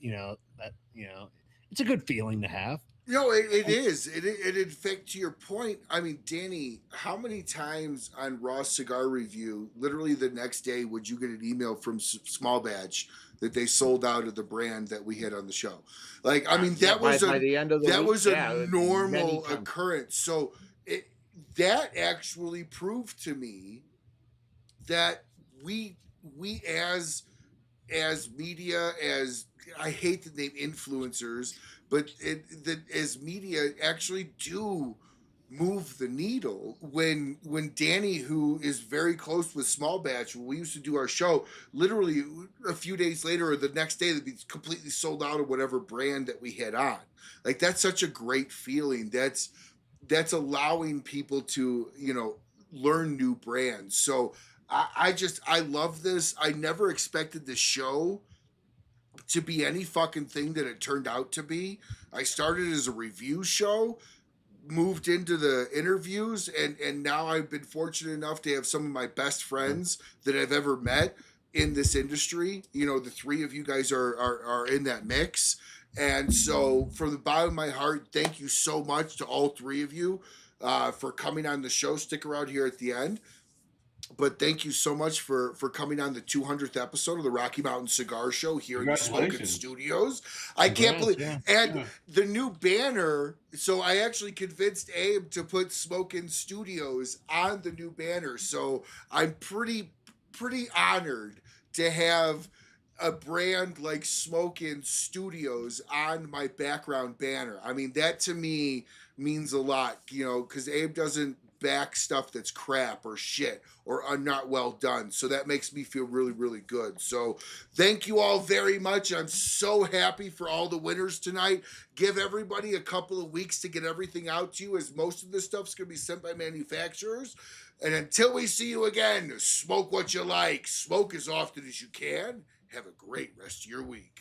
S2: it's a good feeling to have.
S1: It is. It in fact, to your point, Danny, how many times on Raw Cigar Review, literally the next day, would you get an email from Small Batch that they sold out of the brand that we had on the show? Like, that was by the end of the week, was a normal occurrence. So that actually proved to me that we as media, as I hate the name influencers, but as media actually do move the needle. When Danny, who is very close with Small Batch, when we used to do our show, literally a few days later or the next day, they'd be completely sold out of whatever brand that we had on. Like, that's such a great feeling. That's allowing people to, learn new brands. So I love this. I never expected the show to be any fucking thing that it turned out to be. I started as a review show, moved into the interviews, and now I've been fortunate enough to have some of my best friends that I've ever met in this industry. The three of you guys are in that mix. And so from the bottom of my heart, thank you so much to all three of you for coming on the show. Stick around here at the end. But thank you so much for coming on the 200th episode of the Rocky Mountain Cigar Show here in the Smoking Studios. I can't believe, the new banner. So I actually convinced Abe to put Smoking Studios on the new banner. So I'm pretty honored to have a brand like Smoking Studios on my background banner. That to me means a lot, because Abe doesn't back stuff that's crap or shit or not well done. So that makes me feel really, really good. So thank you all very much. I'm so happy for all the winners tonight. Give everybody a couple of weeks to get everything out to you, as most of this stuff's going to be sent by manufacturers. And until we see you again, smoke what you like, smoke as often as you can. Have a great rest of your week.